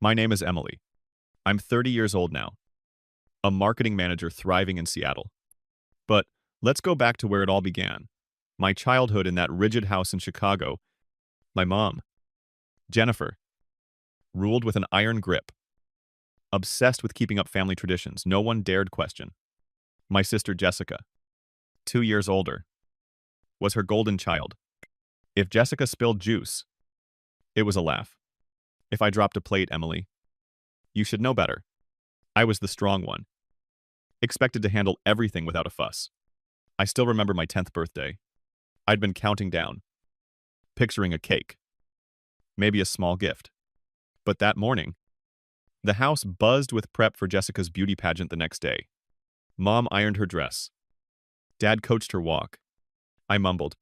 My name is Emily. I'm 30 years old now, a marketing manager thriving in Seattle. But let's go back to where it all began. My childhood in that rigid house in Chicago. My mom, Jennifer, ruled with an iron grip, obsessed with keeping up family traditions no one dared question. My sister Jessica, 2 years older, was her golden child. If Jessica spilled juice, it was a laugh. If I dropped a plate, Emily, you should know better. I was the strong one, expected to handle everything without a fuss. I still remember my 10th birthday. I'd been counting down, picturing a cake, maybe a small gift. But that morning, the house buzzed with prep for Jessica's beauty pageant the next day. Mom ironed her dress. Dad coached her walk. I mumbled,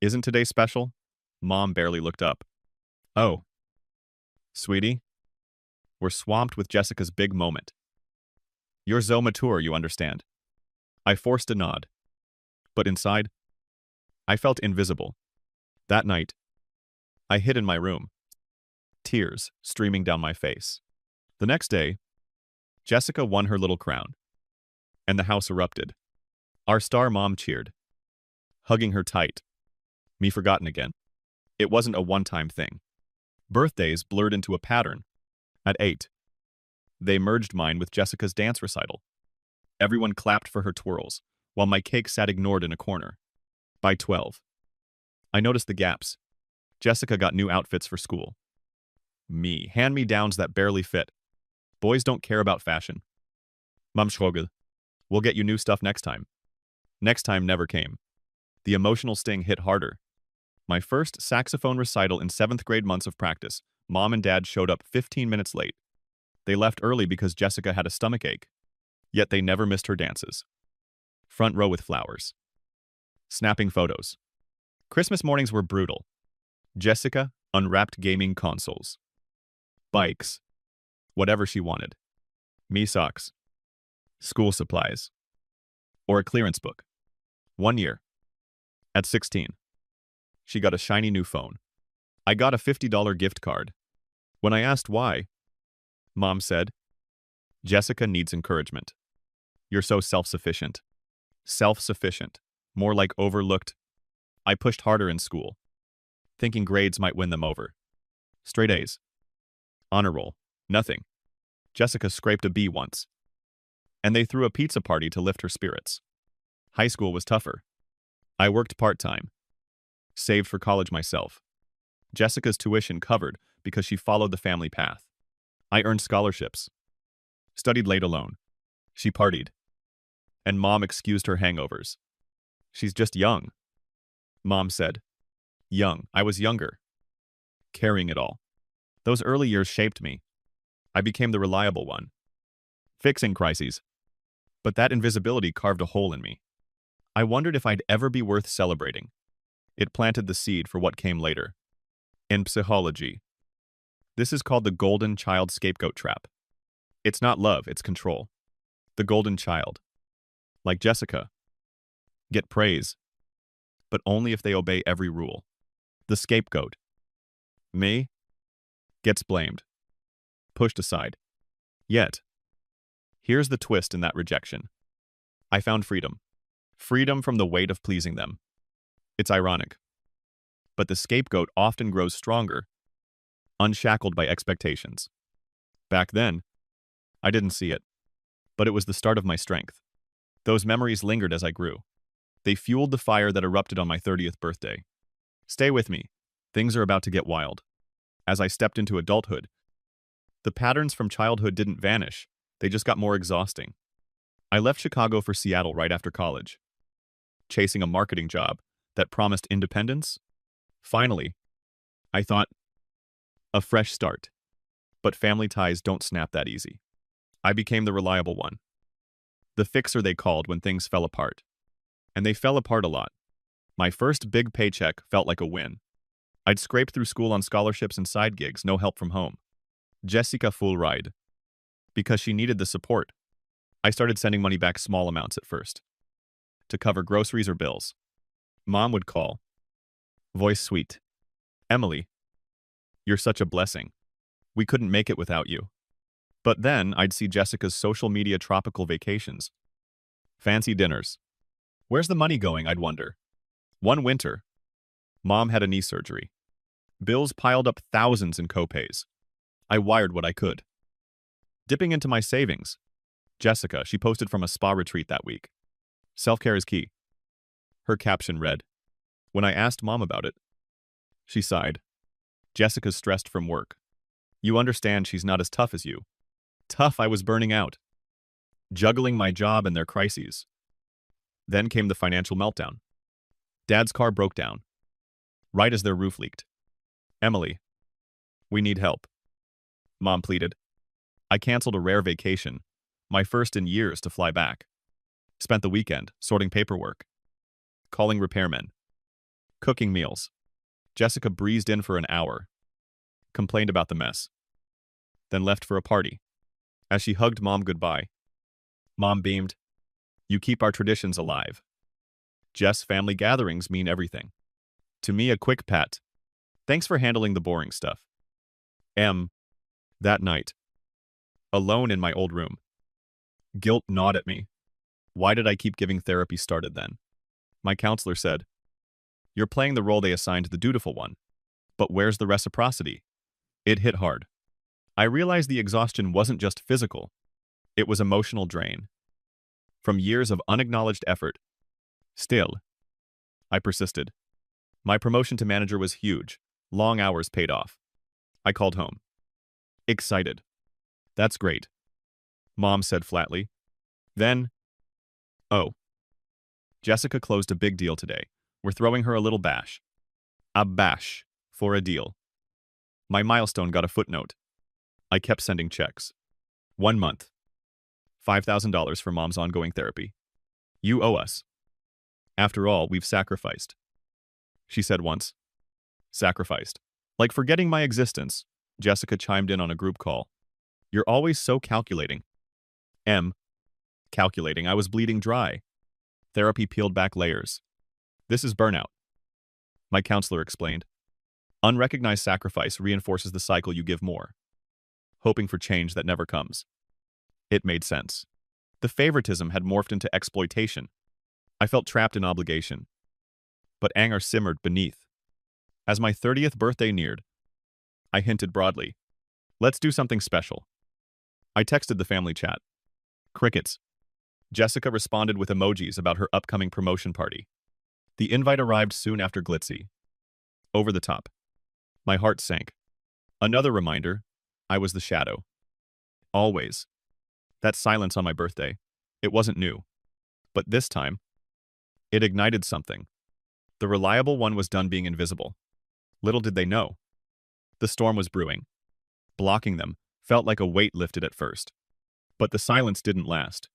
"Isn't today special?" Mom barely looked up. "Oh, sweetie, we're swamped with Jessica's big moment. You're so mature, you understand." I forced a nod. But inside, I felt invisible. That night, I hid in my room, tears streaming down my face. The next day, Jessica won her little crown, and the house erupted. Our star mom cheered, hugging her tight. Me forgotten again. It wasn't a one-time thing. Birthdays blurred into a pattern. At 8, they merged mine with Jessica's dance recital. Everyone clapped for her twirls, while my cake sat ignored in a corner. By 12, I noticed the gaps. Jessica got new outfits for school. Me, hand-me-downs that barely fit. Boys don't care about fashion. Mamschrogel, we'll get you new stuff next time. Next time never came. The emotional sting hit harder. My first saxophone recital in 7th grade months of practice, Mom and Dad showed up 15 minutes late. They left early because Jessica had a stomach ache. Yet they never missed her dances. Front row with flowers. Snapping photos. Christmas mornings were brutal. Jessica unwrapped gaming consoles. Bikes. Whatever she wanted. Me socks. School supplies. Or a clearance book. 1 year. At 16. She got a shiny new phone. I got a $50 gift card. When I asked why, Mom said, "Jessica needs encouragement. You're so self-sufficient." Self-sufficient. More like overlooked. I pushed harder in school, thinking grades might win them over. Straight A's. Honor roll. Nothing. Jessica scraped a B once. And they threw a pizza party to lift her spirits. High school was tougher. I worked part-time. Saved for college myself. Jessica's tuition covered because she followed the family path. I earned scholarships. Studied late alone. She partied. And Mom excused her hangovers. "She's just young," Mom said. Young. I was younger. Carrying it all. Those early years shaped me. I became the reliable one. Fixing crises. But that invisibility carved a hole in me. I wondered if I'd ever be worth celebrating. It planted the seed for what came later. In psychology, this is called the golden child scapegoat trap. It's not love, it's control. The golden child, like Jessica, get praise, but only if they obey every rule. The scapegoat, me, gets blamed, pushed aside. Yet, here's the twist in that rejection. I found freedom. Freedom from the weight of pleasing them. It's ironic. But the scapegoat often grows stronger, unshackled by expectations. Back then, I didn't see it, but it was the start of my strength. Those memories lingered as I grew. They fueled the fire that erupted on my 30th birthday. Stay with me. Things are about to get wild. As I stepped into adulthood, the patterns from childhood didn't vanish. They just got more exhausting. I left Chicago for Seattle right after college, chasing a marketing job that promised independence. Finally, I thought, a fresh start. But family ties don't snap that easy. I became the reliable one. The fixer they called when things fell apart. And they fell apart a lot. My first big paycheck felt like a win. I'd scraped through school on scholarships and side gigs, no help from home. Jessica full ride. Because she needed the support. I started sending money back small amounts at first. To cover groceries or bills. Mom would call. Voice sweet. "Emily, you're such a blessing. We couldn't make it without you. But then I'd see Jessica's social media tropical vacations. Fancy dinners. Where's the money going, I'd wonder. One winter, Mom had a knee surgery. Bills piled up thousands in copays. I wired what I could. Dipping into my savings. Jessica, she posted from a spa retreat that week. Self-care is key. Her caption read, when I asked Mom about it, she sighed. Jessica's stressed from work. You understand she's not as tough as you. Tough, I was burning out. Juggling my job and their crises. Then came the financial meltdown. Dad's car broke down. Right as their roof leaked. Emily, we need help. Mom pleaded. I canceled a rare vacation, my first in years, to fly back. Spent the weekend sorting paperwork, calling repairmen, cooking meals. Jessica breezed in for an hour, complained about the mess, then left for a party. As she hugged Mom goodbye, Mom beamed, you keep our traditions alive. Jess, family gatherings mean everything. To me, a quick pat. Thanks for handling the boring stuff. That night, alone in my old room. Guilt gnawed at me. Why did I keep giving therapy started then? My counselor said, you're playing the role they assigned the dutiful one. But where's the reciprocity? It hit hard. I realized the exhaustion wasn't just physical. It was emotional drain. From years of unacknowledged effort. Still, I persisted. My promotion to manager was huge. Long hours paid off. I called home. Excited. That's great. Mom said flatly. Then, oh, Jessica closed a big deal today. We're throwing her a little bash. A bash for a deal. My milestone got a footnote. I kept sending checks. 1 month. $5,000 for Mom's ongoing therapy. You owe us. After all, we've sacrificed. She said once. Sacrificed. Like forgetting my existence, Jessica chimed in on a group call. You're always so calculating. Calculating. I was bleeding dry. Therapy peeled back layers. This is burnout. My counselor explained. Unrecognized sacrifice reinforces the cycle you give more, hoping for change that never comes. It made sense. The favoritism had morphed into exploitation. I felt trapped in obligation. But anger simmered beneath. As my 30th birthday neared, I hinted broadly. Let's do something special. I texted the family chat. Crickets. Jessica responded with emojis about her upcoming promotion party. The invite arrived soon after glitzy. Over the top. My heart sank. Another reminder, I was the shadow. Always. That silence on my birthday. It wasn't new. But this time, it ignited something. The reliable one was done being invisible. Little did they know. The storm was brewing. Blocking them felt like a weight lifted at first. But the silence didn't last.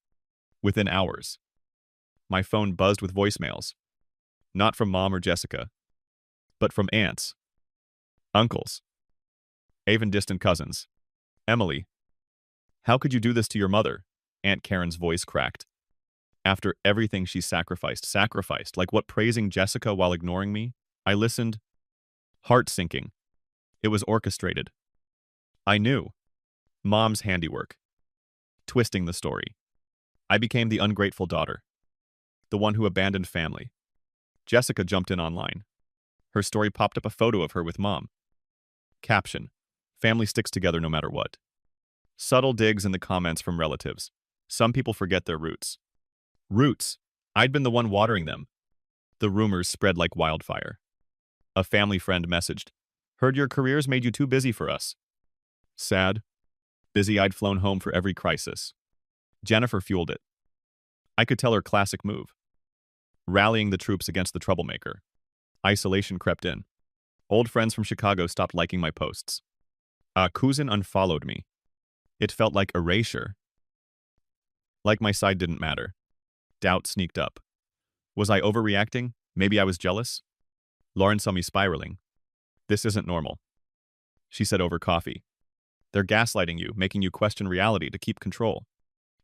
Within hours, my phone buzzed with voicemails. Not from Mom or Jessica, but from aunts, uncles, even distant cousins. Emily, how could you do this to your mother? Aunt Karen's voice cracked. After everything she sacrificed, like what, praising Jessica while ignoring me? I listened, heart sinking. It was orchestrated. I knew. Mom's handiwork. Twisting the story. I became the ungrateful daughter. The one who abandoned family. Jessica jumped in online. Her story popped up a photo of her with Mom. Caption. Family sticks together no matter what. Subtle digs in the comments from relatives. Some people forget their roots. Roots. I'd been the one watering them. The rumors spread like wildfire. A family friend messaged. Heard your careers made you too busy for us. Sad. Busy, I'd flown home for every crisis. Jennifer fueled it. I could tell her classic move. Rallying the troops against the troublemaker. Isolation crept in. Old friends from Chicago stopped liking my posts. A cousin unfollowed me. It felt like erasure. Like my side didn't matter. Doubt sneaked up. Was I overreacting? Maybe I was jealous? Lauren saw me spiraling. This isn't normal. She said over coffee. They're gaslighting you, making you question reality to keep control.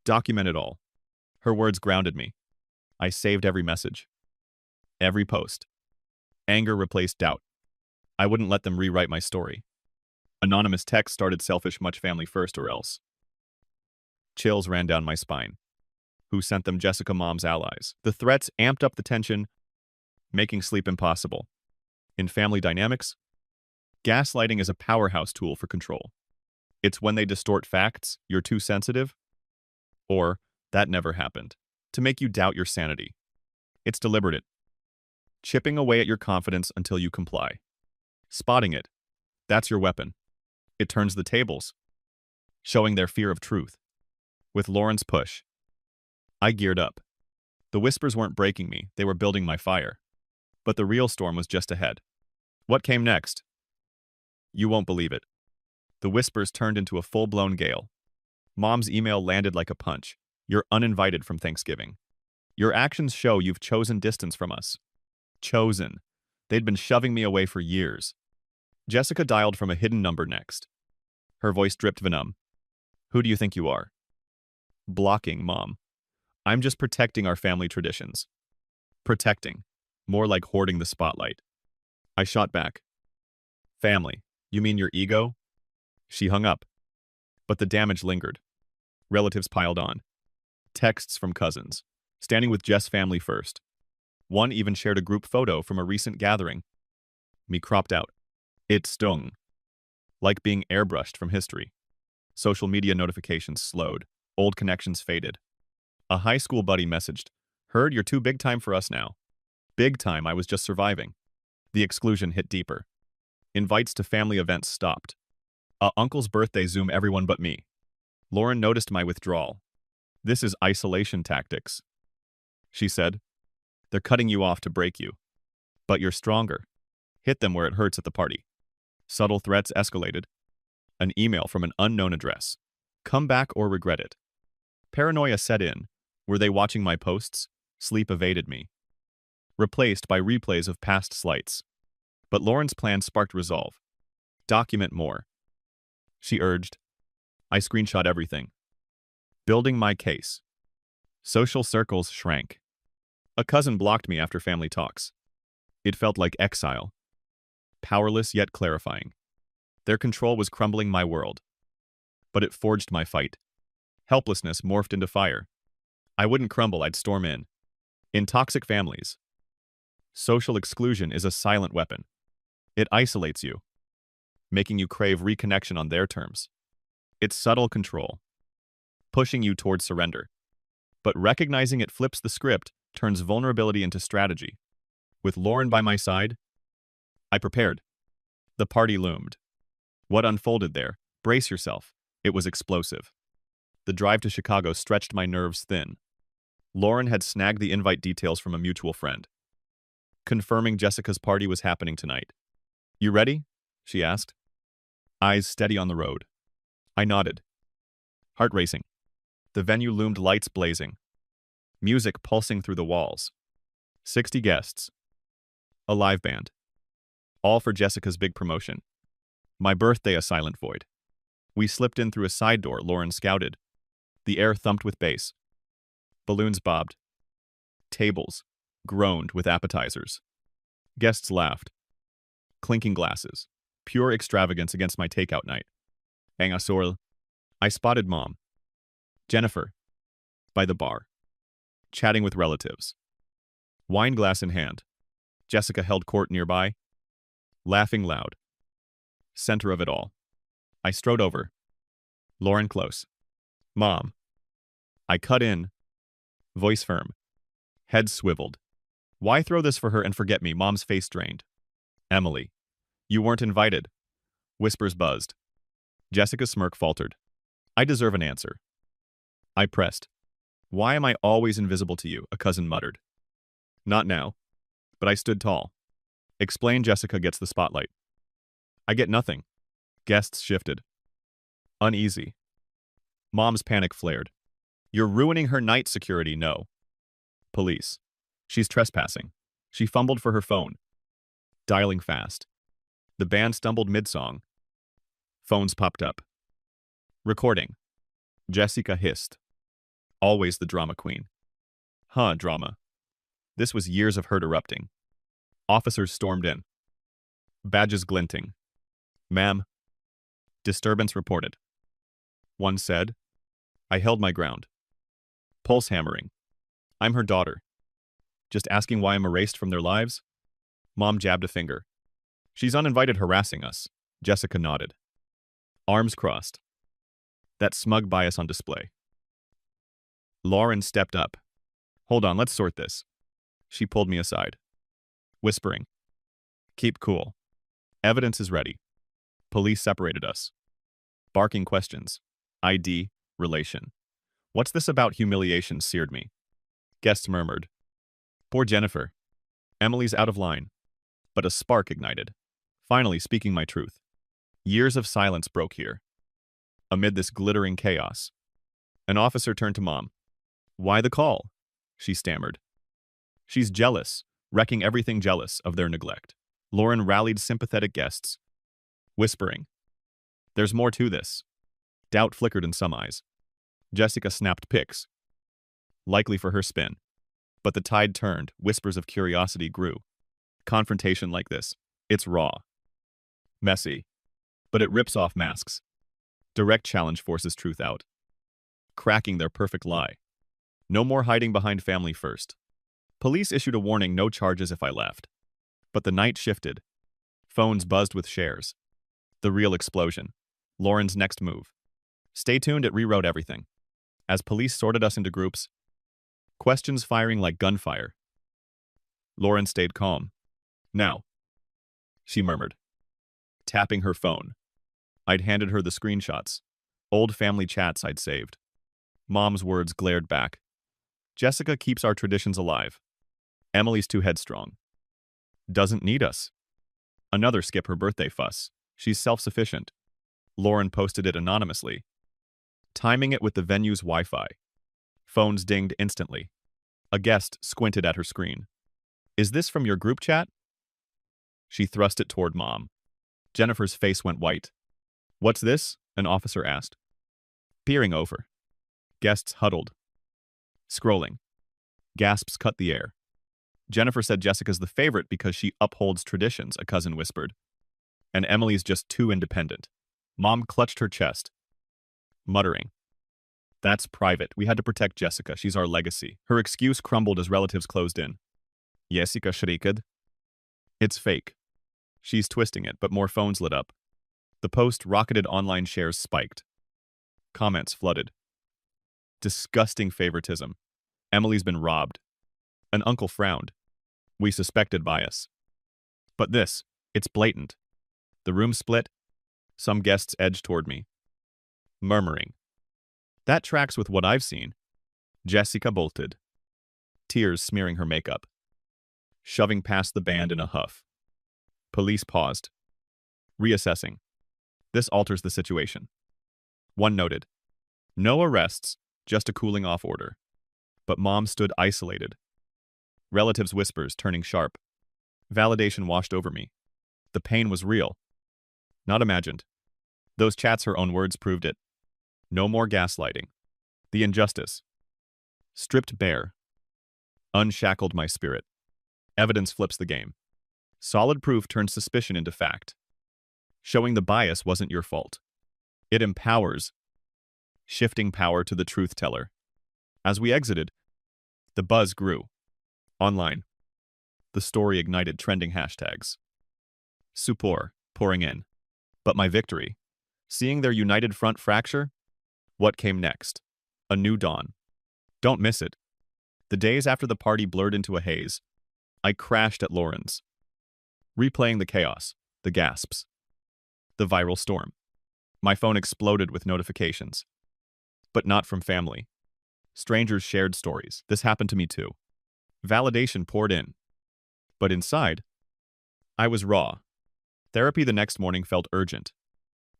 Document it all. Her words grounded me. I saved every message. Every post. Anger replaced doubt. I wouldn't let them rewrite my story. Anonymous text started selfish much family first or else. Chills ran down my spine. Who sent them? Jessica mom's allies. The threats amped up the tension, making sleep impossible. In family dynamics, gaslighting is a powerhouse tool for control. It's when they distort facts, you're too sensitive, or that never happened, to make you doubt your sanity. It's deliberate, chipping away at your confidence until you comply. Spotting it, that's your weapon. It turns the tables, showing their fear of truth. With Lauren's push, I geared up. The whispers weren't breaking me, they were building my fire. But the real storm was just ahead. What came next? You won't believe it. The whispers turned into a full-blown gale. Mom's email landed like a punch. You're uninvited from Thanksgiving. Your actions show you've chosen distance from us. Chosen. They'd been shoving me away for years. Jessica dialed from a hidden number next. Her voice dripped venom. Who do you think you are? Blocking, Mom. I'm just protecting our family traditions. Protecting. More like hoarding the spotlight. I shot back. Family. You mean your ego? She hung up. But the damage lingered. Relatives piled on. Texts from cousins. Standing with Jess' family first. One even shared a group photo from a recent gathering. Me cropped out. It stung. Like being airbrushed from history. Social media notifications slowed. Old connections faded. A high school buddy messaged, "Heard you're too big time for us now." Big time, I was just surviving. The exclusion hit deeper. Invites to family events stopped. Uncle's birthday Zoom everyone but me. Lauren noticed my withdrawal. This is isolation tactics. She said, they're cutting you off to break you. But you're stronger. Hit them where it hurts at the party. Subtle threats escalated. An email from an unknown address. Come back or regret it. Paranoia set in. Were they watching my posts? Sleep evaded me. Replaced by replays of past slights. But Lauren's plan sparked resolve. Document more. She urged. I screenshot everything. Building my case. Social circles shrank. A cousin blocked me after family talks. It felt like exile. Powerless yet clarifying. Their control was crumbling my world. But it forged my fight. Helplessness morphed into fire. I wouldn't crumble, I'd storm in. In toxic families, social exclusion is a silent weapon. It isolates you, making you crave reconnection on their terms. It's subtle control, pushing you towards surrender. But recognizing it flips the script, turns vulnerability into strategy. With Lauren by my side, I prepared. The party loomed. What unfolded there? Brace yourself. It was explosive. The drive to Chicago stretched my nerves thin. Lauren had snagged the invite details from a mutual friend, confirming Jessica's party was happening tonight. You ready? She asked. Eyes steady on the road. I nodded. Heart racing. The venue loomed, lights blazing. Music pulsing through the walls. 60 guests. A live band. All for Jessica's big promotion. My birthday a silent void. We slipped in through a side door, Lauren scouted. The air thumped with bass. Balloons bobbed. Tables groaned with appetizers. Guests laughed. Clinking glasses. Pure extravagance against my takeout night. Angasorl. I spotted Mom. Jennifer. By the bar. Chatting with relatives. Wine glass in hand. Jessica held court nearby. Laughing loud. Center of it all. I strode over. Lauren close. Mom. I cut in. Voice firm. Head swiveled. Why throw this for her and forget me? Mom's face drained. Emily. You weren't invited. Whispers buzzed. Jessica's smirk faltered. I deserve an answer. I pressed. Why am I always invisible to you? A cousin muttered. Not now. But I stood tall. Explain. Jessica gets the spotlight. I get nothing. Guests shifted. Uneasy. Mom's panic flared. You're ruining her night. Security. No. Police. She's trespassing. She fumbled for her phone. Dialing fast. The band stumbled mid-song. Phones popped up. Recording. Jessica hissed. Always the drama queen. Huh, drama. This was years of her erupting. Officers stormed in. Badges glinting. Ma'am. Disturbance reported. One said, I held my ground. Pulse hammering. I'm her daughter. Just asking why I'm erased from their lives? Mom jabbed a finger. She's uninvited harassing us. Jessica nodded. Arms crossed. That smug bias on display. Lauren stepped up. Hold on, let's sort this. She pulled me aside, whispering, keep cool. Evidence is ready. Police separated us. Barking questions. ID, relation. What's this about humiliation seared me. Guests murmured. Poor Jennifer. Emily's out of line. But a spark ignited. Finally speaking my truth. Years of silence broke here. Amid this glittering chaos. An officer turned to Mom. Why the call? She stammered. She's jealous, wrecking everything jealous of their neglect. Lauren rallied sympathetic guests, whispering, there's more to this. Doubt flickered in some eyes. Jessica snapped pics, likely for her spin. But the tide turned, whispers of curiosity grew. Confrontation like this, it's raw. Messy. But it rips off masks. Direct challenge forces truth out. Cracking their perfect lie. No more hiding behind family first. Police issued a warning, no charges if I left. But the night shifted. Phones buzzed with shares. The real explosion. Lauren's next move. Stay tuned, it rewrote everything. As police sorted us into groups, questions firing like gunfire. Lauren stayed calm. Now, she murmured, tapping her phone. I'd handed her the screenshots. Old family chats I'd saved. Mom's words glared back. Jessica keeps our traditions alive. Emily's too headstrong. Doesn't need us. Another skip her birthday fuss. She's self-sufficient. Lauren posted it anonymously, timing it with the venue's Wi-Fi. Phones dinged instantly. A guest squinted at her screen. Is this from your group chat? She thrust it toward Mom. Jennifer's face went white. What's this? An officer asked. Peering over. Guests huddled. Scrolling. Gasps cut the air. Jennifer said Jessica's the favorite because she upholds traditions, a cousin whispered. And Emily's just too independent. Mom clutched her chest, muttering. That's private. We had to protect Jessica. She's our legacy. Her excuse crumbled as relatives closed in. Jessica shrieked. It's fake. She's twisting it, but more phones lit up. The post rocketed, online shares spiked. Comments flooded. Disgusting favoritism. Emily's been robbed. An uncle frowned. We suspected bias. But this, it's blatant. The room split. Some guests edged toward me, murmuring. That tracks with what I've seen. Jessica bolted, tears smearing her makeup, shoving past the band in a huff. Police paused, reassessing. This alters the situation. One noted, no arrests, just a cooling off order. But Mom stood isolated. Relatives' whispers turning sharp. Validation washed over me. The pain was real, not imagined. Those chats, her own words, proved it. No more gaslighting. The injustice. Stripped bare. Unshackled my spirit. Evidence flips the game. Solid proof turns suspicion into fact. Showing the bias wasn't your fault. It empowers, shifting power to the truth teller. As we exited, the buzz grew. Online. The story ignited trending hashtags. Support pouring in. But my victory. Seeing their united front fracture? What came next? A new dawn. Don't miss it. The days after the party blurred into a haze, I crashed at Lauren's. Replaying the chaos, the gasps, the viral storm. My phone exploded with notifications. But not from family. Strangers shared stories. This happened to me too. Validation poured in. But inside, I was raw. Therapy the next morning felt urgent.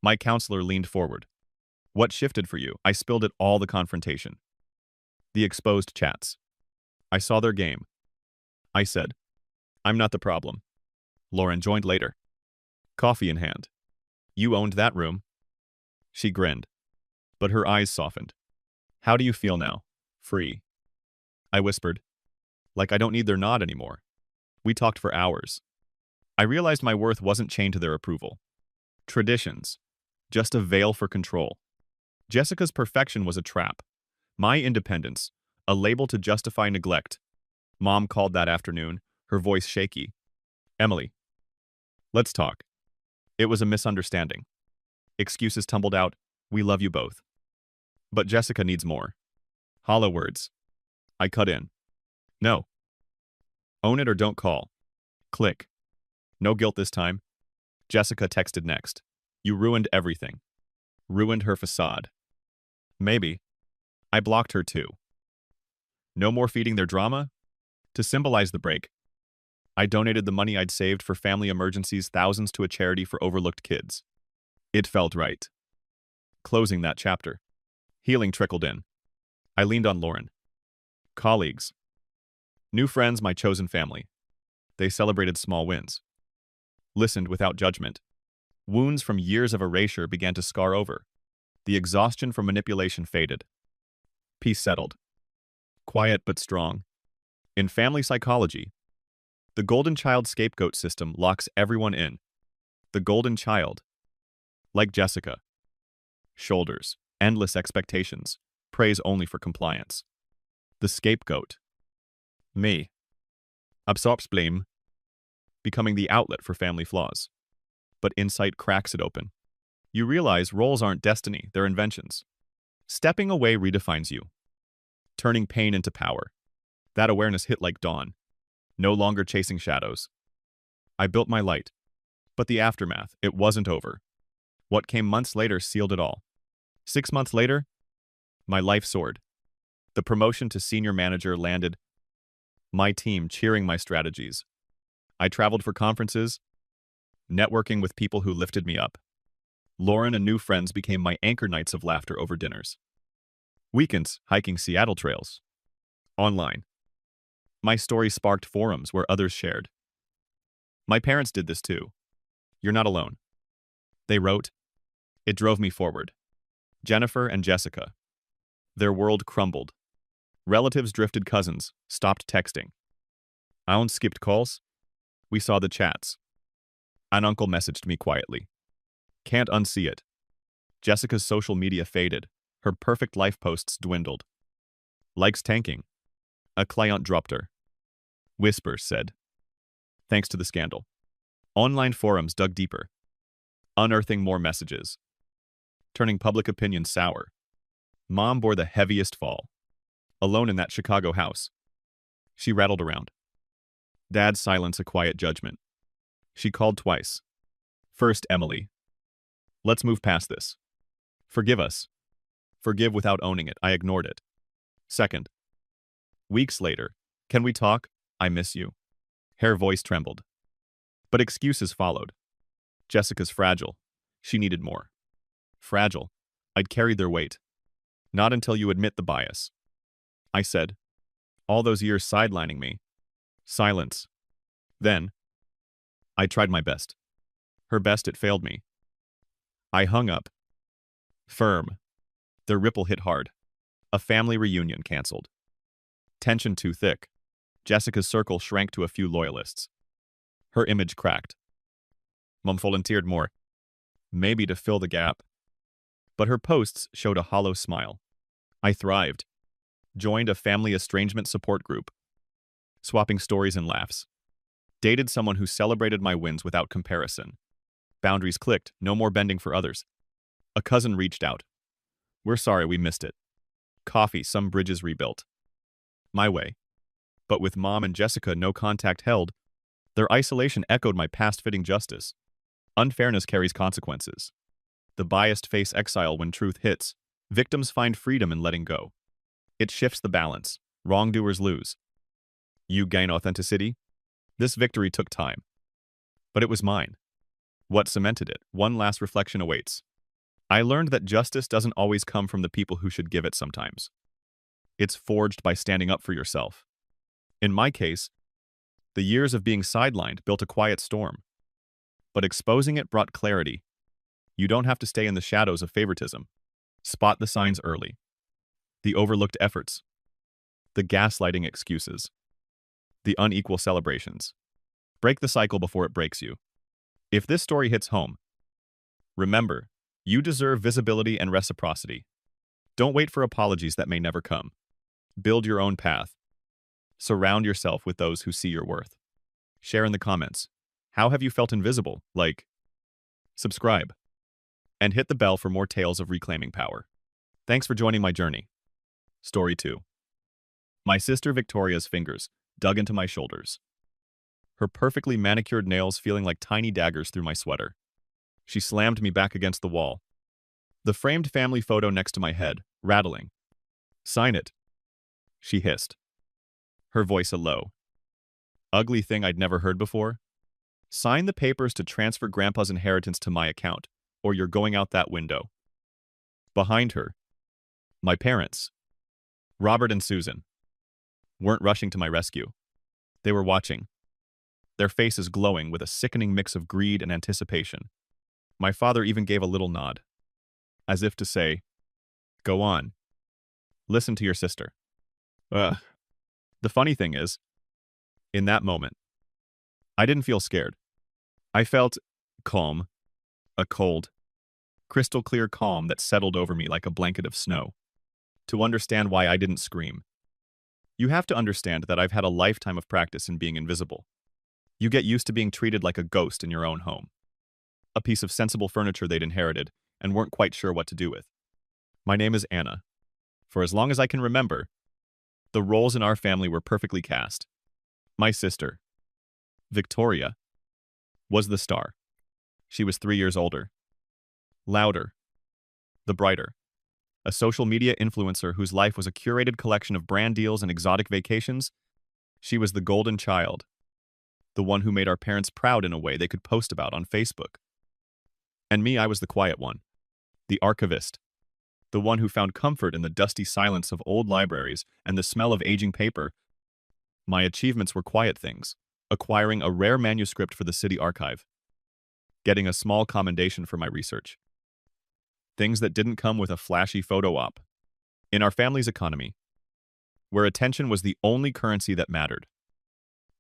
My counselor leaned forward. What shifted for you? I spilled it all, the confrontation. The exposed chats. I saw their game. I said, I'm not the problem. Lauren joined later. Coffee in hand. You owned that room. She grinned, but her eyes softened. How do you feel now? Free. I whispered, like I don't need their nod anymore. We talked for hours. I realized my worth wasn't chained to their approval. Traditions. just a veil for control. Jessica's perfection was a trap. My independence, a label to justify neglect. Mom called that afternoon, her voice shaky. Emily, let's talk. It was a misunderstanding. Excuses tumbled out. We love you both. But Jessica needs more. Hollow words. I cut in. No. Own it or don't call. Click. No guilt this time. Jessica texted next. You ruined everything. Ruined her facade. Maybe. I blocked her too. No more feeding their drama? To symbolize the break, I donated the money I'd saved for family emergencies, thousands, to a charity for overlooked kids. It felt right. Closing that chapter. Healing trickled in. I leaned on Lauren. Colleagues. New friends, my chosen family. They celebrated small wins. Listened without judgment. Wounds from years of erasure began to scar over. The exhaustion from manipulation faded. Peace settled. Quiet but strong. In family psychology, the golden child scapegoat system locks everyone in. The golden child, like Jessica. Shoulders, endless expectations, praise only for compliance. The scapegoat. Me. Absorbs blame, becoming the outlet for family flaws. But insight cracks it open. You realize roles aren't destiny, they're inventions. Stepping away redefines you, turning pain into power. That awareness hit like dawn. No longer chasing shadows. I built my light. But the aftermath, it wasn't over. What came months later sealed it all. 6 months later, my life soared. The promotion to senior manager landed. My team cheering my strategies. I traveled for conferences, networking with people who lifted me up. Lauren and new friends became my anchor nights of laughter over dinners. Weekends, hiking Seattle trails. Online. My story sparked forums where others shared. My parents did this too. You're not alone. They wrote. It drove me forward. Jennifer and Jessica. Their world crumbled. Relatives drifted, cousins stopped texting. Aunts skipped calls. We saw the chats. An uncle messaged me quietly. Can't unsee it. Jessica's social media faded. Her perfect life posts dwindled. Likes tanking. A client dropped her. Whispers said. Thanks to the scandal. Online forums dug deeper, unearthing more messages, turning public opinion sour. Mom bore the heaviest fall. Alone in that Chicago house. She rattled around. Dad's silence a quiet judgment. She called twice. First, Emily. Let's move past this. Forgive us. Forgive without owning it. I ignored it. Second. Weeks later. Can we talk? I miss you. Her voice trembled. But excuses followed. Jessica's fragile. She needed more. Fragile. I'd carried their weight. Not until you admit the bias. I said. All those years sidelining me. Silence. Then. I tried my best. Her best, it failed me. I hung up. Firm. The ripple hit hard. A family reunion canceled. Tension too thick. Jessica's circle shrank to a few loyalists. Her image cracked. Mom volunteered more. Maybe to fill the gap. But her posts showed a hollow smile. I thrived. Joined a family estrangement support group. Swapping stories and laughs. Dated someone who celebrated my wins without comparison. Boundaries clicked, no more bending for others. A cousin reached out. We're sorry we missed it. Coffee, some bridges rebuilt. My way. But with Mom and Jessica no contact held, their isolation echoed my past fitting justice. Unfairness carries consequences. The biased face exile when truth hits. Victims find freedom in letting go. It shifts the balance. Wrongdoers lose. You gain authenticity. This victory took time. But it was mine. What cemented it? One last reflection awaits. I learned that justice doesn't always come from the people who should give it sometimes. It's forged by standing up for yourself. In my case, the years of being sidelined built a quiet storm. But exposing it brought clarity. You don't have to stay in the shadows of favoritism. Spot the signs early. The overlooked efforts. The gaslighting excuses. The unequal celebrations. Break the cycle before it breaks you. If this story hits home, remember, You deserve visibility and reciprocity. Don't wait for apologies that may never come. Build your own path. Surround yourself with those who see your worth. Share in the comments. How have you felt invisible? Like, subscribe, and hit the bell for more tales of reclaiming power. Thanks for joining my journey. Story 2. My sister Victoria's fingers dug into my shoulders, her perfectly manicured nails feeling like tiny daggers through my sweater. She slammed me back against the wall, the framed family photo next to my head, rattling. "Sign it," she hissed, her voice a low, ugly thing I'd never heard before. "Sign the papers to transfer Grandpa's inheritance to my account, or you're going out that window." Behind her, my parents, Robert and Susan, weren't rushing to my rescue. They were watching, their faces glowing with a sickening mix of greed and anticipation. My father even gave a little nod, as if to say, "Go on. Listen to your sister." Ugh. The funny thing is, in that moment, I didn't feel scared. I felt calm, a cold, crystal clear calm that settled over me like a blanket of snow. To understand why I didn't scream, you have to understand that I've had a lifetime of practice in being invisible. You get used to being treated like a ghost in your own home, a piece of sensible furniture they'd inherited and weren't quite sure what to do with. My name is Anna. For as long as I can remember, the roles in our family were perfectly cast. My sister, Victoria, was the star. She was 3 years older, louder, the brighter, a social media influencer whose life was a curated collection of brand deals and exotic vacations. She was the golden child, the one who made our parents proud in a way they could post about on Facebook. And me, I was the quiet one, the archivist, the one who found comfort in the dusty silence of old libraries and the smell of aging paper. My achievements were quiet things: acquiring a rare manuscript for the city archive, getting a small commendation for my research. Things that didn't come with a flashy photo op. In our family's economy, where attention was the only currency that mattered,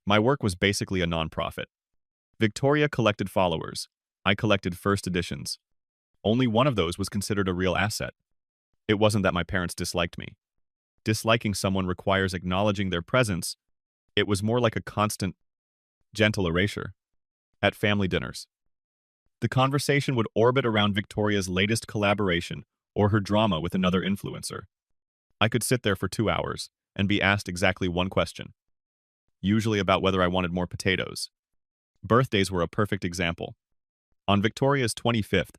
my work was basically a nonprofit. Victoria collected followers. I collected first editions. Only one of those was considered a real asset. It wasn't that my parents disliked me. Disliking someone requires acknowledging their presence. It was more like a constant, gentle erasure. At family dinners, the conversation would orbit around Victoria's latest collaboration or her drama with another influencer. I could sit there for 2 hours and be asked exactly one question, usually about whether I wanted more potatoes. Birthdays were a perfect example. On Victoria's 25th,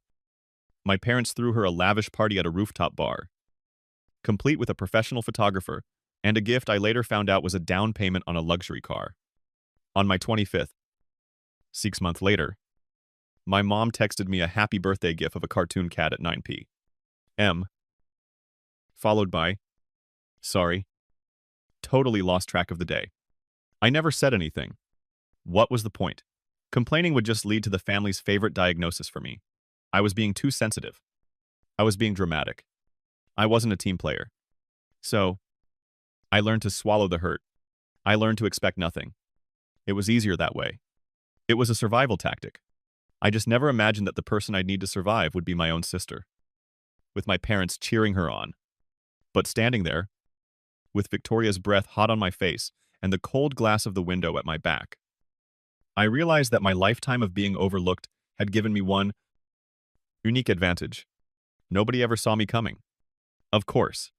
my parents threw her a lavish party at a rooftop bar, complete with a professional photographer and a gift I later found out was a down payment on a luxury car. On my 25th, 6 months later, my mom texted me a happy birthday gif of a cartoon cat at 9 p.m., followed by, "Sorry." Totally lost track of the day. I never said anything. What was the point? Complaining would just lead to the family's favorite diagnosis for me. I was being too sensitive. I was being dramatic. I wasn't a team player. So, I learned to swallow the hurt. I learned to expect nothing. It was easier that way. It was a survival tactic. I just never imagined that the person I'd need to survive would be my own sister, with my parents cheering her on. But standing there, with Victoria's breath hot on my face and the cold glass of the window at my back, I realized that my lifetime of being overlooked had given me one unique advantage. Nobody ever saw me coming. Of course,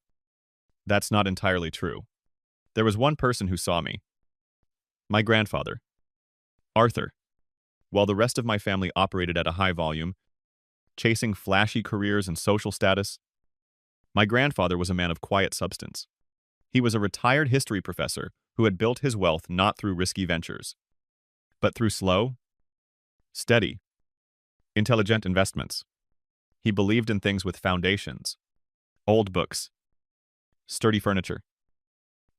that's not entirely true. There was one person who saw me. My grandfather, Arthur. While the rest of my family operated at a high volume, chasing flashy careers and social status, my grandfather was a man of quiet substance. He was a retired history professor who had built his wealth not through risky ventures, but through slow, steady, intelligent investments. He believed in things with foundations, old books, sturdy furniture,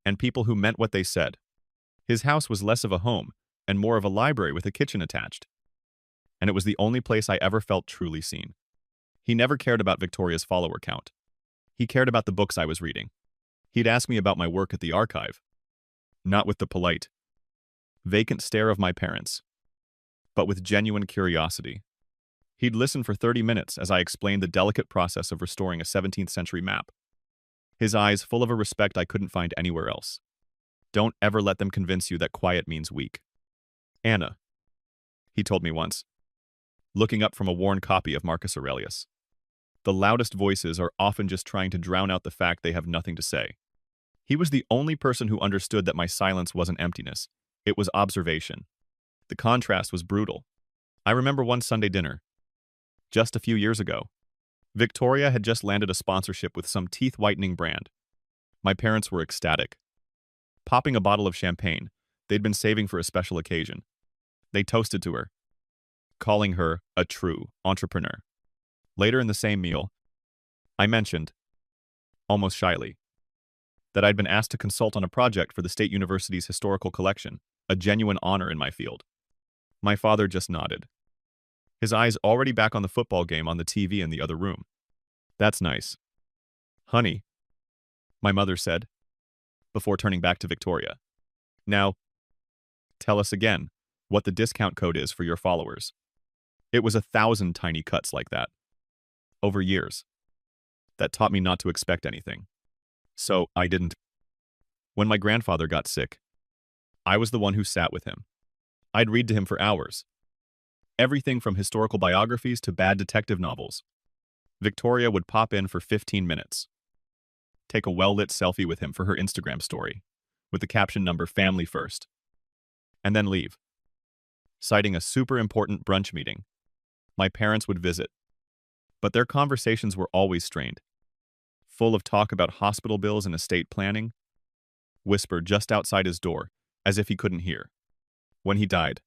and people who meant what they said. His house was less of a home and more of a library with a kitchen attached, and it was the only place I ever felt truly seen. He never cared about Victoria's follower count. He cared about the books I was reading. He'd ask me about my work at the archive, not with the polite, vacant stare of my parents, but with genuine curiosity. He'd listen for 30 minutes as I explained the delicate process of restoring a 17th century map, his eyes full of a respect I couldn't find anywhere else. Don't ever let them convince you that quiet means weak. Anna, he told me once, looking up from a worn copy of Marcus Aurelius. The loudest voices are often just trying to drown out the fact they have nothing to say. He was the only person who understood that my silence wasn't emptiness. It was observation. The contrast was brutal. I remember one Sunday dinner, just a few years ago. Victoria had just landed a sponsorship with some teeth-whitening brand. My parents were ecstatic. Popping a bottle of champagne they'd been saving for a special occasion. They toasted to her, calling her a true entrepreneur. Later in the same meal, I mentioned, almost shyly, that I'd been asked to consult on a project for the State University's historical collection, a genuine honor in my field. My father just nodded, his eyes already back on the football game on the TV in the other room. That's nice. Honey, my mother said, before turning back to Victoria. Now, tell us again what the discount code is for your followers. It was 1,000 tiny cuts like that, over years, that taught me not to expect anything. So I didn't. When my grandfather got sick, I was the one who sat with him. I'd read to him for hours. Everything from historical biographies to bad detective novels. Victoria would pop in for 15 minutes. Take a well-lit selfie with him for her Instagram story, with the caption number "Family First," and then leave, citing a super important brunch meeting. My parents would visit, but their conversations were always strained, full of talk about hospital bills and estate planning, whispered just outside his door, as if he couldn't hear. When he died,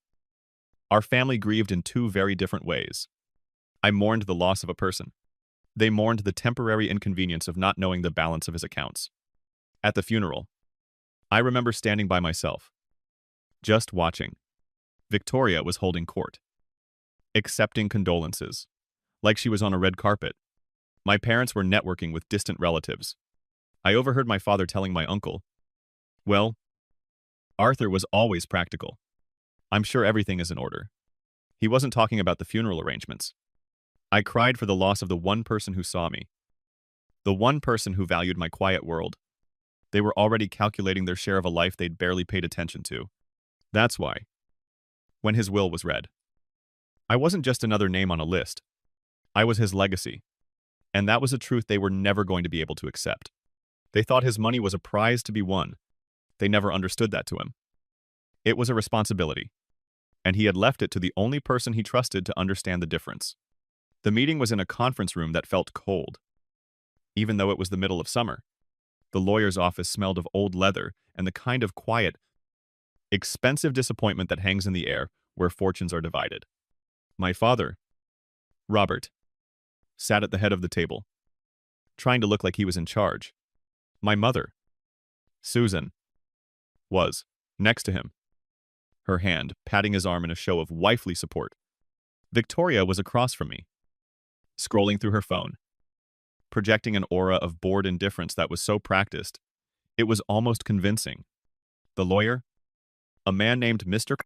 our family grieved in two very different ways. I mourned the loss of a person. They mourned the temporary inconvenience of not knowing the balance of his accounts. At the funeral, I remember standing by myself, just watching. Victoria was holding court, accepting condolences, like she was on a red carpet. My parents were networking with distant relatives. I overheard my father telling my uncle, "Well, Arthur was always practical. I'm sure everything is in order." He wasn't talking about the funeral arrangements. I cried for the loss of the one person who saw me, the one person who valued my quiet world. They were already calculating their share of a life they'd barely paid attention to. That's why, when his will was read, I wasn't just another name on a list. I was his legacy. And that was a truth they were never going to be able to accept. They thought his money was a prize to be won. They never understood that to him. It was a responsibility, and he had left it to the only person he trusted to understand the difference. The meeting was in a conference room that felt cold. Even though it was the middle of summer, the lawyer's office smelled of old leather and the kind of quiet, expensive disappointment that hangs in the air where fortunes are divided. My father, Robert, sat at the head of the table, trying to look like he was in charge. My mother, Susan, was next to him, her hand patting his arm in a show of wifely support. Victoria was across from me, scrolling through her phone, projecting an aura of bored indifference that was so practiced, it was almost convincing. The lawyer, a man named Mr.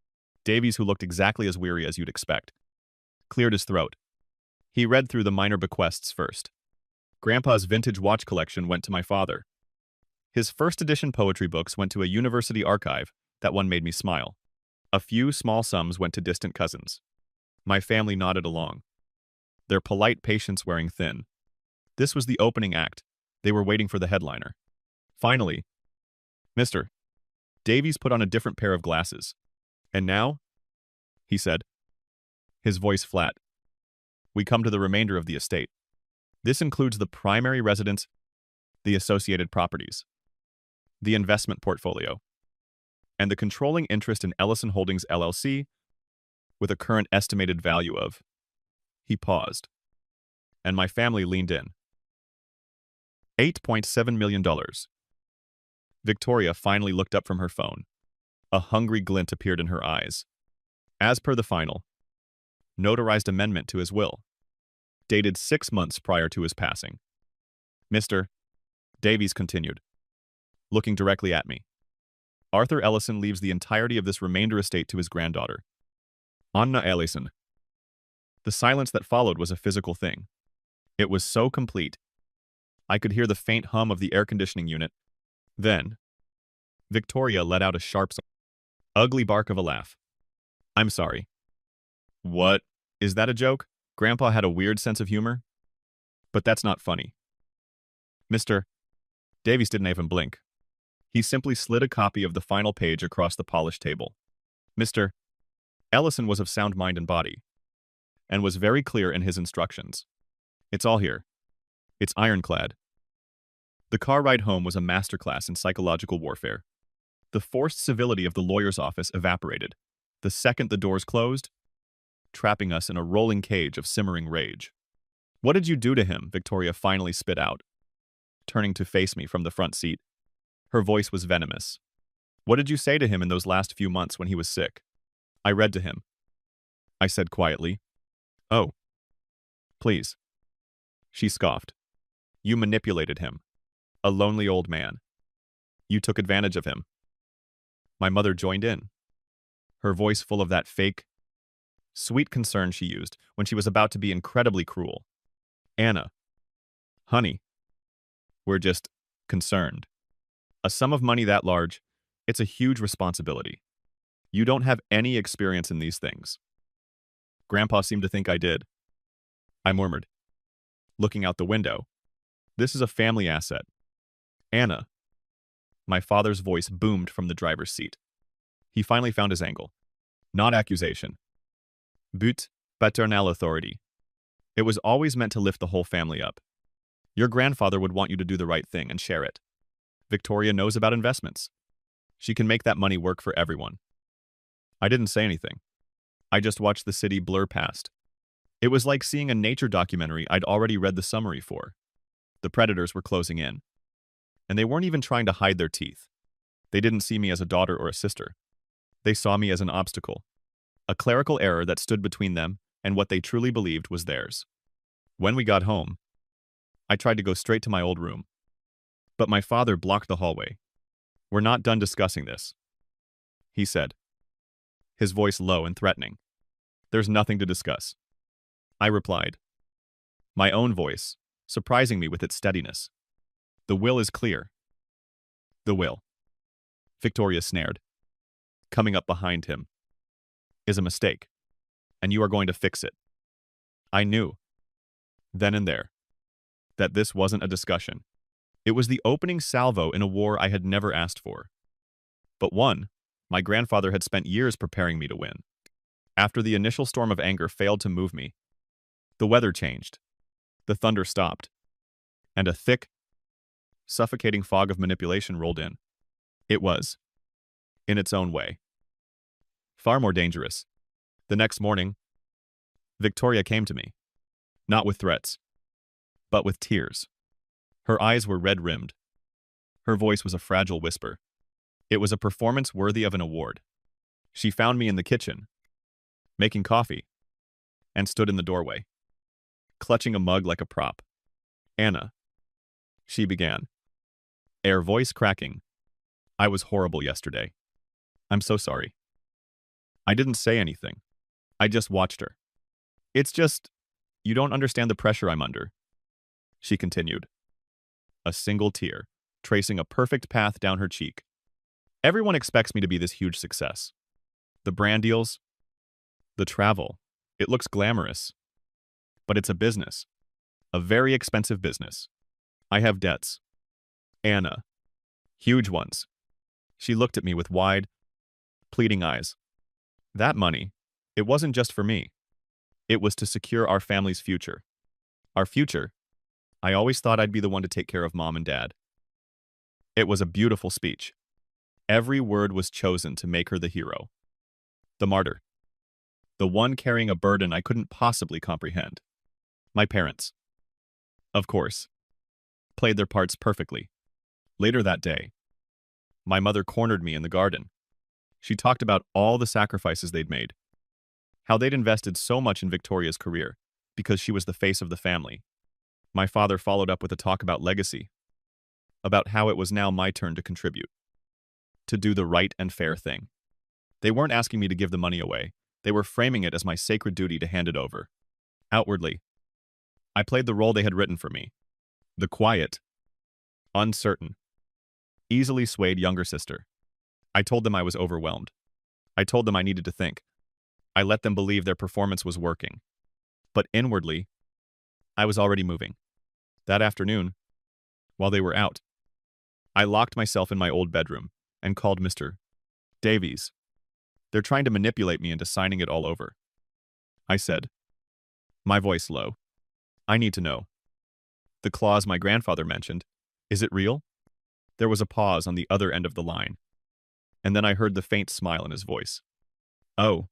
Davies, who looked exactly as weary as you'd expect, cleared his throat. He read through the minor bequests first. Grandpa's vintage watch collection went to my father. His first edition poetry books went to a university archive. That one made me smile. A few small sums went to distant cousins. My family nodded along, their polite patience wearing thin. This was the opening act. They were waiting for the headliner. Finally, Mr. Davies put on a different pair of glasses. "And now," he said, his voice flat, "we come to the remainder of the estate. This includes the primary residence, the associated properties, the investment portfolio, and the controlling interest in Ellison Holdings LLC with a current estimated value of..." He paused, and my family leaned in. $8.7 million. Victoria finally looked up from her phone. A hungry glint appeared in her eyes. As per the final, notarized amendment to his will, dated 6 months prior to his passing. Mr. Davies continued, looking directly at me. Arthur Ellison leaves the entirety of this remainder estate to his granddaughter, Anna Ellison. The silence that followed was a physical thing. It was so complete. I could hear the faint hum of the air conditioning unit. Then, Victoria let out a sharp, ugly bark of a laugh. I'm sorry. What? Is that a joke? Grandpa had a weird sense of humor. But that's not funny. Mr. Davies didn't even blink. He simply slid a copy of the final page across the polished table. Mr. Ellison was of sound mind and body, and was very clear in his instructions. It's all here. It's ironclad. The car ride home was a masterclass in psychological warfare. The forced civility of the lawyer's office evaporated, the second the doors closed, trapping us in a rolling cage of simmering rage. What did you do to him? Victoria finally spit out, turning to face me from the front seat. Her voice was venomous. What did you say to him in those last few months when he was sick? I read to him. I said quietly. Oh. Please. She scoffed. You manipulated him. A lonely old man. You took advantage of him. My mother joined in, her voice full of that fake, sweet concern she used when she was about to be incredibly cruel. Anna. Honey. We're just concerned. A sum of money that large, it's a huge responsibility. You don't have any experience in these things. Grandpa seemed to think I did. I murmured, looking out the window. This is a family asset. Anna. My father's voice boomed from the driver's seat. He finally found his angle. Not accusation. But paternal authority. It was always meant to lift the whole family up. Your grandfather would want you to do the right thing and share it. Victoria knows about investments. She can make that money work for everyone. I didn't say anything. I just watched the city blur past. It was like seeing a nature documentary I'd already read the summary for. The predators were closing in. And they weren't even trying to hide their teeth. They didn't see me as a daughter or a sister. They saw me as an obstacle. A clerical error that stood between them and what they truly believed was theirs. When we got home, I tried to go straight to my old room. But my father blocked the hallway. We're not done discussing this, he said, his voice low and threatening. There's nothing to discuss. I replied, my own voice, surprising me with its steadiness. The will is clear. The will. Victoria snared. Coming up behind him is a mistake, and you are going to fix it. I knew, then and there, that this wasn't a discussion. It was the opening salvo in a war I had never asked for. But one, my grandfather had spent years preparing me to win. After the initial storm of anger failed to move me, the weather changed, the thunder stopped, and a thick, suffocating fog of manipulation rolled in. It was, in its own way, far more dangerous. The next morning, Victoria came to me, not with threats, but with tears. Her eyes were red-rimmed. Her voice was a fragile whisper. It was a performance worthy of an award. She found me in the kitchen, making coffee, and stood in the doorway, clutching a mug like a prop. Anna, she began, her voice cracking. I was horrible yesterday. I'm so sorry. I didn't say anything. I just watched her. It's just, you don't understand the pressure I'm under, she continued, a single tear tracing a perfect path down her cheek. Everyone expects me to be this huge success. The brand deals, the travel, it looks glamorous. But it's a business, a very expensive business. I have debts. Anna, huge ones. She looked at me with wide, pleading eyes. That money, it wasn't just for me. It was to secure our family's future. Our future. I always thought I'd be the one to take care of Mom and Dad. It was a beautiful speech. Every word was chosen to make her the hero. The martyr. The one carrying a burden I couldn't possibly comprehend. My parents, of course, played their parts perfectly. Later that day, my mother cornered me in the garden. She talked about all the sacrifices they'd made, how they'd invested so much in Victoria's career because she was the face of the family. My father followed up with a talk about legacy, about how it was now my turn to contribute, to do the right and fair thing. They weren't asking me to give the money away. They were framing it as my sacred duty to hand it over. Outwardly, I played the role they had written for me. The quiet, uncertain, easily swayed younger sister. I told them I was overwhelmed. I told them I needed to think. I let them believe their performance was working. But inwardly, I was already moving. That afternoon, while they were out, I locked myself in my old bedroom and called Mr. Davies. They're trying to manipulate me into signing it all over. I said, my voice low. I need to know. The clause my grandfather mentioned, is it real? There was a pause on the other end of the line, and then I heard the faint smile in his voice. Oh,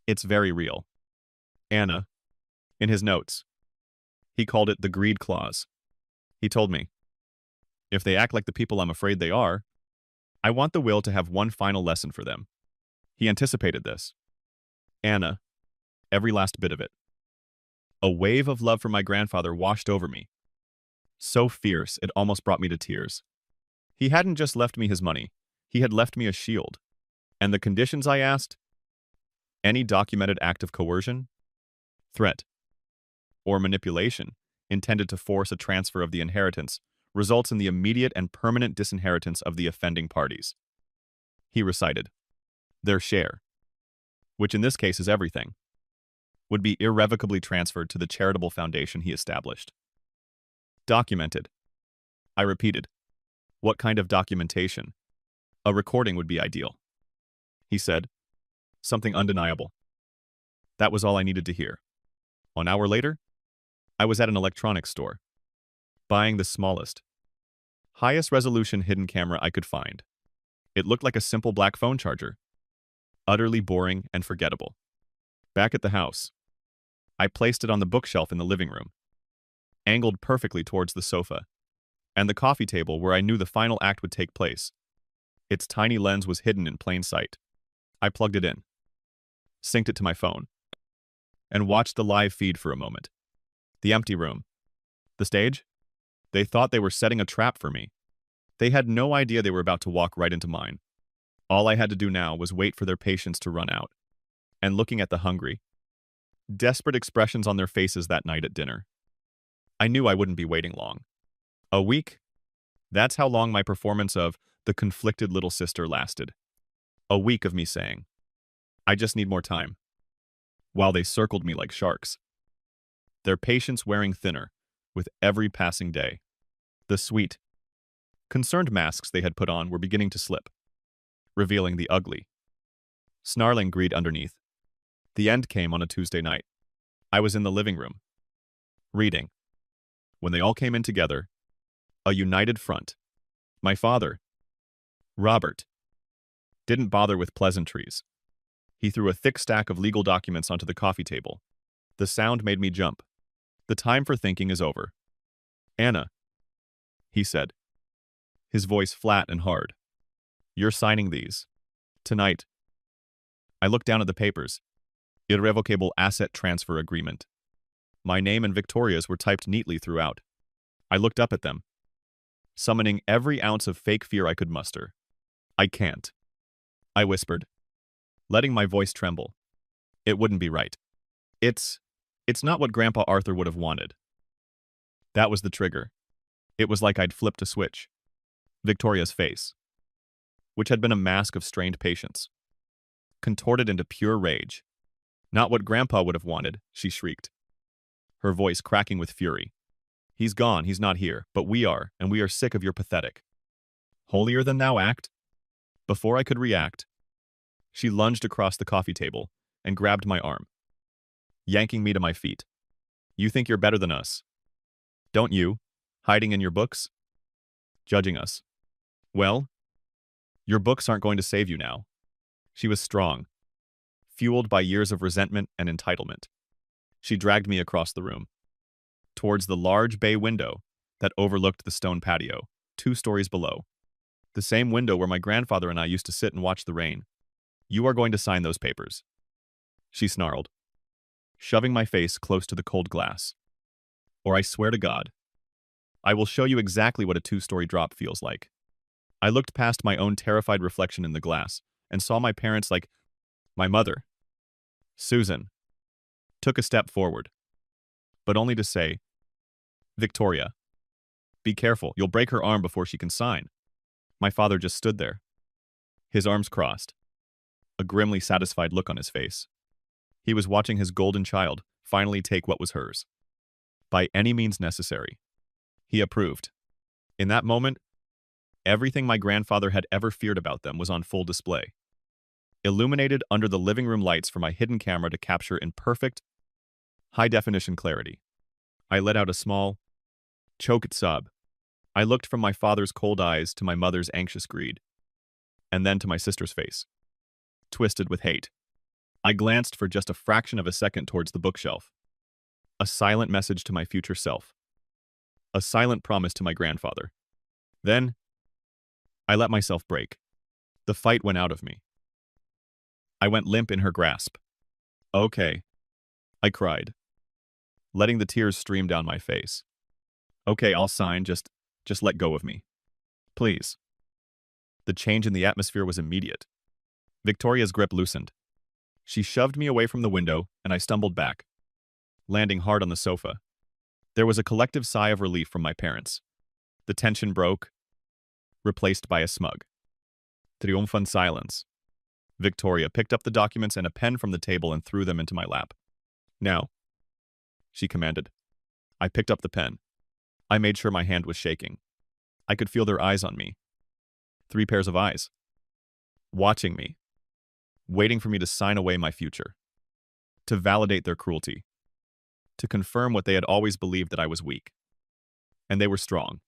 it's very real. Anna, in his notes, he called it the greed clause. He told me, if they act like the people I'm afraid they are, I want the will to have one final lesson for them. He anticipated this. Anna, every last bit of it. A wave of love for my grandfather washed over me. So fierce, it almost brought me to tears. He hadn't just left me his money. He had left me a shield. And the conditions I asked? Any documented act of coercion, threat, or manipulation intended to force a transfer of the inheritance results in the immediate and permanent disinheritance of the offending parties. He recited, their share, which in this case is everything, would be irrevocably transferred to the charitable foundation he established. Documented. I repeated, what kind of documentation? A recording would be ideal. He said, something undeniable. That was all I needed to hear. An hour later, I was at an electronics store, buying the smallest, highest resolution hidden camera I could find. It looked like a simple black phone charger, utterly boring and forgettable. Back at the house, I placed it on the bookshelf in the living room, angled perfectly towards the sofa, and the coffee table where I knew the final act would take place. Its tiny lens was hidden in plain sight. I plugged it in, synced it to my phone, and watched the live feed for a moment. The empty room. The stage? They thought they were setting a trap for me. They had no idea they were about to walk right into mine. All I had to do now was wait for their patience to run out. And looking at the hungry, desperate expressions on their faces that night at dinner, I knew I wouldn't be waiting long. A week? That's how long my performance of The Conflicted Little Sister lasted. A week of me saying, I just need more time. While they circled me like sharks, their patience wearing thinner with every passing day. The sweet, concerned masks they had put on were beginning to slip, revealing the ugly, snarling greed underneath. The end came on a Tuesday night. I was in the living room, reading. When they all came in together, a united front. My father, Robert, didn't bother with pleasantries. He threw a thick stack of legal documents onto the coffee table. The sound made me jump. The time for thinking is over. Anna, he said, his voice flat and hard. You're signing these. Tonight. I looked down at the papers. Irrevocable Asset Transfer Agreement. My name and Victoria's were typed neatly throughout. I looked up at them, summoning every ounce of fake fear I could muster. I can't. I whispered, letting my voice tremble. It wouldn't be right. It's not what Grandpa Arthur would have wanted. That was the trigger. It was like I'd flipped a switch. Victoria's face, which had been a mask of strained patience, contorted into pure rage. Not what Grandpa would have wanted, she shrieked, her voice cracking with fury. He's gone, he's not here, but we are, and we are sick of your pathetic, holier-than-thou act. Before I could react, she lunged across the coffee table and grabbed my arm, yanking me to my feet. You think you're better than us, don't you? Hiding in your books? Judging us. Well, your books aren't going to save you now. She was strong, fueled by years of resentment and entitlement. She dragged me across the room, towards the large bay window that overlooked the stone patio, 2 stories below. The same window where my grandfather and I used to sit and watch the rain. You are going to sign those papers, she snarled, shoving my face close to the cold glass. Or I swear to God, I will show you exactly what a 2-story drop feels like. I looked past my own terrified reflection in the glass and saw my parents like my mother, Susan, took a step forward, but only to say, "Victoria, be careful, you'll break her arm before she can sign." My father just stood there, his arms crossed, a grimly satisfied look on his face. He was watching his golden child finally take what was hers. By any means necessary. He approved. In that moment, everything my grandfather had ever feared about them was on full display, illuminated under the living room lights for my hidden camera to capture in perfect, high-definition clarity. I let out a small, choked sob. I looked from my father's cold eyes to my mother's anxious greed, and then to my sister's face, twisted with hate. I glanced for just a fraction of a second towards the bookshelf. A silent message to my future self. A silent promise to my grandfather. Then, I let myself break. The fight went out of me. I went limp in her grasp. "Okay," I cried, letting the tears stream down my face. "Okay, I'll sign, just let go of me. Please." The change in the atmosphere was immediate. Victoria's grip loosened. She shoved me away from the window, and I stumbled back, landing hard on the sofa. There was a collective sigh of relief from my parents. The tension broke, replaced by a smug, triumphant silence. Victoria picked up the documents and a pen from the table and threw them into my lap. "Now," she commanded. I picked up the pen. I made sure my hand was shaking. I could feel their eyes on me. 3 pairs of eyes. Watching me. Waiting for me to sign away my future. To validate their cruelty. To confirm what they had always believed, that I was weak. And they were strong.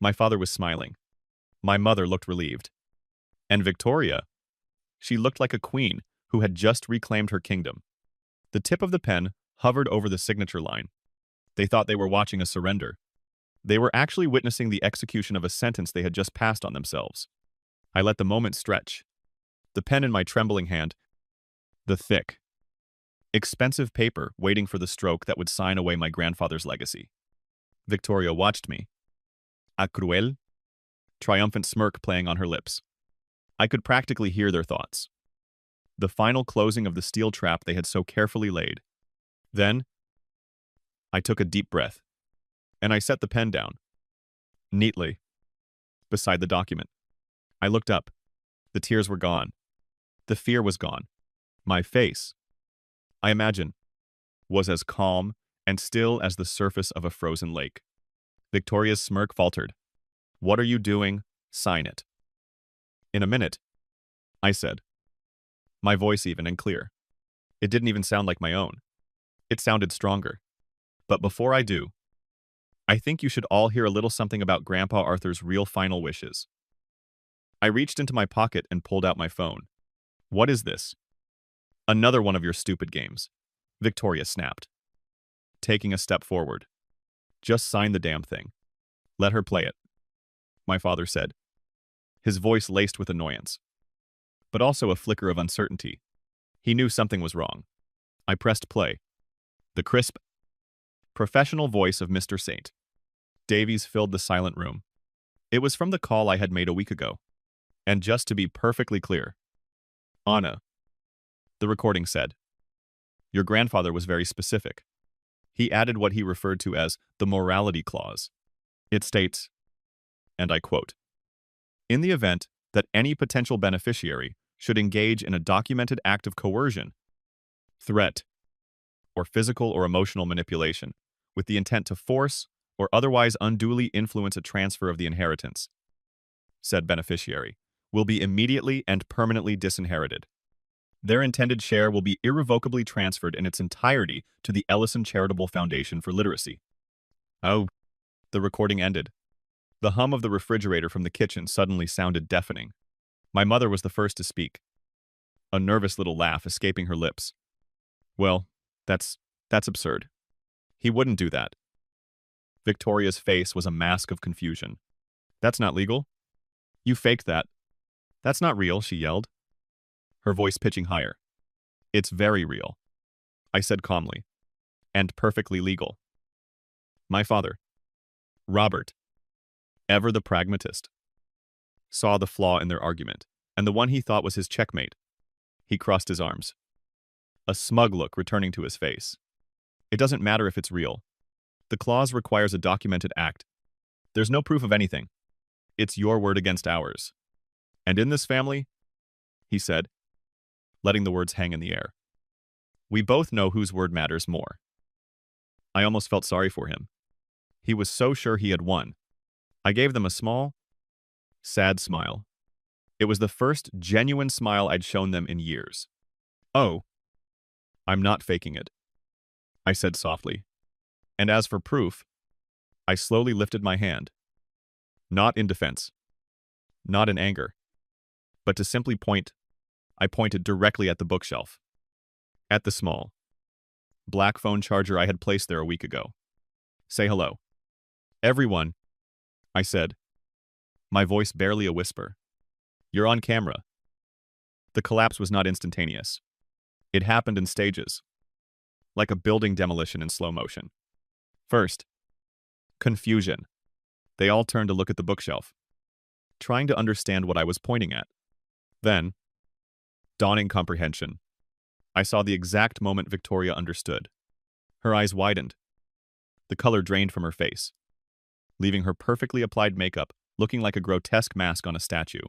My father was smiling. My mother looked relieved. And Victoria, she looked like a queen who had just reclaimed her kingdom. The tip of the pen hovered over the signature line. They thought they were watching a surrender. They were actually witnessing the execution of a sentence they had just passed on themselves. I let the moment stretch. The pen in my trembling hand, the thick, expensive paper waiting for the stroke that would sign away my grandfather's legacy. Victoria watched me. A cruel, triumphant smirk playing on her lips. I could practically hear their thoughts. The final closing of the steel trap they had so carefully laid. Then, I took a deep breath, and I set the pen down, neatly, beside the document. I looked up. The tears were gone. The fear was gone. My face, I imagine, was as calm and still as the surface of a frozen lake. Victoria's smirk faltered. "What are you doing? Sign it." "In a minute," I said, my voice even and clear. It didn't even sound like my own. It sounded stronger. "But before I do, I think you should all hear a little something about Grandpa Arthur's real final wishes." I reached into my pocket and pulled out my phone. "What is this?" "Another one of your stupid games," Victoria snapped, taking a step forward. "Just sign the damn thing. Let her play it," my father said, his voice laced with annoyance, but also a flicker of uncertainty. He knew something was wrong. I pressed play. The crisp, professional voice of Mr. St. Davies filled the silent room. It was from the call I had made a week ago. And just to be perfectly clear, "Anna," the recording said, "your grandfather was very specific. He added what he referred to as the morality clause. It states, and I quote, 'In the event that any potential beneficiary should engage in a documented act of coercion, threat, or physical or emotional manipulation with the intent to force or otherwise unduly influence a transfer of the inheritance, said beneficiary will be immediately and permanently disinherited. Their intended share will be irrevocably transferred in its entirety to the Ellison Charitable Foundation for Literacy.'" Oh, the recording ended. The hum of the refrigerator from the kitchen suddenly sounded deafening. My mother was the first to speak, a nervous little laugh escaping her lips. "Well, that's absurd. He wouldn't do that." Victoria's face was a mask of confusion. "That's not legal. You faked that. That's not real," she yelled, her voice pitching higher. "It's very real," I said calmly, "and perfectly legal." My father, Robert, ever the pragmatist, saw the flaw in their argument, and the one he thought was his checkmate. He crossed his arms, a smug look returning to his face. It doesn't matter if it's real. The clause requires a documented act. There's no proof of anything. It's your word against ours. And in this family, he said, letting the words hang in the air, we both know whose word matters more. I almost felt sorry for him. He was so sure he had won. I gave them a small, sad smile. It was the first genuine smile I'd shown them in years. Oh, I'm not faking it, I said softly. And as for proof, I slowly lifted my hand. Not in defense, not in anger, but to simply point. I pointed directly at the bookshelf. At the small, black phone charger I had placed there a week ago. Say hello. Everyone, I said, my voice barely a whisper. You're on camera. The collapse was not instantaneous. It happened in stages, like a building demolition in slow motion. First, confusion. They all turned to look at the bookshelf, trying to understand what I was pointing at. Then, dawning comprehension. I saw the exact moment Victoria understood. Her eyes widened. The color drained from her face, leaving her perfectly applied makeup looking like a grotesque mask on a statue.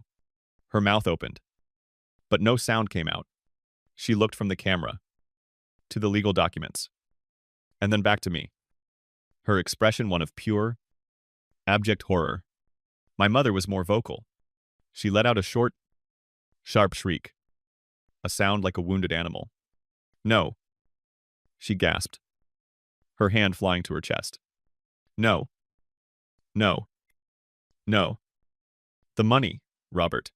Her mouth opened, but no sound came out. She looked from the camera to the legal documents, and then back to me. Her expression one of pure, abject horror. My mother was more vocal. She let out a short, sharp shriek, a sound like a wounded animal. No, she gasped, her hand flying to her chest. No, no, no. The money, Robert.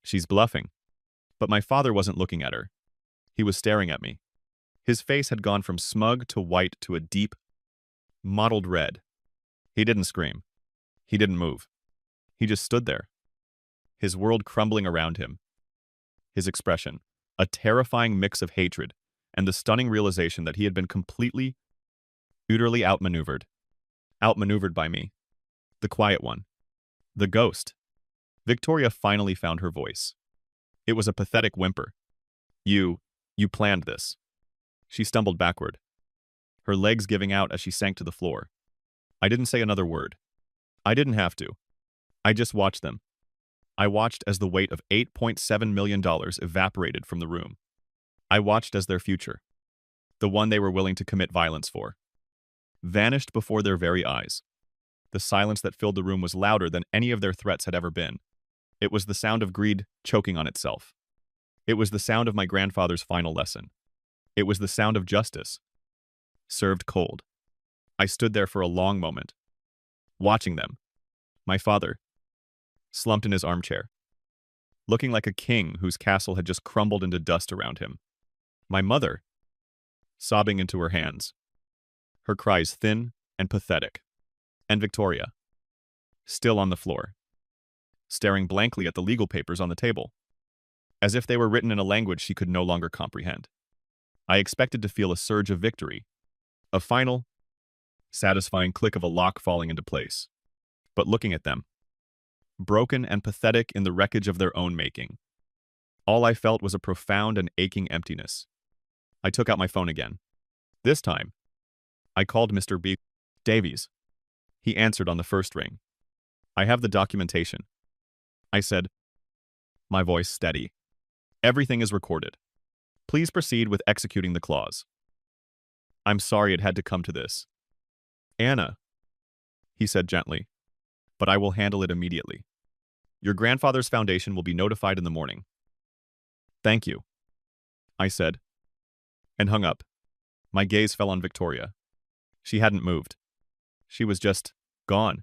She's bluffing. But my father wasn't looking at her. He was staring at me. His face had gone from smug to white to a deep, mottled red. He didn't scream. He didn't move. He just stood there, his world crumbling around him. His expression, a terrifying mix of hatred and the stunning realization that he had been completely, utterly outmaneuvered. Outmaneuvered by me. The quiet one. The ghost. Victoria finally found her voice. It was a pathetic whimper. You planned this. She stumbled backward, her legs giving out as she sank to the floor. I didn't say another word. I didn't have to. I just watched them. I watched as the weight of $8.7 million evaporated from the room. I watched as their future, the one they were willing to commit violence for, vanished before their very eyes. The silence that filled the room was louder than any of their threats had ever been. It was the sound of greed choking on itself. It was the sound of my grandfather's final lesson. It was the sound of justice, served cold. I stood there for a long moment, watching them. My father, slumped in his armchair, looking like a king whose castle had just crumbled into dust around him. My mother, sobbing into her hands, her cries thin and pathetic. And Victoria, still on the floor, staring blankly at the legal papers on the table, as if they were written in a language she could no longer comprehend. I expected to feel a surge of victory, a final, satisfying click of a lock falling into place. But looking at them, broken and pathetic in the wreckage of their own making, all I felt was a profound and aching emptiness. I took out my phone again. This time, I called Mr. B. Davies. He answered on the first ring. I have the documentation, I said, my voice steady. Everything is recorded. Please proceed with executing the clause. I'm sorry it had to come to this. Anna, he said gently, but I will handle it immediately. Your grandfather's foundation will be notified in the morning. Thank you, I said, and hung up. My gaze fell on Victoria. She hadn't moved. She was just gone.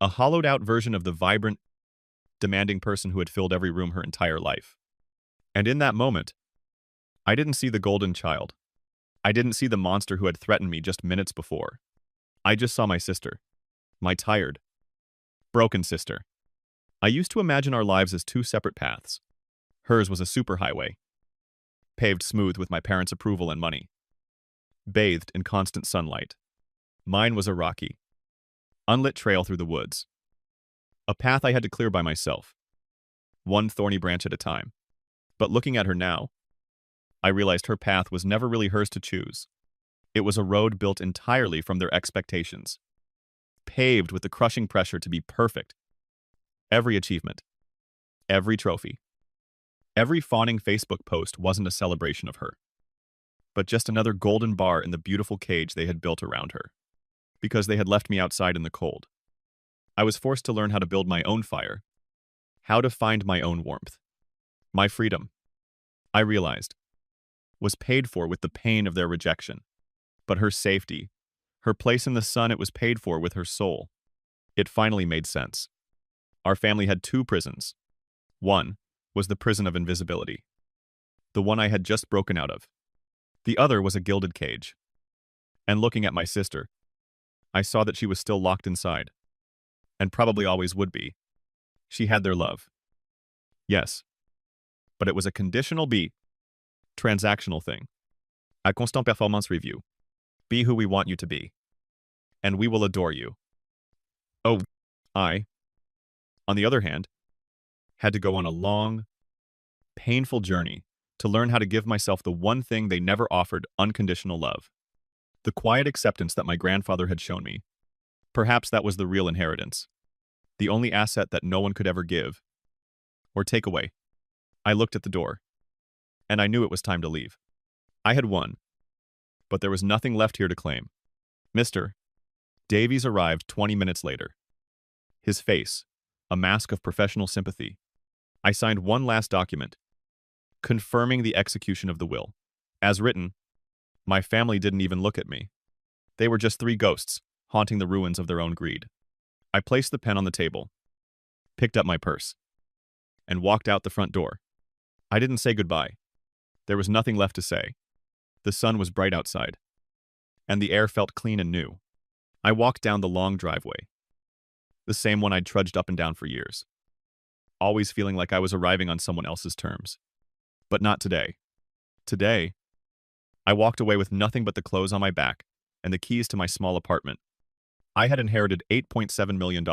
A hollowed-out version of the vibrant, demanding person who had filled every room her entire life. And in that moment, I didn't see the golden child. I didn't see the monster who had threatened me just minutes before. I just saw my sister. My tired, broken sister. I used to imagine our lives as two separate paths. Hers was a superhighway, paved smooth with my parents' approval and money, bathed in constant sunlight. Mine was a rocky, unlit trail through the woods. A path I had to clear by myself, one thorny branch at a time. But looking at her now, I realized her path was never really hers to choose. It was a road built entirely from their expectations, paved with the crushing pressure to be perfect. Every achievement, every trophy, every fawning Facebook post wasn't a celebration of her, but just another golden bar in the beautiful cage they had built around her. Because they had left me outside in the cold, I was forced to learn how to build my own fire, how to find my own warmth. My freedom, I realized, was paid for with the pain of their rejection. But her safety, her place in the sun, it was paid for with her soul. It finally made sense. Our family had two prisons. One was the prison of invisibility, the one I had just broken out of. The other was a gilded cage. And looking at my sister, I saw that she was still locked inside, and probably always would be. She had their love. Yes, but it was a conditional transactional thing. A constant performance review. Be who we want you to be, and we will adore you. Oh, I, on the other hand, had to go on a long, painful journey to learn how to give myself the one thing they never offered: unconditional love. The quiet acceptance that my grandfather had shown me. Perhaps that was the real inheritance, the only asset that no one could ever give or take away. I looked at the door, and I knew it was time to leave. I had won, but there was nothing left here to claim. Mr. Davies arrived 20 minutes later. His face, a mask of professional sympathy. I signed one last document, confirming the execution of the will. As written, my family didn't even look at me. They were just three ghosts, haunting the ruins of their own greed. I placed the pen on the table, picked up my purse, and walked out the front door. I didn't say goodbye. There was nothing left to say. The sun was bright outside, and the air felt clean and new. I walked down the long driveway, the same one I'd trudged up and down for years, always feeling like I was arriving on someone else's terms. But not today. Today, I walked away with nothing but the clothes on my back and the keys to my small apartment. I had inherited $8.7 million,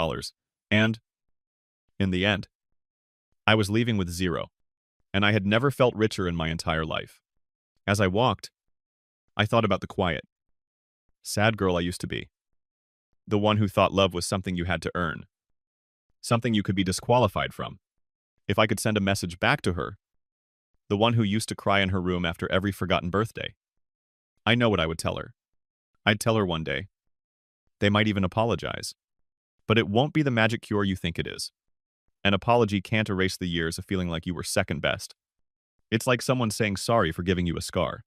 and, in the end, I was leaving with zero, and I had never felt richer in my entire life. As I walked, I thought about the quiet, sad girl I used to be. The one who thought love was something you had to earn, something you could be disqualified from. If I could send a message back to her, the one who used to cry in her room after every forgotten birthday, I know what I would tell her. I'd tell her one day. They might even apologize. But it won't be the magic cure you think it is. An apology can't erase the years of feeling like you were second best. It's like someone saying sorry for giving you a scar.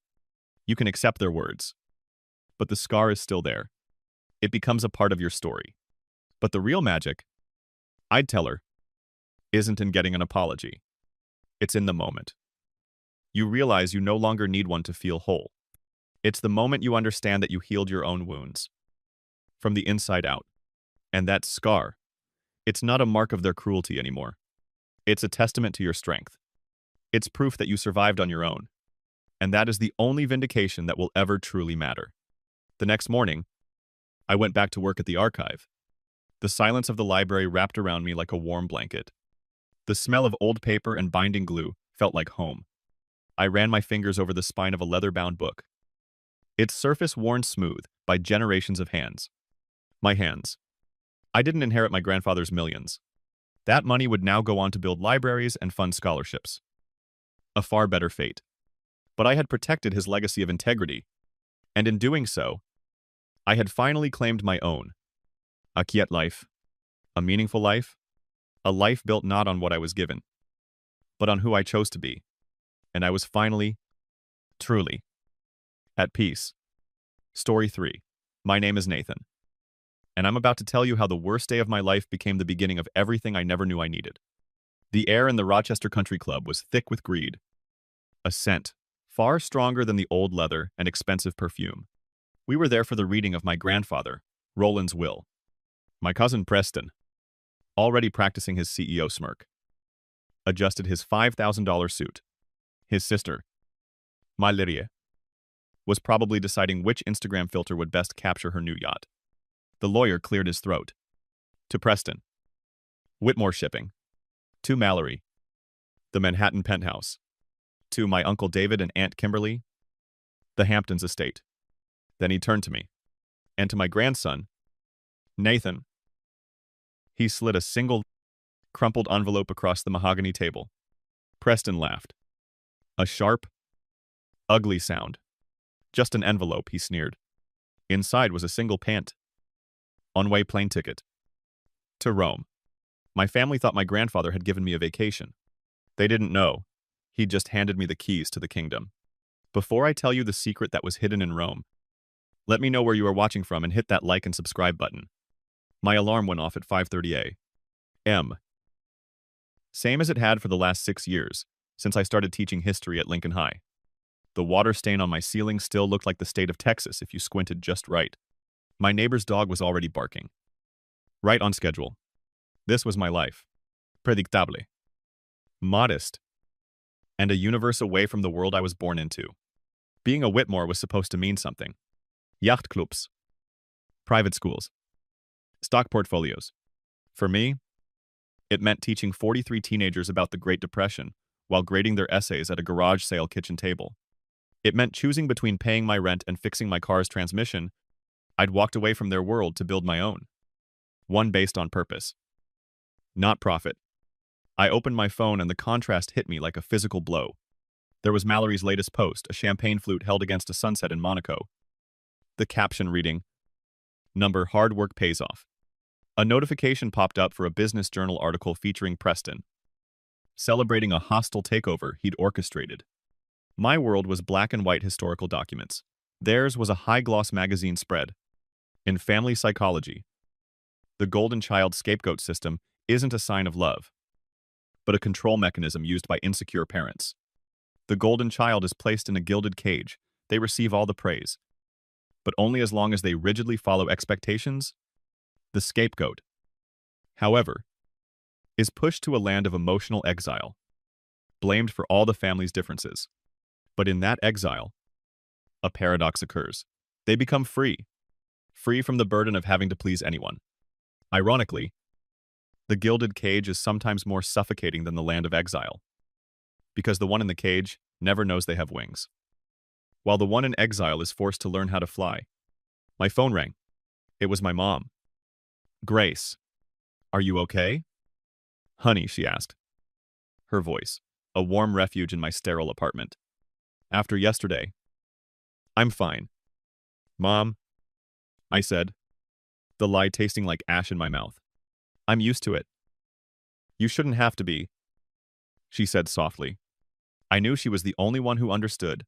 You can accept their words, but the scar is still there. It becomes a part of your story. But the real magic, I'd tell her, isn't in getting an apology. It's in the moment. You realize you no longer need one to feel whole. It's the moment you understand that you healed your own wounds, from the inside out. And that scar, it's not a mark of their cruelty anymore. It's a testament to your strength. It's proof that you survived on your own. And that is the only vindication that will ever truly matter. The next morning, I went back to work at the archive. The silence of the library wrapped around me like a warm blanket. The smell of old paper and binding glue felt like home. I ran my fingers over the spine of a leather-bound book, its surface worn smooth by generations of hands. My hands. I didn't inherit my grandfather's millions. That money would now go on to build libraries and fund scholarships. A far better fate. But I had protected his legacy of integrity, and in doing so, I had finally claimed my own. A quiet life. A meaningful life. A life built not on what I was given, but on who I chose to be. And I was finally, truly, at peace. Story 3. My name is Nathan, and I'm about to tell you how the worst day of my life became the beginning of everything I never knew I needed. The air in the Rochester Country Club was thick with greed, a scent far stronger than the old leather and expensive perfume. We were there for the reading of my grandfather, Roland's will. My cousin Preston, already practicing his CEO smirk, adjusted his $5,000 suit. His sister, my Lydia, was probably deciding which Instagram filter would best capture her new yacht. The lawyer cleared his throat. To Preston, Whitmore Shipping. To Mallory, the Manhattan penthouse. To my Uncle David and Aunt Kimberly, the Hamptons estate. Then he turned to me, and to my grandson, Nathan. He slid a single, crumpled envelope across the mahogany table. Preston laughed. A sharp, ugly sound. Just an envelope, he sneered. Inside was a single pant. One-way plane ticket. To Rome. My family thought my grandfather had given me a vacation. They didn't know. He'd just handed me the keys to the kingdom. Before I tell you the secret that was hidden in Rome, let me know where you are watching from and hit that like and subscribe button. My alarm went off at 5:30 a.m. Same as it had for the last 6 years, since I started teaching history at Lincoln High. The water stain on my ceiling still looked like the state of Texas if you squinted just right. My neighbor's dog was already barking. Right on schedule. This was my life. Predictable. Modest. And a universe away from the world I was born into. Being a Whitmore was supposed to mean something. Yacht clubs. Private schools. Stock portfolios. For me, it meant teaching 43 teenagers about the Great Depression while grading their essays at a garage sale kitchen table. It meant choosing between paying my rent and fixing my car's transmission. I'd walked away from their world to build my own. One based on purpose. Not profit. I opened my phone and the contrast hit me like a physical blow. There was Mallory's latest post, a champagne flute held against a sunset in Monaco. The caption reading, "Number hard work pays off." A notification popped up for a business journal article featuring Preston, celebrating a hostile takeover he'd orchestrated. My world was black and white historical documents. Theirs was a high-gloss magazine spread. In family psychology, the golden child scapegoat system isn't a sign of love, but a control mechanism used by insecure parents. The golden child is placed in a gilded cage. They receive all the praise, but only as long as they rigidly follow expectations. The scapegoat, however, is pushed to a land of emotional exile, blamed for all the family's differences. But in that exile, a paradox occurs. They become free from the burden of having to please anyone. Ironically, the gilded cage is sometimes more suffocating than the land of exile, because the one in the cage never knows they have wings, while the one in exile is forced to learn how to fly. My phone rang. It was my mom. "Grace, are you okay?" "Honey," she asked. Her voice, a warm refuge in my sterile apartment. "After yesterday, I'm fine." "Mom," I said, the lie tasting like ash in my mouth. "I'm used to it." "You shouldn't have to be," she said softly. I knew she was the only one who understood.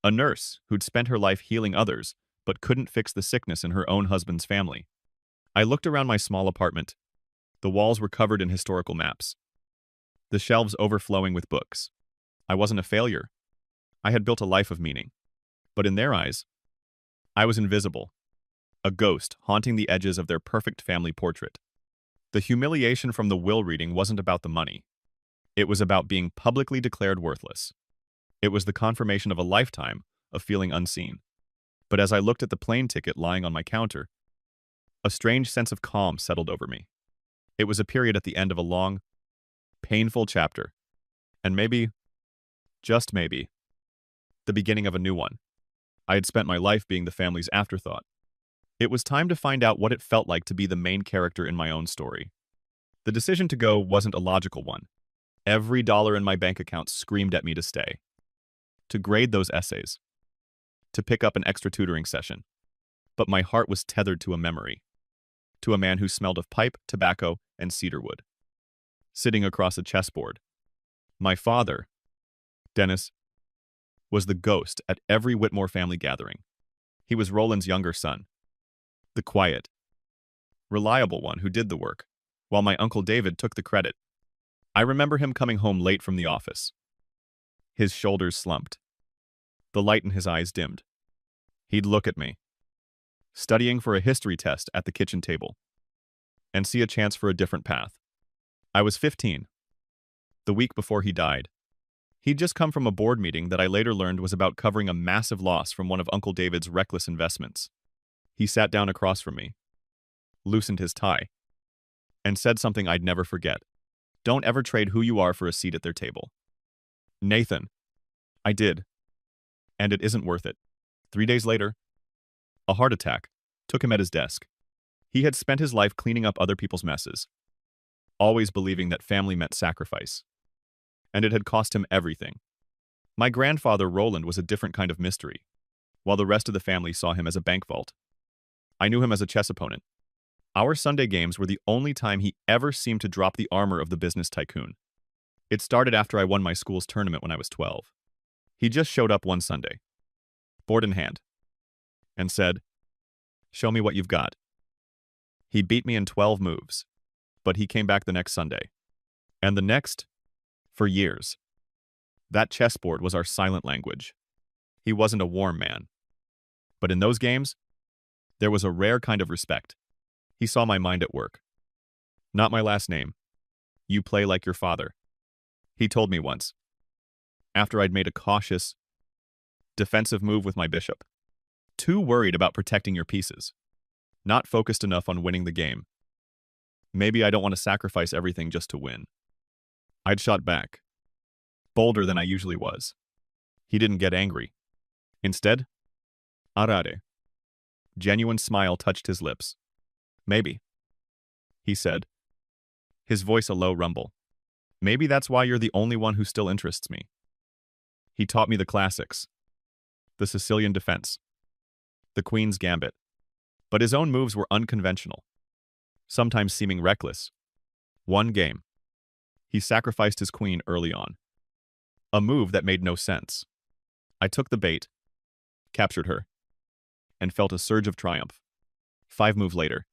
A nurse who'd spent her life healing others, but couldn't fix the sickness in her own husband's family. I looked around my small apartment. The walls were covered in historical maps, the shelves overflowing with books. I wasn't a failure. I had built a life of meaning. But in their eyes, I was invisible, a ghost haunting the edges of their perfect family portrait. The humiliation from the will reading wasn't about the money. It was about being publicly declared worthless. It was the confirmation of a lifetime of feeling unseen. But as I looked at the plane ticket lying on my counter, a strange sense of calm settled over me. It was a period at the end of a long, painful chapter, and maybe, just maybe, the beginning of a new one. I had spent my life being the family's afterthought. It was time to find out what it felt like to be the main character in my own story. The decision to go wasn't a logical one. Every dollar in my bank account screamed at me to stay, to grade those essays, to pick up an extra tutoring session. But my heart was tethered to a memory, to a man who smelled of pipe, tobacco, and cedar wood, sitting across a chessboard. My father, Dennis, was the ghost at every Whitmore family gathering. He was Roland's younger son, the quiet, reliable one who did the work, while my Uncle David took the credit. I remember him coming home late from the office. His shoulders slumped. The light in his eyes dimmed. He'd look at me, studying for a history test at the kitchen table, and see a chance for a different path. I was 15, the week before he died. He'd just come from a board meeting that I later learned was about covering a massive loss from one of Uncle David's reckless investments. He sat down across from me, loosened his tie, and said something I'd never forget. "Don't ever trade who you are for a seat at their table." "Nathan." I did. "And it isn't worth it." 3 days later, A heart attack took him at his desk. He had spent his life cleaning up other people's messes, always believing that family meant sacrifice. And it had cost him everything. My grandfather, Roland, was a different kind of mystery, while the rest of the family saw him as a bank vault. I knew him as a chess opponent. Our Sunday games were the only time he ever seemed to drop the armor of the business tycoon. It started after I won my school's tournament when I was 12. He just showed up one Sunday, board in hand, and said, "Show me what you've got." He beat me in 12 moves, but he came back the next Sunday. And the next, for years. That chessboard was our silent language. He wasn't a warm man. But in those games, there was a rare kind of respect. He saw my mind at work. "Not my last name. You play like your father," he told me once, after I'd made a cautious, defensive move with my bishop. Too worried about protecting your pieces. Not focused enough on winning the game. Maybe I don't want to sacrifice everything just to win. I'd shot back, bolder than I usually was. He didn't get angry. Instead, arare. Genuine smile touched his lips. "Maybe," he said, his voice a low rumble. "Maybe that's why you're the only one who still interests me." He taught me the classics. The Sicilian defense. The Queen's Gambit. But his own moves were unconventional, sometimes seeming reckless. One game, he sacrificed his queen early on. A move that made no sense. I took the bait, captured her, and felt a surge of triumph. 5 moves later,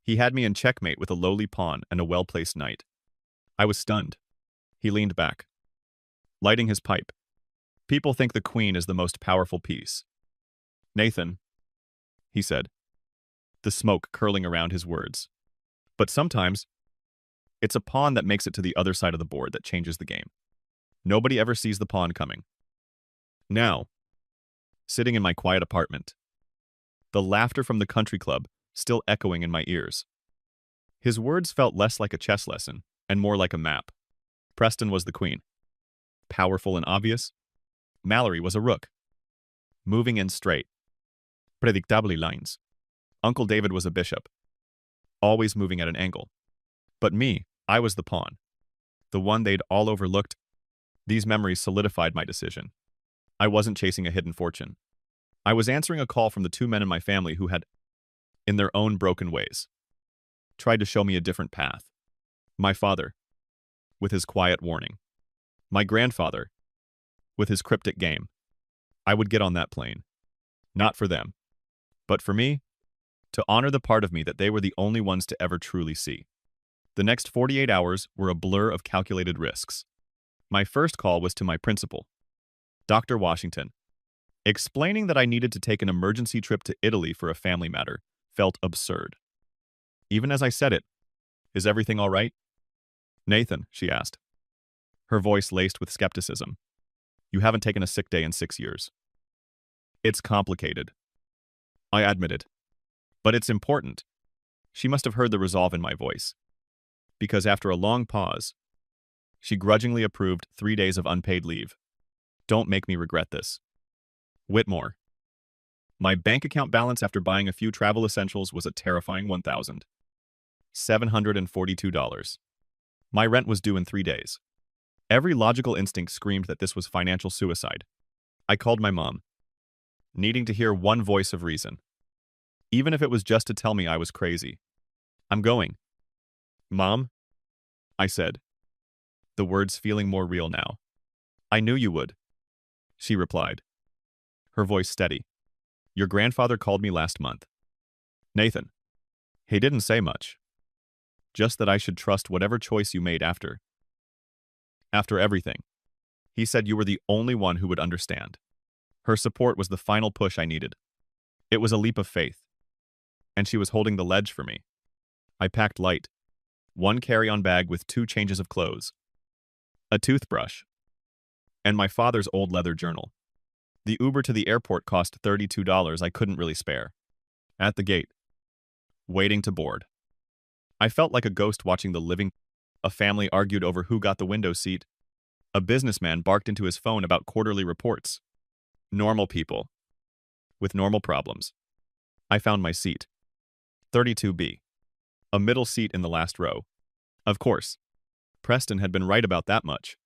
he had me in checkmate with a lowly pawn and a well-placed knight. I was stunned. He leaned back, lighting his pipe. "People think the queen is the most powerful piece. Nathan," he said, the smoke curling around his words. "But sometimes, it's a pawn that makes it to the other side of the board that changes the game. Nobody ever sees the pawn coming." Now, sitting in my quiet apartment, the laughter from the country club still echoing in my ears. His words felt less like a chess lesson and more like a map. Preston was the queen, powerful and obvious. Mallory was a rook, moving in straight, predictably lines. Uncle David was a bishop, always moving at an angle. But me, I was the pawn, the one they'd all overlooked. These memories solidified my decision. I wasn't chasing a hidden fortune. I was answering a call from the 2 men in my family who had, in their own broken ways, tried to show me a different path. My father, with his quiet warning. My grandfather, with his cryptic game. I would get on that plane. Not for them, but for me, to honor the part of me that they were the only ones to ever truly see. The next 48 hours were a blur of calculated risks. My first call was to my principal, Dr. Washington. Explaining that I needed to take an emergency trip to Italy for a family matter felt absurd. Even as I said it, "Is everything all right?" "Nathan," she asked, her voice laced with skepticism, "you haven't taken a sick day in 6 years." "It's complicated," I admitted. "But it's important." She must have heard the resolve in my voice, because after a long pause, she grudgingly approved 3 days of unpaid leave. "Don't make me regret this." Whitmore. My bank account balance after buying a few travel essentials was a terrifying $1,742. My rent was due in 3 days. Every logical instinct screamed that this was financial suicide. I called my mom, needing to hear one voice of reason, even if it was just to tell me I was crazy. "I'm going." "Mom," I said, the words feeling more real now. "I knew you would," she replied, her voice steady. "Your grandfather called me last month." "Nathan." "He didn't say much. Just that I should trust whatever choice you made after everything. He said you were the only one who would understand." Her support was the final push I needed. It was a leap of faith, and she was holding the ledge for me. I packed light, 1 carry-on bag with 2 changes of clothes, a toothbrush, and my father's old leather journal. The Uber to the airport cost $32 I couldn't really spare. At the gate, waiting to board, I felt like a ghost watching the living. A family argued over who got the window seat. A businessman barked into his phone about quarterly reports. Normal people, with normal problems. I found my seat. 32B. A middle seat in the last row. Of course. Preston had been right about that much.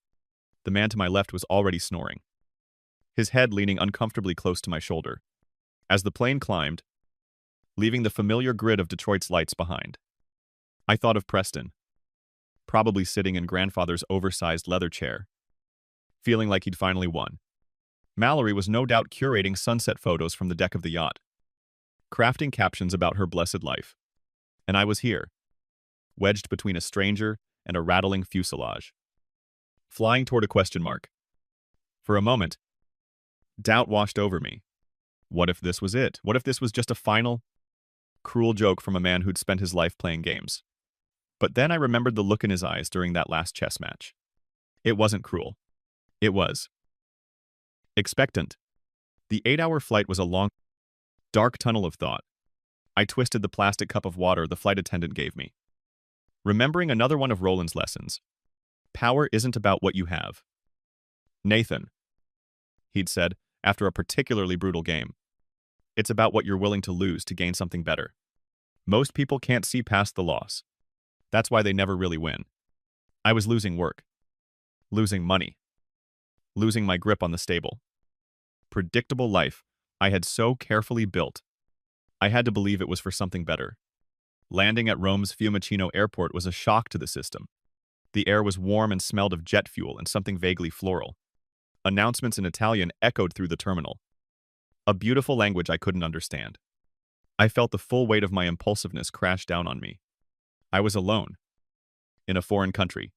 The man to my left was already snoring, his head leaning uncomfortably close to my shoulder. As the plane climbed, leaving the familiar grid of Detroit's lights behind, I thought of Preston, probably sitting in grandfather's oversized leather chair, feeling like he'd finally won. Mallory was no doubt curating sunset photos from the deck of the yacht, crafting captions about her blessed life. And I was here, wedged between a stranger and a rattling fuselage, flying toward a question mark. For a moment, doubt washed over me. What if this was it? What if this was just a final, cruel joke from a man who'd spent his life playing games? But then I remembered the look in his eyes during that last chess match. It wasn't cruel. It was expectant. The 8-hour flight was a long, dark tunnel of thought. I twisted the plastic cup of water the flight attendant gave me, remembering another one of Roland's lessons. Power isn't about what you have. Nathan, he'd said after a particularly brutal game, it's about what you're willing to lose to gain something better. Most people can't see past the loss. That's why they never really win. I was losing work, losing money, losing my grip on the stable, predictable life I had so carefully built. I had to believe it was for something better. Landing at Rome's Fiumicino airport was a shock to the system. The air was warm and smelled of jet fuel and something vaguely floral. Announcements in Italian echoed through the terminal, a beautiful language I couldn't understand. I felt the full weight of my impulsiveness crash down on me. I was alone, in a foreign country,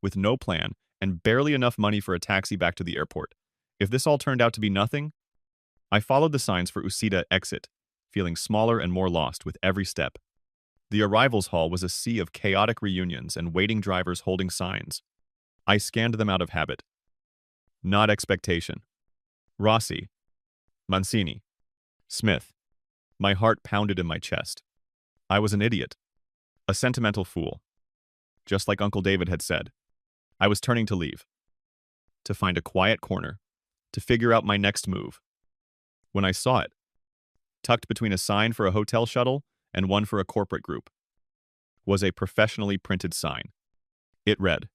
with no plan and barely enough money for a taxi back to the airport. If this all turned out to be nothing, I followed the signs for Usita exit, feeling smaller and more lost with every step. The arrivals hall was a sea of chaotic reunions and waiting drivers holding signs. I scanned them out of habit, not expectation. Rossi, Mancini, Smith. My heart pounded in my chest. I was an idiot, a sentimental fool. Just like Uncle David had said, I was turning to leave, to find a quiet corner, to figure out my next move. When I saw it, tucked between a sign for a hotel shuttle and one for a corporate group, was a professionally printed sign. It read,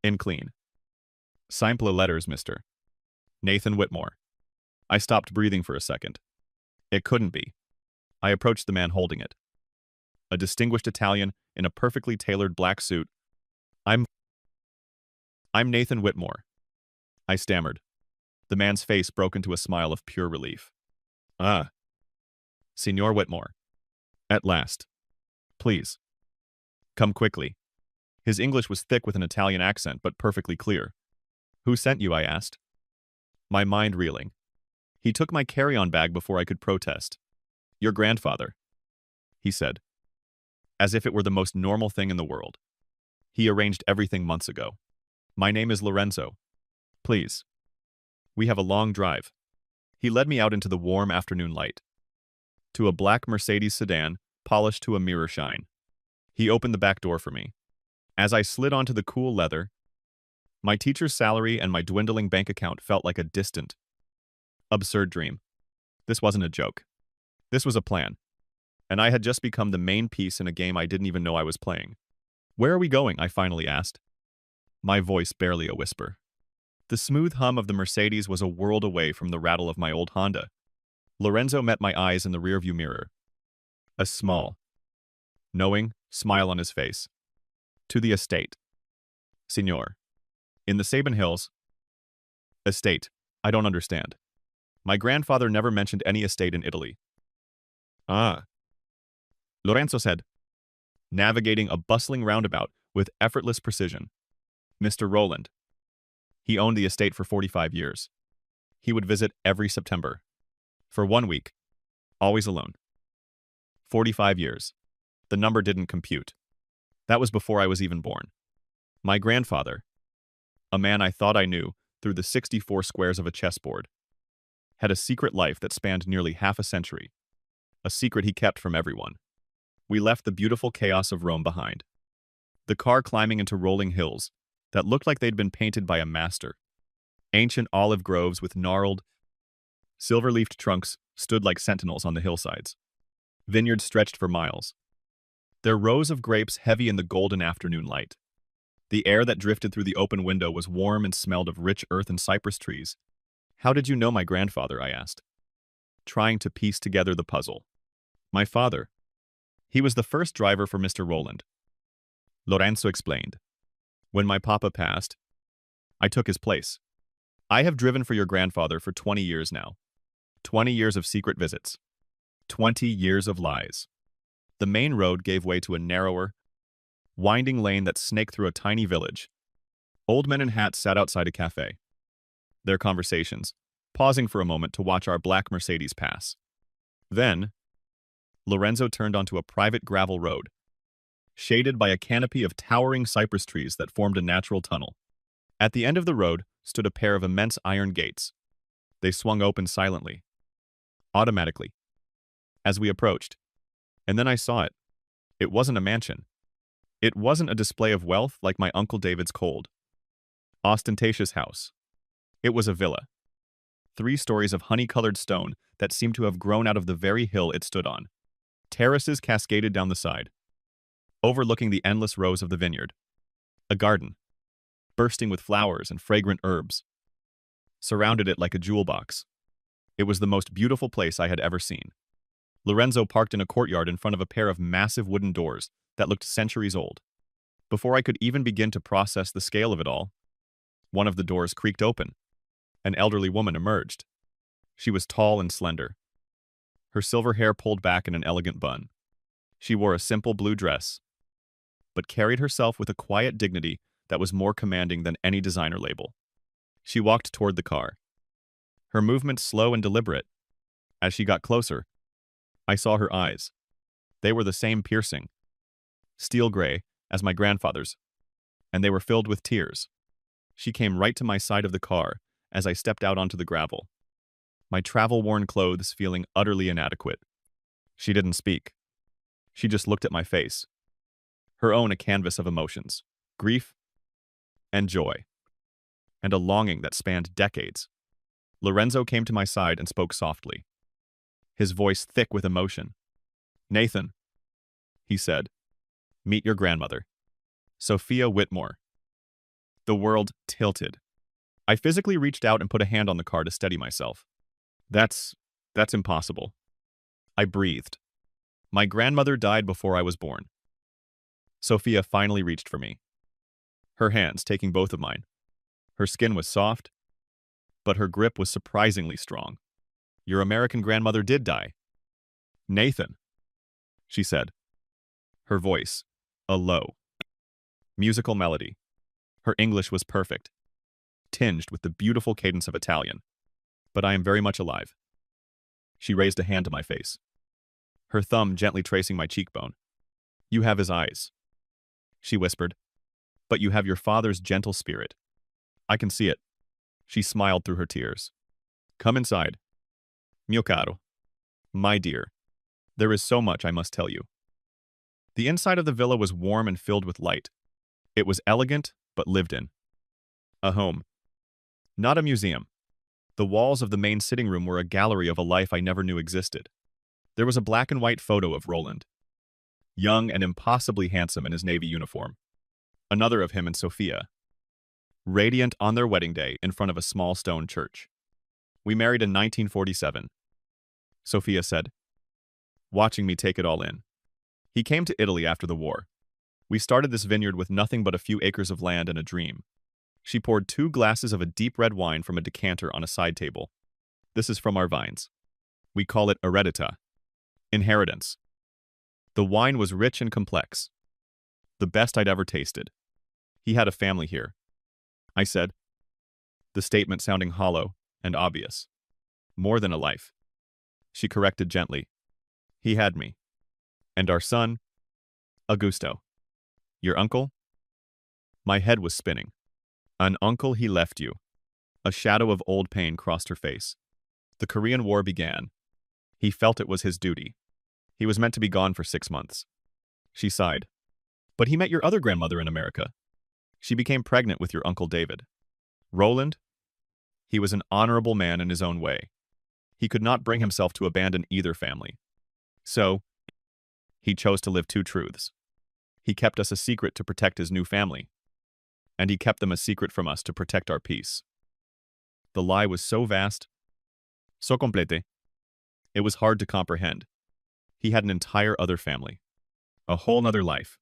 in clean, simple letters, Mr. Nathan Whitmore. I stopped breathing for a second. It couldn't be. I approached the man holding it, a distinguished Italian in a perfectly tailored black suit. I'm Nathan Whitmore, I stammered. The man's face broke into a smile of pure relief. Ah, Signor Whitmore. At last. Please. Come quickly. His English was thick with an Italian accent, but perfectly clear. Who sent you, I asked, my mind reeling. He took my carry-on bag before I could protest. Your grandfather, he said, as if it were the most normal thing in the world. He arranged everything months ago. My name is Lorenzo. Please. We have a long drive. He led me out into the warm afternoon light, to a black Mercedes sedan, polished to a mirror shine. He opened the back door for me. As I slid onto the cool leather, my teacher's salary and my dwindling bank account felt like a distant, absurd dream. This wasn't a joke. This was a plan. And I had just become the main piece in a game I didn't even know I was playing. Where are we going? I finally asked, my voice barely a whisper. The smooth hum of the Mercedes was a world away from the rattle of my old Honda. Lorenzo met my eyes in the rearview mirror, a small, knowing smile on his face. To the estate. Signor. In the Sabin Hills. Estate. I don't understand. My grandfather never mentioned any estate in Italy. Ah. Lorenzo said, navigating a bustling roundabout with effortless precision. Mr. Roland. He owned the estate for 45 years. He would visit every September. For 1 week. Always alone. 45 years. The number didn't compute. That was before I was even born. My grandfather, a man I thought I knew through the 64 squares of a chessboard, had a secret life that spanned nearly half a century. A secret he kept from everyone. We left the beautiful chaos of Rome behind. The car climbing into rolling hills that looked like they'd been painted by a master. Ancient olive groves with gnarled, silver-leafed trunks stood like sentinels on the hillsides. Vineyards stretched for miles, their rows of grapes heavy in the golden afternoon light. The air that drifted through the open window was warm and smelled of rich earth and cypress trees. "How did you know my grandfather?" I asked, trying to piece together the puzzle. "My father. He was the first driver for Mr. Roland," Lorenzo explained. "When my papa passed, I took his place. I have driven for your grandfather for 20 years now. 20 years of secret visits. 20 years of lies." The main road gave way to a narrower, winding lane that snaked through a tiny village. Old men in hats sat outside a cafe, their conversations, pausing for a moment to watch our black Mercedes pass. Then, Lorenzo turned onto a private gravel road, shaded by a canopy of towering cypress trees that formed a natural tunnel. At the end of the road stood a pair of immense iron gates. They swung open silently, automatically, as we approached. And then I saw it. It wasn't a mansion. It wasn't a display of wealth like my Uncle David's cold, ostentatious house. It was a villa. 3 stories of honey-colored stone that seemed to have grown out of the very hill it stood on. Terraces cascaded down the side, overlooking the endless rows of the vineyard. A garden, bursting with flowers and fragrant herbs, surrounded it like a jewel box. It was the most beautiful place I had ever seen. Lorenzo parked in a courtyard in front of a pair of massive wooden doors that looked centuries old. Before I could even begin to process the scale of it all, one of the doors creaked open. An elderly woman emerged. She was tall and slender, her silver hair pulled back in an elegant bun. She wore a simple blue dress, but carried herself with a quiet dignity that was more commanding than any designer label. She walked toward the car, her movements slow and deliberate. As she got closer, I saw her eyes. They were the same piercing, steel gray as my grandfather's, and they were filled with tears. She came right to my side of the car as I stepped out onto the gravel, my travel-worn clothes feeling utterly inadequate. She didn't speak. She just looked at my face, her own a canvas of emotions, grief and joy, and a longing that spanned decades. Lorenzo came to my side and spoke softly, his voice thick with emotion. "Nathan," he said, "meet your grandmother, Sophia Whitmore." The world tilted. I physically reached out and put a hand on the car to steady myself. That's impossible." I breathed. "My grandmother died before I was born." Sophia finally reached for me, her hands taking both of mine. Her skin was soft, but her grip was surprisingly strong. "Your American grandmother did die." "Nathan," she said, her voice a low, musical melody. Her English was perfect, tinged with the beautiful cadence of Italian. "But I am very much alive." She raised a hand to my face, her thumb gently tracing my cheekbone. "You have his eyes," she whispered, "but you have your father's gentle spirit. I can see it." She smiled through her tears. "Come inside. Mio caro. My dear. There is so much I must tell you." The inside of the villa was warm and filled with light. It was elegant, but lived in. A home, not a museum. The walls of the main sitting room were a gallery of a life I never knew existed. There was a black and white photo of Roland, young and impossibly handsome in his navy uniform. Another of him and Sophia, radiant on their wedding day in front of a small stone church. "We married in 1947, Sophia said, watching me take it all in. "He came to Italy after the war. We started this vineyard with nothing but a few acres of land and a dream." She poured 2 glasses of a deep red wine from a decanter on a side table. "This is from our vines. We call it eredità, inheritance." The wine was rich and complex, the best I'd ever tasted. "He had a family here," I said, the statement sounding hollow and obvious. "More than a life," she corrected gently. "He had me. And our son, Augusto." "Your uncle?" My head was spinning. "An uncle he left you." A shadow of old pain crossed her face. "The Korean War began. He felt it was his duty. He was meant to be gone for 6 months." She sighed. "But he met your other grandmother in America. She became pregnant with your Uncle David. Roland? He was an honorable man in his own way. He could not bring himself to abandon either family. So, he chose to live two truths. He kept us a secret to protect his new family, and he kept them a secret from us to protect our peace. The lie was so vast, so complete, it was hard to comprehend. He had an entire other family, a whole nother life.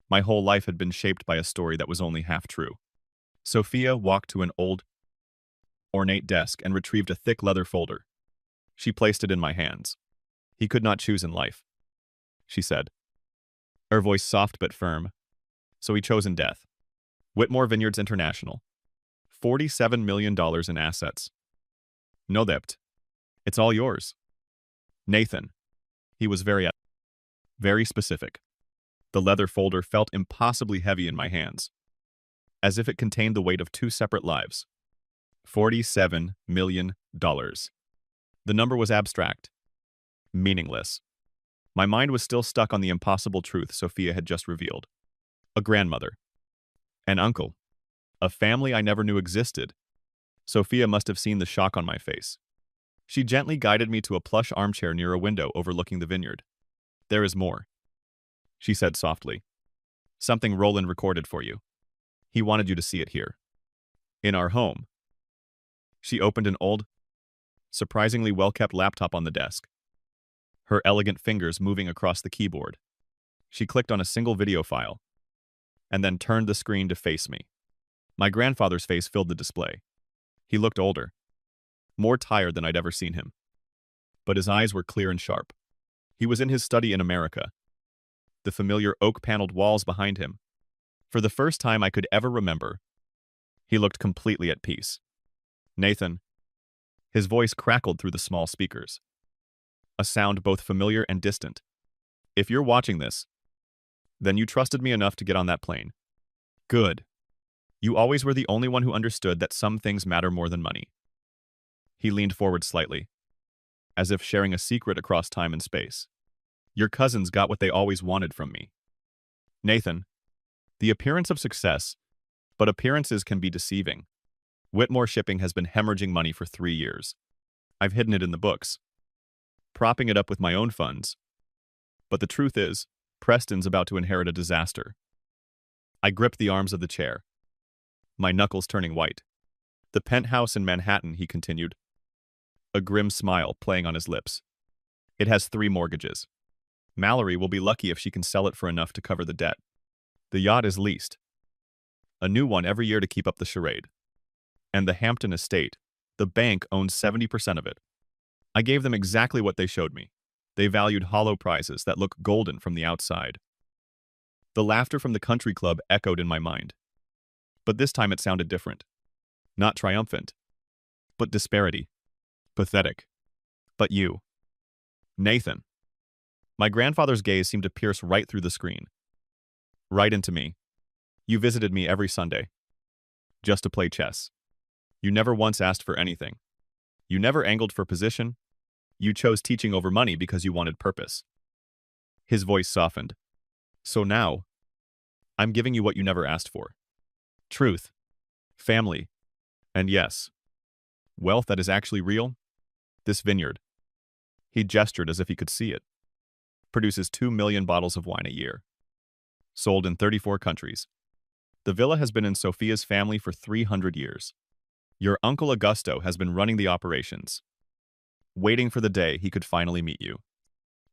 My whole life had been shaped by a story that was only half true. Sophia walked to an old, ornate desk and retrieved a thick leather folder. She placed it in my hands. He could not choose in life, she said, her voice soft but firm. So he chose in death. Whitmore Vineyards International. $47 million in assets. No debt. It's all yours. Nathan. He was very specific. The leather folder felt impossibly heavy in my hands, as if it contained the weight of two separate lives. $47 million. The number was abstract, meaningless. My mind was still stuck on the impossible truth Sophia had just revealed. A grandmother. An uncle. A family I never knew existed. Sophia must have seen the shock on my face. She gently guided me to a plush armchair near a window overlooking the vineyard. There is more, she said softly. Something Roland recorded for you. He wanted you to see it here. In our home. She opened an old, surprisingly well-kept laptop on the desk, her elegant fingers moving across the keyboard. She clicked on a single video file, and then turned the screen to face me. My grandfather's face filled the display. He looked older, more tired than I'd ever seen him. But his eyes were clear and sharp. He was in his study in America, the familiar oak-paneled walls behind him. For the first time I could ever remember, he looked completely at peace. Nathan. His voice crackled through the small speakers, a sound both familiar and distant. If you're watching this, then you trusted me enough to get on that plane. Good. You always were the only one who understood that some things matter more than money. He leaned forward slightly, as if sharing a secret across time and space. Your cousins got what they always wanted from me. Nathan. The appearance of success, but appearances can be deceiving. Whitmore Shipping has been hemorrhaging money for 3 years. I've hidden it in the books, propping it up with my own funds. But the truth is, Preston's about to inherit a disaster. I gripped the arms of the chair, my knuckles turning white. The penthouse in Manhattan, he continued, a grim smile playing on his lips. It has 3 mortgages. Mallory will be lucky if she can sell it for enough to cover the debt. The yacht is leased. A new one every year to keep up the charade. And the Hampton estate, the bank owns 70% of it. I gave them exactly what they showed me. They valued hollow prizes that look golden from the outside. The laughter from the country club echoed in my mind. But this time it sounded different. Not triumphant, but disparity. Pathetic. But you. Nathan. My grandfather's gaze seemed to pierce right through the screen. Right into me. You visited me every Sunday. Just to play chess. You never once asked for anything. You never angled for position. You chose teaching over money because you wanted purpose. His voice softened. So now, I'm giving you what you never asked for. Truth. Family. And yes, wealth that is actually real. This vineyard. He gestured as if he could see it. Produces 2 million bottles of wine a year. Sold in 34 countries. The villa has been in Sophia's family for 300 years. Your uncle Augusto has been running the operations, waiting for the day he could finally meet you.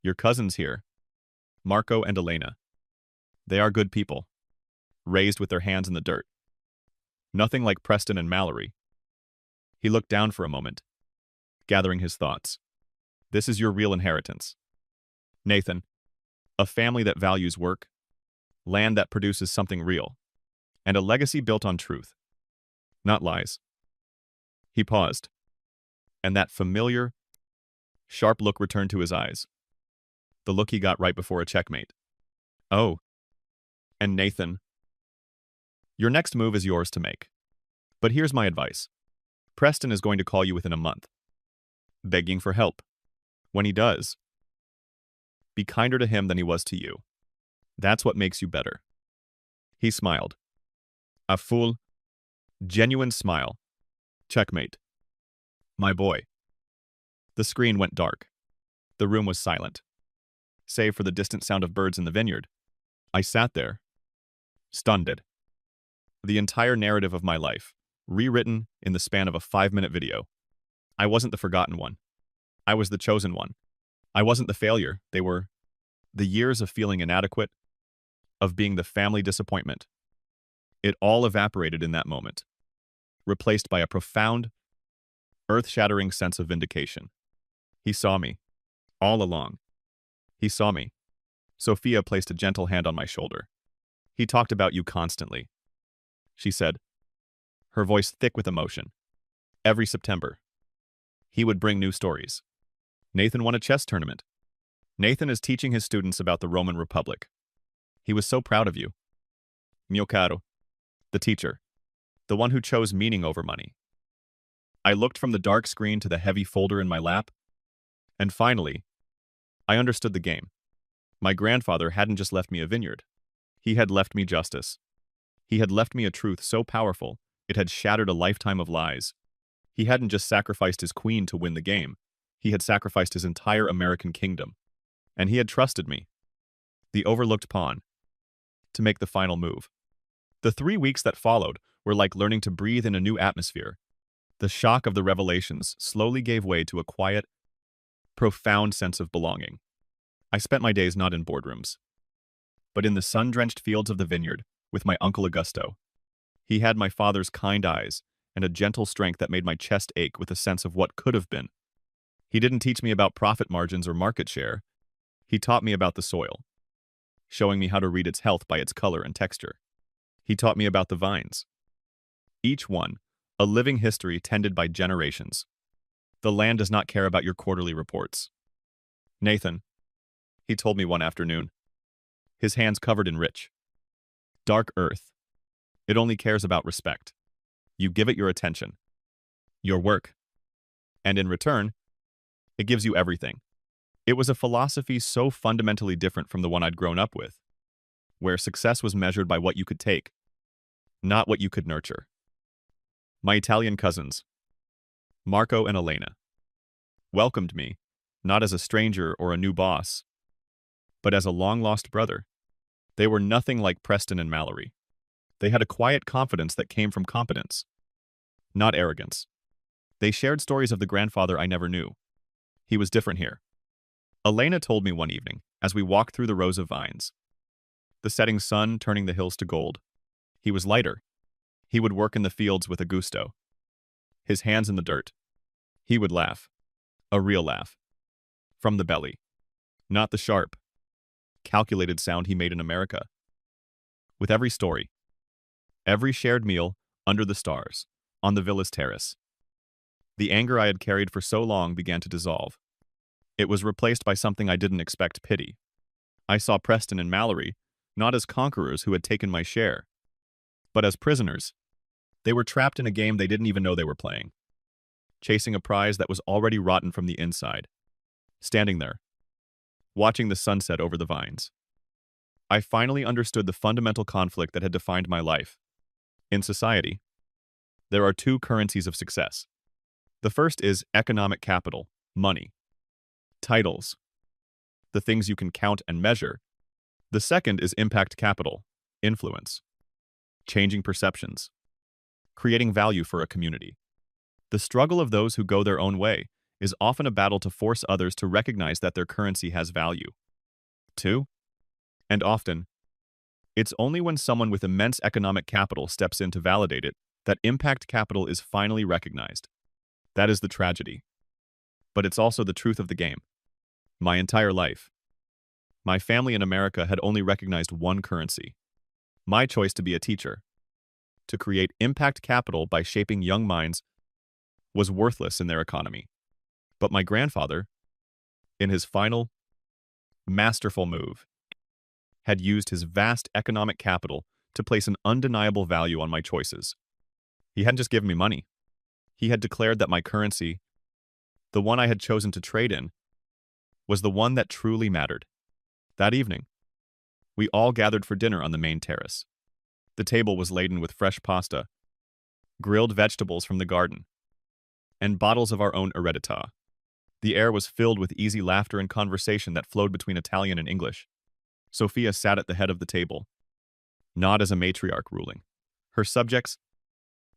Your cousins here, Marco and Elena. They are good people, raised with their hands in the dirt. Nothing like Preston and Mallory. He looked down for a moment, gathering his thoughts. This is your real inheritance. Nathan, a family that values work, land that produces something real, and a legacy built on truth, not lies. He paused, and that familiar, sharp look returned to his eyes. The look he got right before a checkmate. Oh. And Nathan, your next move is yours to make. But here's my advice. Preston is going to call you within a month, begging for help. When he does, be kinder to him than he was to you. That's what makes you better. He smiled. A full, genuine smile. Checkmate. My boy. The The screen went dark. The room was silent, save for the distant sound of birds in the vineyard. I sat there, stunned. The entire narrative of my life, rewritten in the span of a 5-minute video. I wasn't the forgotten one. I was the chosen one. I wasn't the failure. They were the years of feeling inadequate, of being the family disappointment. It all evaporated in that moment, replaced by a profound, earth-shattering sense of vindication. He saw me, all along. He saw me. Sophia placed a gentle hand on my shoulder. He talked about you constantly, she said, her voice thick with emotion. Every September, he would bring new stories. Nathan won a chess tournament. Nathan is teaching his students about the Roman Republic. He was so proud of you. Mio caro, the teacher, the one who chose meaning over money. I looked from the dark screen to the heavy folder in my lap, and finally, I understood the game. My grandfather hadn't just left me a vineyard. He had left me justice. He had left me a truth so powerful, it had shattered a lifetime of lies. He hadn't just sacrificed his queen to win the game. He had sacrificed his entire American kingdom. And he had trusted me, the overlooked pawn, to make the final move. The 3 weeks that followed were like learning to breathe in a new atmosphere. The shock of the revelations slowly gave way to a quiet, profound sense of belonging. I spent my days not in boardrooms, but in the sun-drenched fields of the vineyard with my Uncle Augusto. He had my father's kind eyes and a gentle strength that made my chest ache with a sense of what could have been. He didn't teach me about profit margins or market share. He taught me about the soil, showing me how to read its health by its color and texture. He taught me about the vines, each one a living history tended by generations. The land does not care about your quarterly reports. Nathan, he told me one afternoon, his hands covered in rich, dark earth. It only cares about respect. You give it your attention, your work, and in return, it gives you everything. It was a philosophy so fundamentally different from the one I'd grown up with, where success was measured by what you could take, not what you could nurture. My Italian cousins, Marco and Elena, welcomed me, not as a stranger or a new boss, but as a long-lost brother. They were nothing like Preston and Mallory. They had a quiet confidence that came from competence, not arrogance. They shared stories of the grandfather I never knew. He was different here. Elena told me one evening, as we walked through the rows of vines, the setting sun turning the hills to gold. He was lighter. He would work in the fields with a gusto, his hands in the dirt. He would laugh, a real laugh, from the belly, not the sharp, calculated sound he made in America. With every story, every shared meal under the stars, on the villa's terrace, the anger I had carried for so long began to dissolve. It was replaced by something I didn't expect: pity. I saw Preston and Mallory not as conquerors who had taken my share, but as prisoners. They were trapped in a game they didn't even know they were playing, chasing a prize that was already rotten from the inside. Standing there, watching the sunset over the vines, I finally understood the fundamental conflict that had defined my life. In society, there are 2 currencies of success. The first is economic capital, money, titles, the things you can count and measure. The second is impact capital, influence, changing perceptions, creating value for a community. The struggle of those who go their own way is often a battle to force others to recognize that their currency has value. 2. And often, it's only when someone with immense economic capital steps in to validate it that impact capital is finally recognized. That is the tragedy. But it's also the truth of the game. My entire life, my family in America had only recognized one currency: my choice to be a teacher. To create impact capital by shaping young minds was worthless in their economy. But my grandfather, in his final, masterful move, had used his vast economic capital to place an undeniable value on my choices. He hadn't just given me money. He had declared that my currency, the one I had chosen to trade in, was the one that truly mattered. That evening, we all gathered for dinner on the main terrace. The table was laden with fresh pasta, grilled vegetables from the garden, and bottles of our own eredità. The air was filled with easy laughter and conversation that flowed between Italian and English. Sophia sat at the head of the table, not as a matriarch ruling her subjects,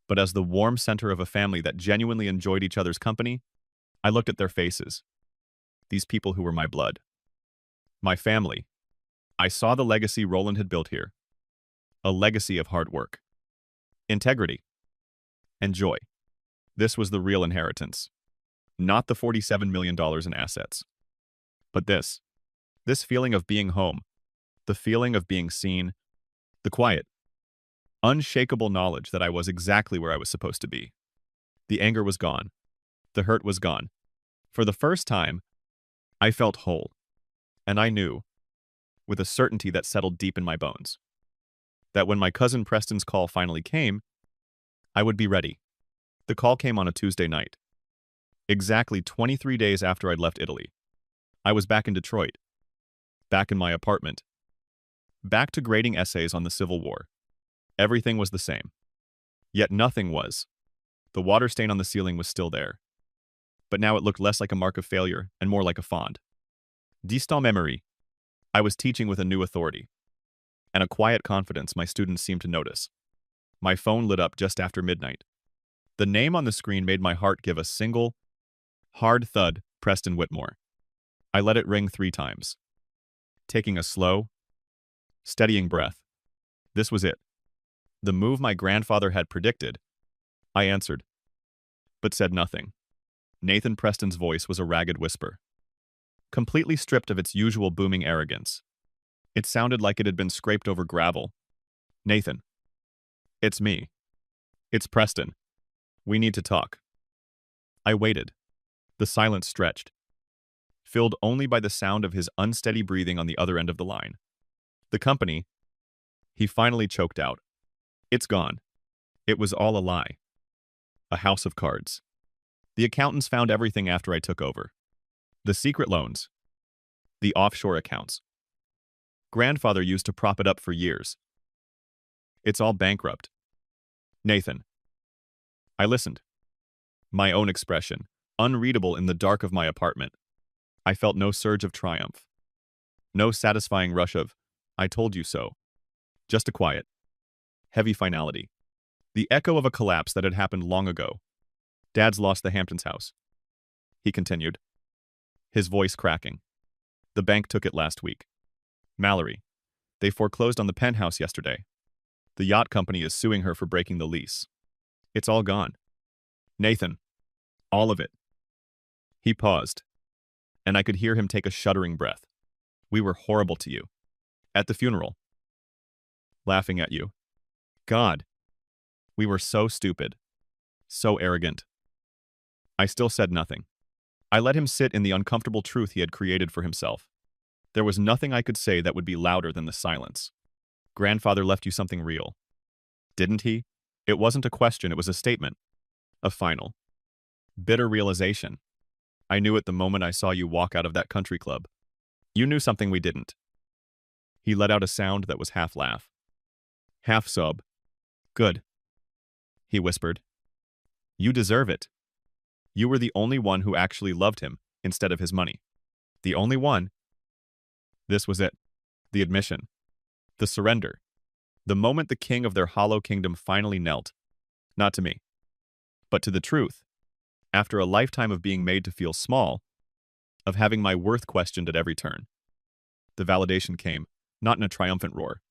but as the warm center of a family that genuinely enjoyed each other's company. I looked at their faces, these people who were my blood, my family. I saw the legacy Roland had built here, a legacy of hard work, integrity, and joy. This was the real inheritance, not the $47 million in assets, but this feeling of being home, the feeling of being seen, the quiet, unshakable knowledge that I was exactly where I was supposed to be. The anger was gone. The hurt was gone. For the first time, I felt whole, and I knew, with a certainty that settled deep in my bones, that when my cousin Preston's call finally came, I would be ready. The call came on a Tuesday night, exactly 23 days after I'd left Italy. I was back in Detroit, back in my apartment, back to grading essays on the Civil War. Everything was the same. Yet nothing was. The water stain on the ceiling was still there. But now it looked less like a mark of failure and more like a fond, distant memory. I was teaching with a new authority, and a quiet confidence my students seemed to notice. My phone lit up just after midnight. The name on the screen made my heart give a single, hard thud. Preston Whitmore. I let it ring 3 times, taking a slow, steadying breath. This was it. The move my grandfather had predicted. I answered, but said nothing. Nathan Preston's voice was a ragged whisper, completely stripped of its usual booming arrogance. It sounded like it had been scraped over gravel. Nathan. It's me. It's Preston. We need to talk. I waited. The silence stretched, filled only by the sound of his unsteady breathing on the other end of the line. The company, he finally choked out. It's gone. It was all a lie. A house of cards. The accountants found everything after I took over. The secret loans. The offshore accounts. Grandfather used to prop it up for years. It's all bankrupt. Nathan. I listened. My own expression, unreadable in the dark of my apartment. I felt no surge of triumph. No satisfying rush of, I told you so. Just a quiet, heavy finality. The echo of a collapse that had happened long ago. Dad's lost the Hamptons house, he continued, his voice cracking. The bank took it last week. Mallory. They foreclosed on the penthouse yesterday. The yacht company is suing her for breaking the lease. It's all gone. Nathan. All of it. He paused, and I could hear him take a shuddering breath. We were horrible to you. At the funeral. Laughing at you. God. We were so stupid. So arrogant. I still said nothing. I let him sit in the uncomfortable truth he had created for himself. There was nothing I could say that would be louder than the silence. Grandfather left you something real. Didn't he? It wasn't a question, it was a statement. A final, bitter realization. I knew it the moment I saw you walk out of that country club. You knew something we didn't. He let out a sound that was half laugh, half sob. Good, he whispered. You deserve it. You were the only one who actually loved him instead of his money. The only one. This was it. The admission. The surrender. The moment the king of their hollow kingdom finally knelt. Not to me, but to the truth. After a lifetime of being made to feel small, of having my worth questioned at every turn. The validation came, not in a triumphant roar,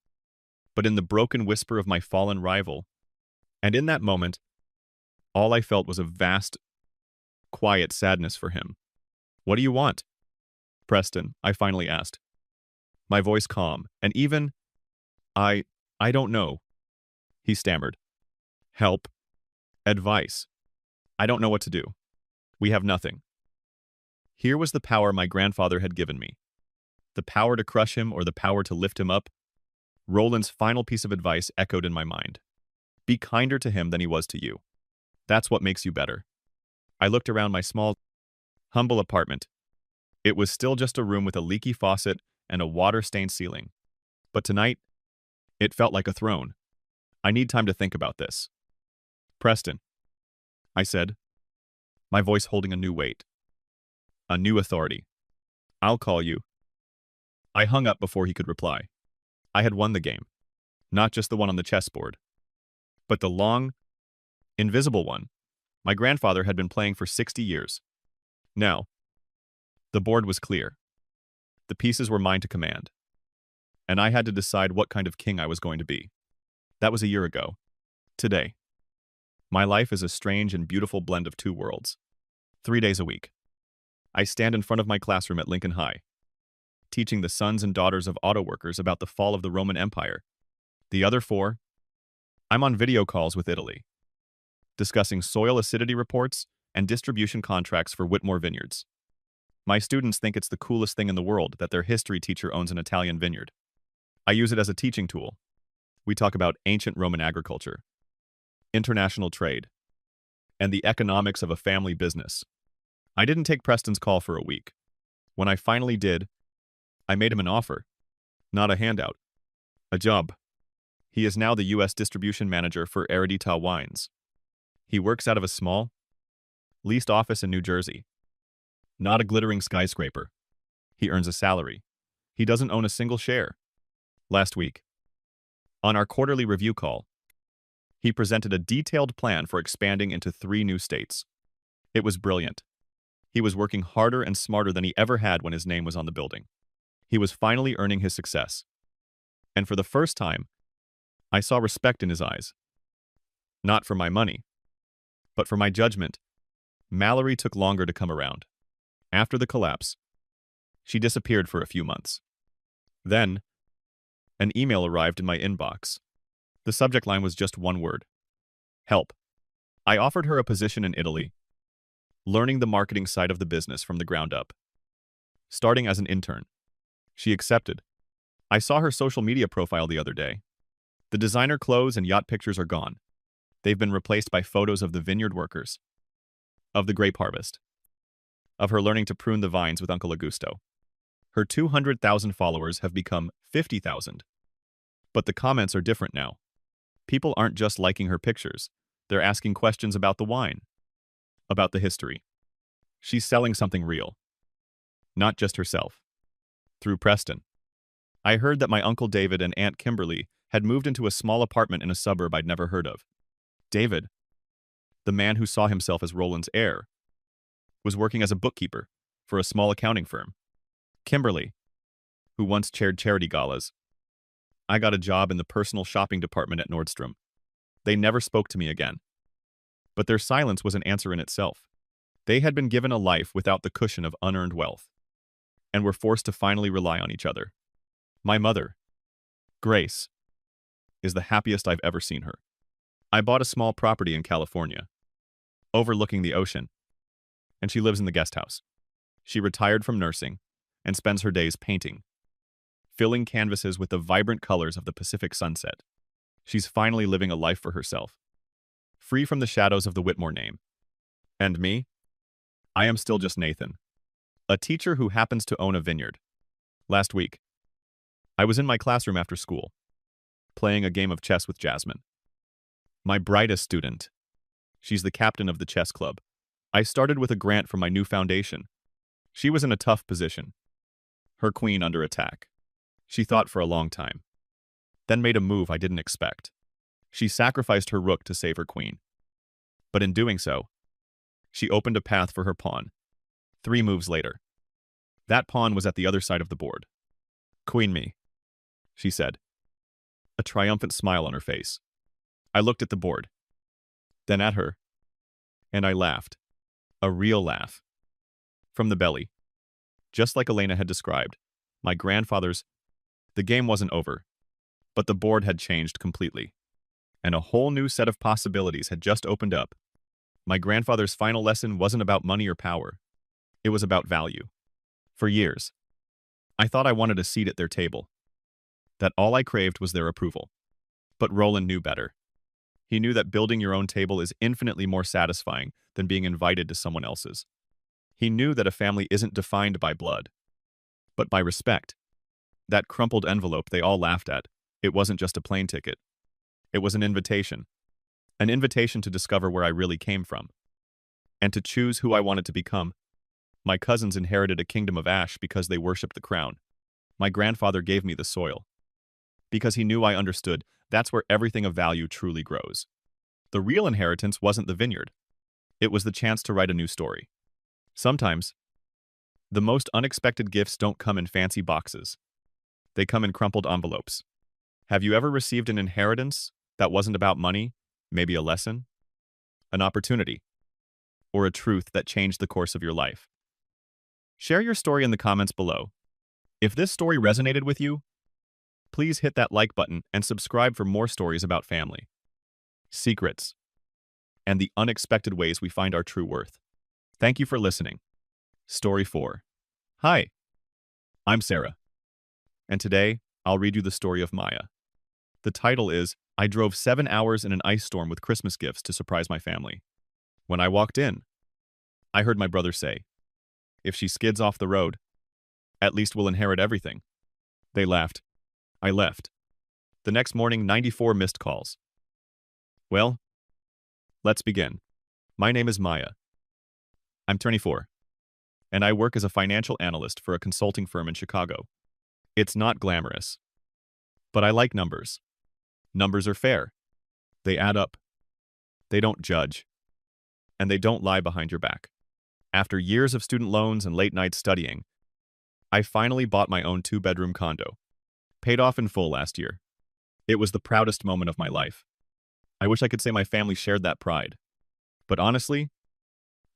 but in the broken whisper of my fallen rival. And in that moment, all I felt was a vast, quiet sadness for him. What do you want? Preston, I finally asked. My voice calm, and even, I don't know, he stammered. Help. Advice. I don't know what to do. We have nothing. Here was the power my grandfather had given me. The power to crush him or the power to lift him up. Roland's final piece of advice echoed in my mind. Be kinder to him than he was to you. That's what makes you better. I looked around my small, humble apartment. It was still just a room with a leaky faucet and a water-stained ceiling. But tonight, it felt like a throne. I need time to think about this. Preston, I said, my voice holding a new weight. A new authority. I'll call you. I hung up before he could reply. I had won the game. Not just the one on the chessboard, but the long, invisible one my grandfather had been playing for 60 years. Now, the board was clear. The pieces were mine to command. And I had to decide what kind of king I was going to be. That was a year ago. Today, my life is a strange and beautiful blend of two worlds. 3 days a week, I stand in front of my classroom at Lincoln High, teaching the sons and daughters of auto workers about the fall of the Roman Empire. The other 4, I'm on video calls with Italy, discussing soil acidity reports and distribution contracts for Whitmore vineyards. My students think it's the coolest thing in the world that their history teacher owns an Italian vineyard. I use it as a teaching tool. We talk about ancient Roman agriculture, international trade, and the economics of a family business. I didn't take Preston's call for a week. When I finally did, I made him an offer, not a handout, a job. He is now the U.S. distribution manager for Aita wines. He works out of a small, leased office in New Jersey. Not a glittering skyscraper. He earns a salary. He doesn't own a single share. Last week, on our quarterly review call, he presented a detailed plan for expanding into 3 new states. It was brilliant. He was working harder and smarter than he ever had when his name was on the building. He was finally earning his success. And for the first time, I saw respect in his eyes. Not for my money, but for my judgment. Mallory took longer to come around. After the collapse, she disappeared for a few months. Then, an email arrived in my inbox. The subject line was just one word: help. I offered her a position in Italy, learning the marketing side of the business from the ground up. Starting as an intern. She accepted. I saw her social media profile the other day. The designer clothes and yacht pictures are gone. They've been replaced by photos of the vineyard workers, of the grape harvest, of her learning to prune the vines with Uncle Augusto. Her 200,000 followers have become 50,000. But the comments are different now. People aren't just liking her pictures. They're asking questions about the wine, about the history. She's selling something real. Not just herself. Through Preston. I heard that my Uncle David and Aunt Kimberly had moved into a small apartment in a suburb I'd never heard of. David, the man who saw himself as Roland's heir, was working as a bookkeeper for a small accounting firm. Kimberly, who once chaired charity galas. I got a job in the personal shopping department at Nordstrom. They never spoke to me again. But their silence was an answer in itself. They had been given a life without the cushion of unearned wealth, and were forced to finally rely on each other. My mother, Grace, is the happiest I've ever seen her. I bought a small property in California, overlooking the ocean, and she lives in the guest house. She retired from nursing and spends her days painting, filling canvases with the vibrant colors of the Pacific sunset. She's finally living a life for herself, free from the shadows of the Whitmore name. And me? I am still just Nathan, a teacher who happens to own a vineyard. Last week, I was in my classroom after school, playing a game of chess with Jasmine, my brightest student. She's the captain of the chess club. I started with a grant from my new foundation. She was in a tough position, her queen under attack. She thought for a long time, then made a move I didn't expect. She sacrificed her rook to save her queen. But in doing so, she opened a path for her pawn. 3 moves later, that pawn was at the other side of the board. Queen me, she said, a triumphant smile on her face. I looked at the board, then at her, and I laughed. A real laugh. From the belly. Just like Elena had described, my grandfather's, the game wasn't over, but the board had changed completely, and a whole new set of possibilities had just opened up. My grandfather's final lesson wasn't about money or power. It was about value. For years, I thought I wanted a seat at their table, that all I craved was their approval. But Roland knew better. He knew that building your own table is infinitely more satisfying than being invited to someone else's. He knew that a family isn't defined by blood, but by respect. That crumpled envelope they all laughed at, it wasn't just a plane ticket. It was an invitation to discover where I really came from, and to choose who I wanted to become. My cousins inherited a kingdom of ash because they worshipped the crown. My grandfather gave me the soil. Because he knew I understood, that's where everything of value truly grows. The real inheritance wasn't the vineyard. It was the chance to write a new story. Sometimes, the most unexpected gifts don't come in fancy boxes. They come in crumpled envelopes. Have you ever received an inheritance that wasn't about money, maybe a lesson, an opportunity, or a truth that changed the course of your life? Share your story in the comments below. If this story resonated with you, please hit that like button and subscribe for more stories about family, secrets, and the unexpected ways we find our true worth. Thank you for listening. Story 4. Hi, I'm Sarah, and today I'll read you the story of Maya. The title is, I drove 7 hours in an ice storm with Christmas gifts to surprise my family. When I walked in, I heard my brother say, if she skids off the road, at least we'll inherit everything. They laughed. I left. The next morning, 94 missed calls. Well, let's begin. My name is Maya. I'm 24, and I work as a financial analyst for a consulting firm in Chicago. It's not glamorous, but I like numbers. Numbers are fair. They add up. They don't judge. And they don't lie behind your back. After years of student loans and late nights studying, I finally bought my own 2-bedroom condo. Paid off in full last year. It was the proudest moment of my life. I wish I could say my family shared that pride. But honestly,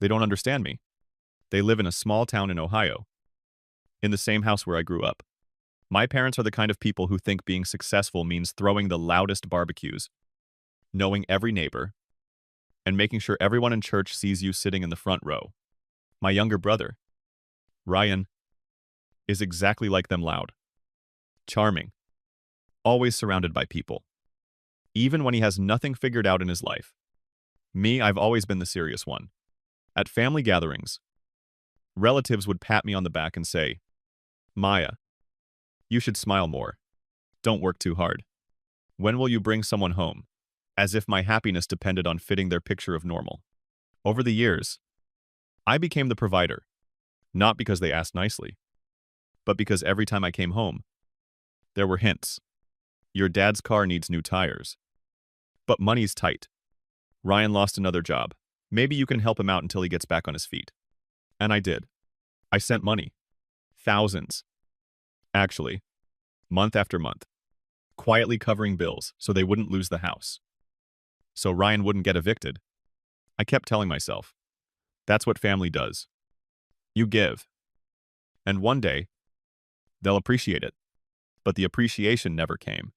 they don't understand me. They live in a small town in Ohio, in the same house where I grew up. My parents are the kind of people who think being successful means throwing the loudest barbecues, knowing every neighbor, and making sure everyone in church sees you sitting in the front row. My younger brother, Ryan, is exactly like them, loud, charming, always surrounded by people, even when he has nothing figured out in his life. Me, I've always been the serious one. At family gatherings, relatives would pat me on the back and say, Maya, you should smile more. Don't work too hard. When will you bring someone home? As if my happiness depended on fitting their picture of normal. Over the years, I became the provider, not because they asked nicely, but because every time I came home, there were hints. Your dad's car needs new tires. But money's tight. Ryan lost another job. Maybe you can help him out until he gets back on his feet. And I did. I sent money. Thousands. Actually, month after month. Quietly covering bills so they wouldn't lose the house. So Ryan wouldn't get evicted. I kept telling myself, that's what family does. You give. And one day, they'll appreciate it. But the appreciation never came.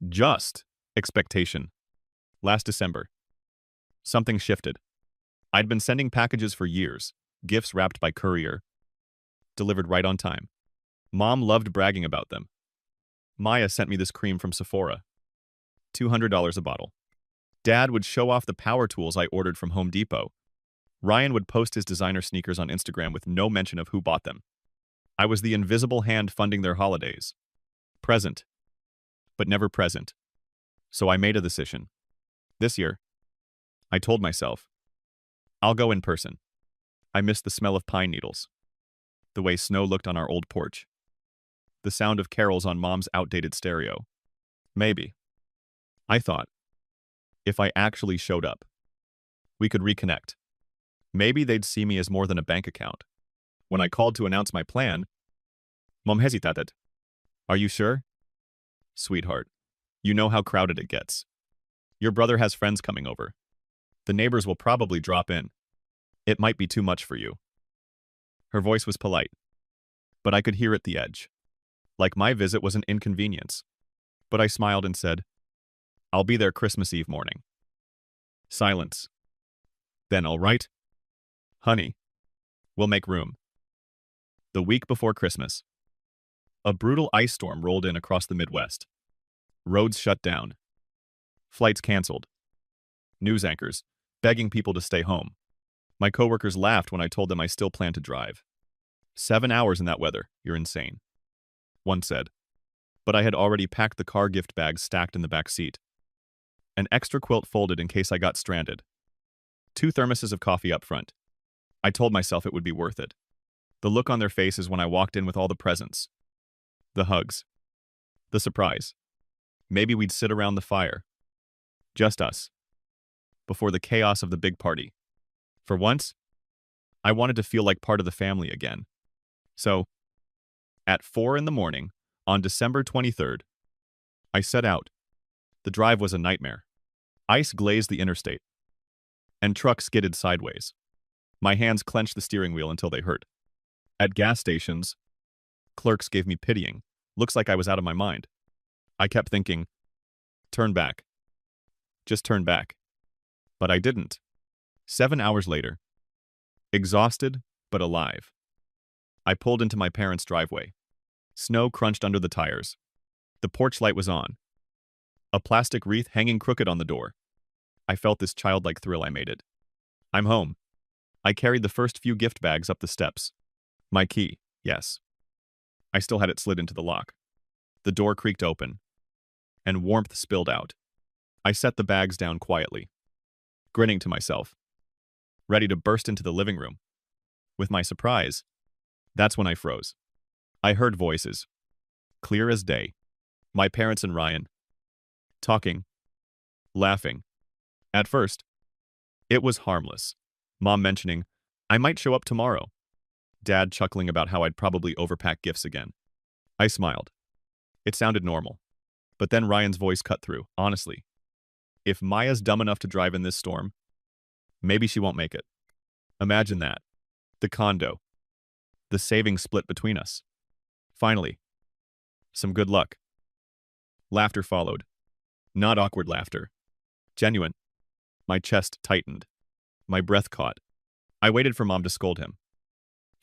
Just expectation. Last December, something shifted. I'd been sending packages for years, gifts wrapped by courier, delivered right on time. Mom loved bragging about them. Maya sent me this cream from Sephora, $200 a bottle. Dad would show off the power tools I ordered from Home Depot. Ryan would post his designer sneakers on Instagram with no mention of who bought them. I was the invisible hand funding their holidays. Present, but never present. So I made a decision. This year, I told myself, I'll go in person. I missed the smell of pine needles, the way snow looked on our old porch, the sound of carols on Mom's outdated stereo. Maybe, I thought, if I actually showed up, we could reconnect. Maybe they'd see me as more than a bank account. When I called to announce my plan, Mom hesitated. Are you sure? Sweetheart, you know how crowded it gets. Your brother has friends coming over. The neighbors will probably drop in. It might be too much for you. Her voice was polite, but I could hear at the edge. Like my visit was an inconvenience. But I smiled and said, I'll be there Christmas Eve morning. Silence. Then, all right? Honey, we'll make room. The week before Christmas, a brutal ice storm rolled in across the Midwest. Roads shut down. Flights canceled. News anchors begging people to stay home. My coworkers laughed when I told them I still plan to drive. 7 hours in that weather, you're insane. One said. But I had already packed the car gift bags stacked in the back seat. An extra quilt folded in case I got stranded. 2 thermoses of coffee up front. I told myself it would be worth it. The look on their faces when I walked in with all the presents. The hugs. The surprise. Maybe we'd sit around the fire. Just us. Before the chaos of the big party. For once, I wanted to feel like part of the family again. So, at 4 in the morning, on December 23rd, I set out. The drive was a nightmare. Ice glazed the interstate, and trucks skidded sideways. My hands clenched the steering wheel until they hurt. At gas stations, clerks gave me pitying looks like I was out of my mind. I kept thinking, turn back. Just turn back. But I didn't. 7 hours later, exhausted but alive, I pulled into my parents' driveway. Snow crunched under the tires. The porch light was on. A plastic wreath hanging crooked on the door. I felt this childlike thrill. I made it. I'm home. I carried the first few gift bags up the steps. My key, yes. I still had it slid into the lock. The door creaked open, and warmth spilled out. I set the bags down quietly, grinning to myself, ready to burst into the living room. With my surprise, that's when I froze. I heard voices, clear as day. My parents and Ryan, talking, laughing. At first, it was harmless. Mom mentioning, I might show up tomorrow. Dad chuckling about how I'd probably overpack gifts again. I smiled. It sounded normal. But then Ryan's voice cut through. Honestly, if Maya's dumb enough to drive in this storm, maybe she won't make it. Imagine that. The condo. The savings split between us. Finally, some good luck. Laughter followed. Not awkward laughter. Genuine. My chest tightened. My breath caught. I waited for Mom to scold him.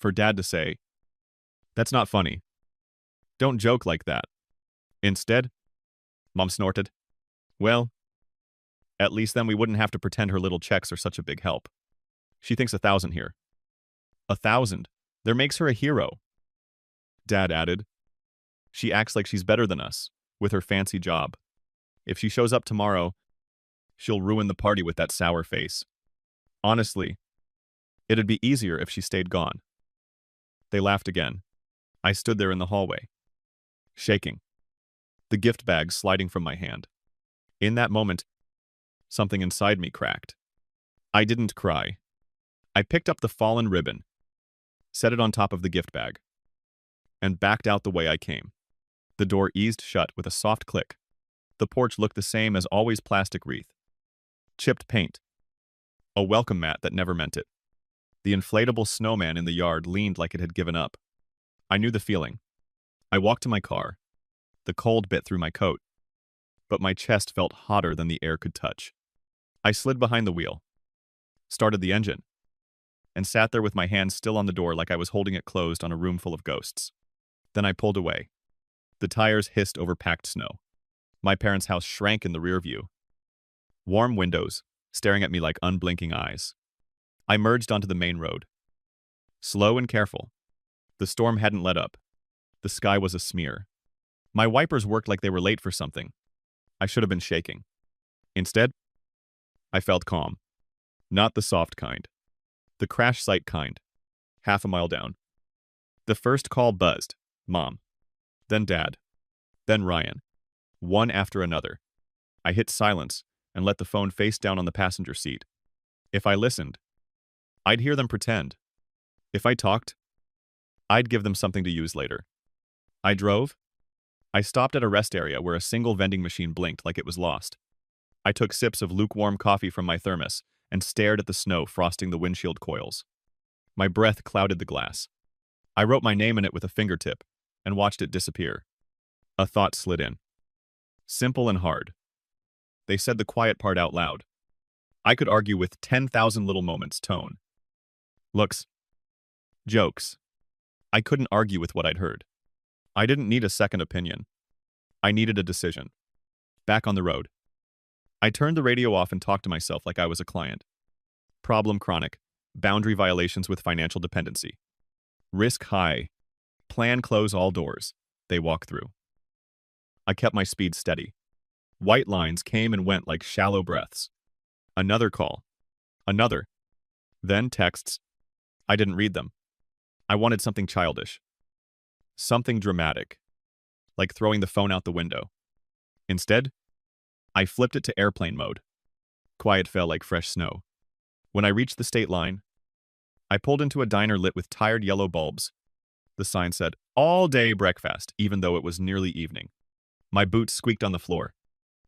For Dad to say, that's not funny. Don't joke like that. Instead, Mom snorted. Well, at least then we wouldn't have to pretend her little checks are such a big help. She thinks 1,000 here. 1,000? That makes her a hero. Dad added. She acts like she's better than us, with her fancy job. If she shows up tomorrow, she'll ruin the party with that sour face. Honestly, it'd be easier if she stayed gone. They laughed again. I stood there in the hallway, shaking, the gift bag sliding from my hand. In that moment, something inside me cracked. I didn't cry. I picked up the fallen ribbon, set it on top of the gift bag, and backed out the way I came. The door eased shut with a soft click. The porch looked the same as always, plastic wreath, chipped paint, a welcome mat that never meant it. The inflatable snowman in the yard leaned like it had given up. I knew the feeling. I walked to my car. The cold bit through my coat, but my chest felt hotter than the air could touch. I slid behind the wheel, started the engine, and sat there with my hand still on the door like I was holding it closed on a room full of ghosts. Then I pulled away. The tires hissed over packed snow. My parents' house shrank in the rear view. Warm windows, staring at me like unblinking eyes. I merged onto the main road. Slow and careful. The storm hadn't let up. The sky was a smear. My wipers worked like they were late for something. I should have been shaking. Instead, I felt calm. Not the soft kind. The crash site kind. Half a mile down. The first call buzzed. Mom. Then Dad. Then Ryan. One after another. I hit silence and let the phone face down on the passenger seat. If I listened, I'd hear them pretend. If I talked, I'd give them something to use later. I drove. I stopped at a rest area where a single vending machine blinked like it was lost. I took sips of lukewarm coffee from my thermos and stared at the snow frosting the windshield coils. My breath clouded the glass. I wrote my name in it with a fingertip and watched it disappear. A thought slid in. Simple and hard. They said the quiet part out loud. I could argue with 10,000 little moments tone. Looks. Jokes. I couldn't argue with what I'd heard. I didn't need a second opinion. I needed a decision. Back on the road. I turned the radio off and talked to myself like I was a client. Problem chronic. Boundary violations with financial dependency. Risk high. Plan close all doors. They walk through. I kept my speed steady. White lines came and went like shallow breaths. Another call. Another. Then texts. I didn't read them. I wanted something childish. Something dramatic, like throwing the phone out the window. Instead, I flipped it to airplane mode. Quiet fell like fresh snow. When I reached the state line, I pulled into a diner lit with tired yellow bulbs. The sign said, "All day breakfast," even though it was nearly evening. My boots squeaked on the floor.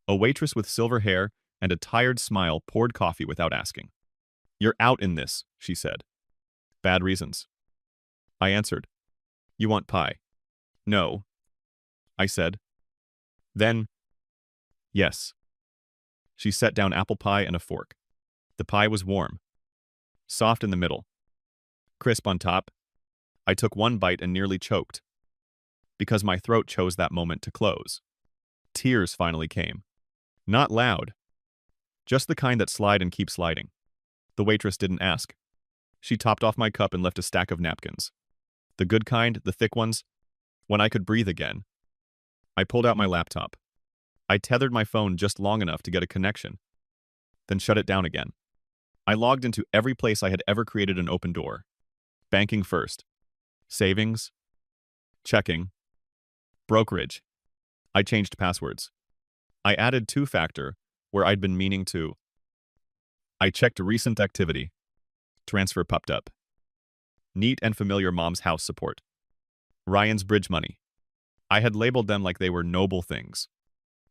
A waitress with silver hair and a tired smile poured coffee without asking. "You're out in this," she said. "Bad reasons." I answered. "You want pie?" "No," I said. Then, "Yes." She set down apple pie and a fork. The pie was warm, soft in the middle, crisp on top. I took one bite and nearly choked, because my throat chose that moment to close. Tears finally came. Not loud, just the kind that slide and keep sliding. The waitress didn't ask. She topped off my cup and left a stack of napkins. The good kind, the thick ones, when I could breathe again. I pulled out my laptop. I tethered my phone just long enough to get a connection, then shut it down again. I logged into every place I had ever created an open door. Banking first. Savings. Checking. Brokerage. I changed passwords. I added two-factor where I'd been meaning to. I checked recent activity. Transfer popped up. Neat and familiar mom's house support. Ryan's bridge money. I had labeled them like they were noble things.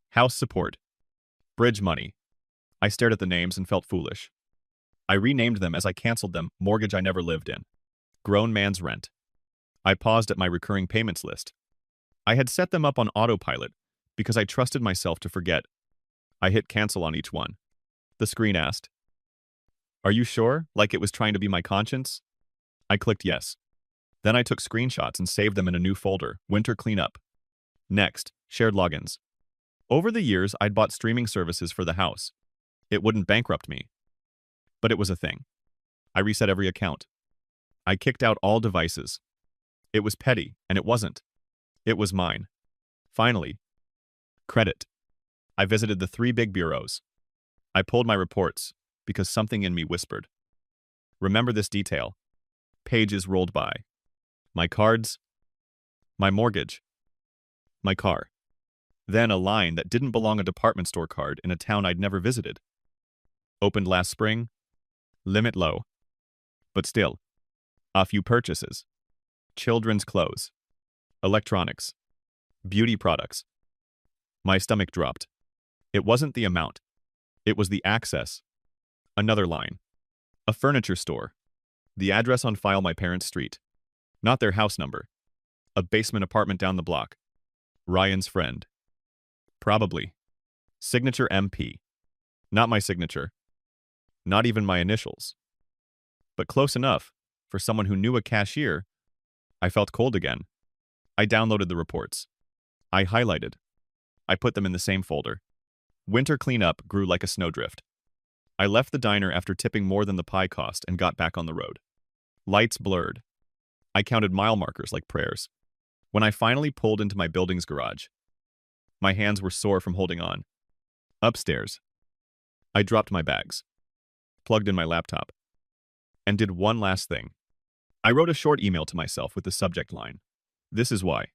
House support. Bridge money. I stared at the names and felt foolish. I renamed them as I canceled them. Mortgage I never lived in. Grown man's rent. I paused at my recurring payments list. I had set them up on autopilot because I trusted myself to forget. I hit cancel on each one. The screen asked, "Are you sure?" Like it was trying to be my conscience. I clicked yes. Then I took screenshots and saved them in a new folder, Winter Cleanup. Next, shared logins. Over the years, I'd bought streaming services for the house. It wouldn't bankrupt me. But it was a thing. I reset every account. I kicked out all devices. It was petty, and it wasn't. It was mine. Finally, credit. I visited the 3 big bureaus. I pulled my reports because something in me whispered, "Remember this detail." Pages rolled by. My cards, my mortgage, my car. Then a line that didn't belong a department store card in a town I'd never visited. Opened last spring, limit low. But still, a few purchases. Children's clothes, electronics, beauty products. My stomach dropped. It wasn't the amount. It was the access. Another line. A furniture store. The address on file my parents' street. Not their house number. A basement apartment down the block. Ryan's friend. Probably. Signature MP. Not my signature. Not even my initials. But close enough for someone who knew a cashier. I felt cold again. I downloaded the reports. I highlighted. I put them in the same folder. Winter cleanup grew like a snowdrift. I left the diner after tipping more than the pie cost and got back on the road. Lights blurred. I counted mile markers like prayers. When I finally pulled into my building's garage, my hands were sore from holding on. Upstairs, I dropped my bags, plugged in my laptop, and did one last thing. I wrote a short email to myself with the subject line, "This is why."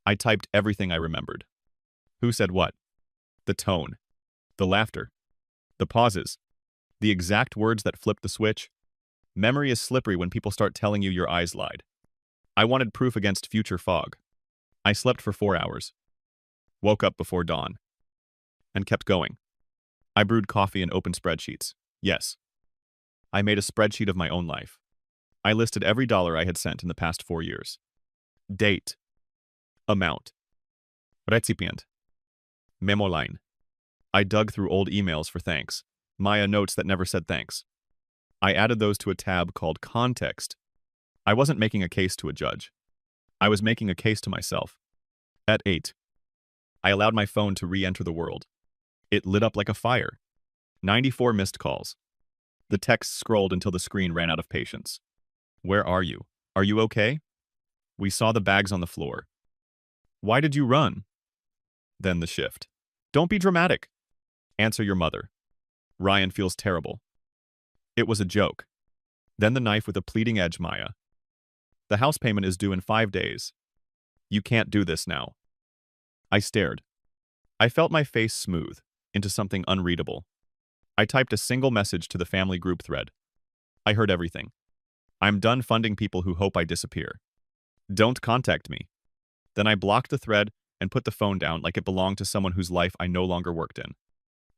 I typed everything I remembered. Who said what? The tone. The laughter. The pauses. The exact words that flipped the switch. Memory is slippery when people start telling you your eyes lied. I wanted proof against future fog. I slept for 4 hours. Woke up before dawn. And kept going. I brewed coffee and opened spreadsheets. Yes. I made a spreadsheet of my own life. I listed every dollar I had sent in the past 4 years. Date. Amount. Recipient. Memo line. I dug through old emails for thanks. Maya notes that never said thanks. I added those to a tab called Context. I wasn't making a case to a judge. I was making a case to myself. At 8, I allowed my phone to re-enter the world. It lit up like a fire. 94 missed calls. The text scrolled until the screen ran out of patience. Where are you? Are you okay? We saw the bags on the floor. Why did you run? Then the shift. Don't be dramatic. Answer your mother. Ryan feels terrible. It was a joke. Then the knife with a pleading edge, Maya. The house payment is due in 5 days. You can't do this now. I stared. I felt my face smooth into something unreadable. I typed a single message to the family group thread. I heard everything. I'm done funding people who hope I disappear. Don't contact me. Then I blocked the thread and put the phone down like it belonged to someone whose life I no longer worked in.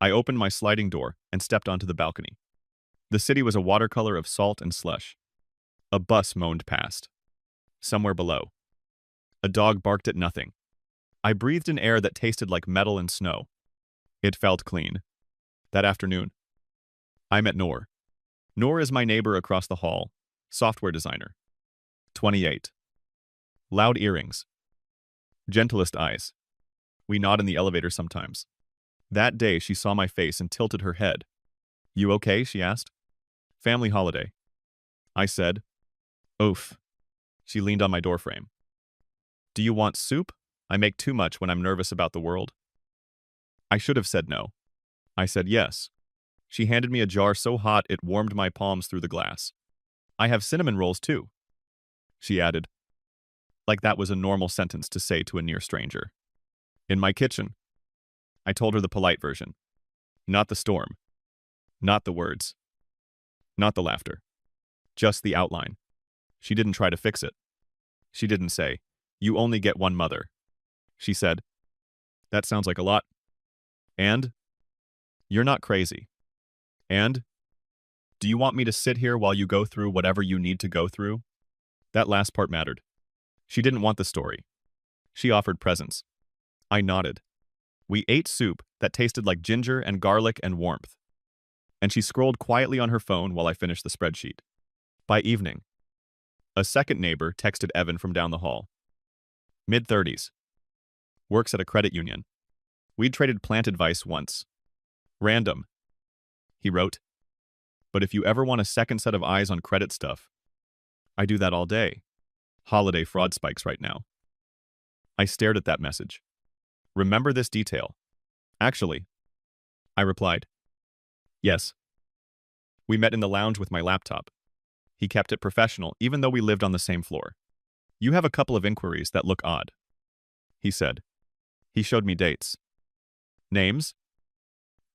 I opened my sliding door and stepped onto the balcony. The city was a watercolor of salt and slush. A bus moaned past. Somewhere below, a dog barked at nothing. I breathed in air that tasted like metal and snow. It felt clean. That afternoon, I met Noor. Noor is my neighbor across the hall, software designer. 28. Loud earrings. Gentlest eyes. We nod in the elevator sometimes. That day, she saw my face and tilted her head. You okay? She asked. Family holiday. I said. Oof. She leaned on my doorframe. Do you want soup? I make too much when I'm nervous about the world. I should have said no. I said yes. She handed me a jar so hot it warmed my palms through the glass. I have cinnamon rolls too, she added, like that was a normal sentence to say to a near stranger. In my kitchen. I told her the polite version. Not the storm. Not the words. Not the laughter. Just the outline. She didn't try to fix it. She didn't say, you only get one mother. She said, that sounds like a lot. And? You're not crazy. And? Do you want me to sit here while you go through whatever you need to go through? That last part mattered. She didn't want the story. She offered presents. I nodded. We ate soup that tasted like ginger and garlic and warmth. And she scrolled quietly on her phone while I finished the spreadsheet. By evening, a second neighbor texted Evan from down the hall. Mid-30s. Works at a credit union. We'd traded plant advice once. Random. He wrote. But if you ever want a second set of eyes on credit stuff, I do that all day. Holiday fraud spikes right now. I stared at that message. Remember this detail. Actually, I replied. Yes. We met in the lounge with my laptop. He kept it professional, even though we lived on the same floor. You have a couple of inquiries that look odd, he said. He showed me dates. Names?